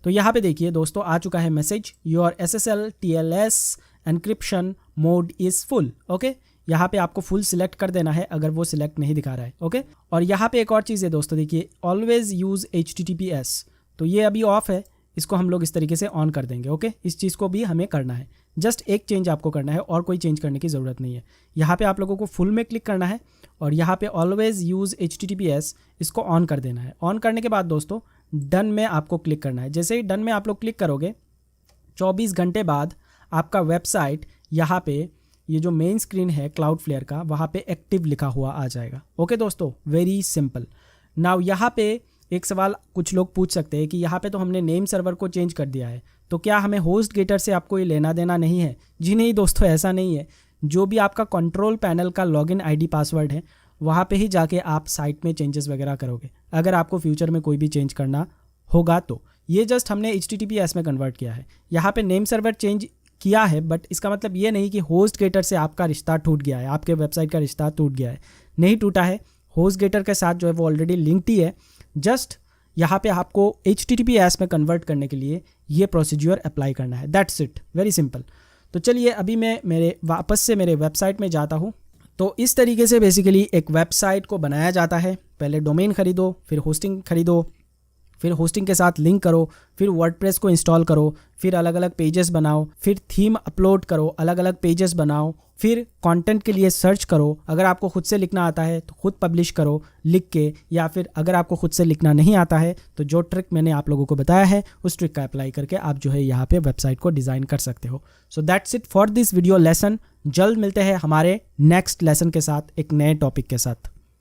तो यहाँ पे देखिए दोस्तों आ चुका है message, your SSL TLS encryption mode is full. Okay, यहाँ पे आपको फुल सिलेक्ट कर देना है अगर वो सिलेक्ट नहीं दिखा रहा है। ओके, और यहाँ पे एक और चीज़ है दोस्तों, देखिए ऑलवेज यूज़ HTTPS, तो ये अभी ऑफ है, इसको हम लोग इस तरीके से ऑन कर देंगे। ओके, इस चीज़ को भी हमें करना है, जस्ट एक चेंज आपको करना है और कोई चेंज करने की ज़रूरत नहीं है। यहाँ पे आप लोगों को फुल में क्लिक करना है और यहाँ पे ऑलवेज यूज़ HTTPS इसको ऑन कर देना है। ऑन करने के बाद दोस्तों डन में आपको क्लिक करना है। जैसे ही डन में आप लोग क्लिक करोगे 24 घंटे बाद आपका वेबसाइट यहाँ पे ये जो मेन स्क्रीन है क्लाउडफ्लेयर का, वहाँ पे एक्टिव लिखा हुआ आ जाएगा। ओके दोस्तों, वेरी सिंपल। नाउ यहाँ पे एक सवाल कुछ लोग पूछ सकते हैं कि यहाँ पे तो हमने नेम सर्वर को चेंज कर दिया है, तो क्या हमें होस्ट गेटर से आपको ये लेना देना नहीं है? जी नहीं दोस्तों, ऐसा नहीं है। जो भी आपका कंट्रोल पैनल का लॉगिन ID पासवर्ड है वहाँ पे ही जाके आप साइट में चेंजेस वगैरह करोगे, अगर आपको फ्यूचर में कोई भी चेंज करना होगा तो। ये जस्ट हमने HTTPS में कन्वर्ट किया है। यहाँ पे नेम सर्वर चेंज किया है, बट इसका मतलब ये नहीं कि होस्ट गेटर से आपका रिश्ता टूट गया है, आपके वेबसाइट का रिश्ता टूट गया है। नहीं टूटा है, होस्ट गेटर के साथ जो है वो ऑलरेडी लिंक्ड ही है। जस्ट यहाँ पे आपको HTTPS में कन्वर्ट करने के लिए ये प्रोसीजर अप्लाई करना है, दैट्स इट, वेरी सिंपल। तो चलिए अभी मैं वापस से मेरे वेबसाइट में जाता हूँ। तो इस तरीके से बेसिकली एक वेबसाइट को बनाया जाता है। पहले डोमेन खरीदो, फिर होस्टिंग खरीदो, फिर होस्टिंग के साथ लिंक करो, फिर वर्डप्रेस को इंस्टॉल करो, फिर अलग अलग पेजेस बनाओ, फिर थीम अपलोड करो, अलग अलग पेजेस बनाओ, फिर कंटेंट के लिए सर्च करो। अगर आपको खुद से लिखना आता है तो खुद पब्लिश करो लिख के, या फिर अगर आपको खुद से लिखना नहीं आता है तो जो ट्रिक मैंने आप लोगों को बताया है उस ट्रिक का अप्लाई करके आप जो है यहाँ पे वेबसाइट को डिज़ाइन कर सकते हो। So that's it for this video lesson. जल्द मिलते हैं हमारे नेक्स्ट लेसन के साथ, एक नए टॉपिक के साथ।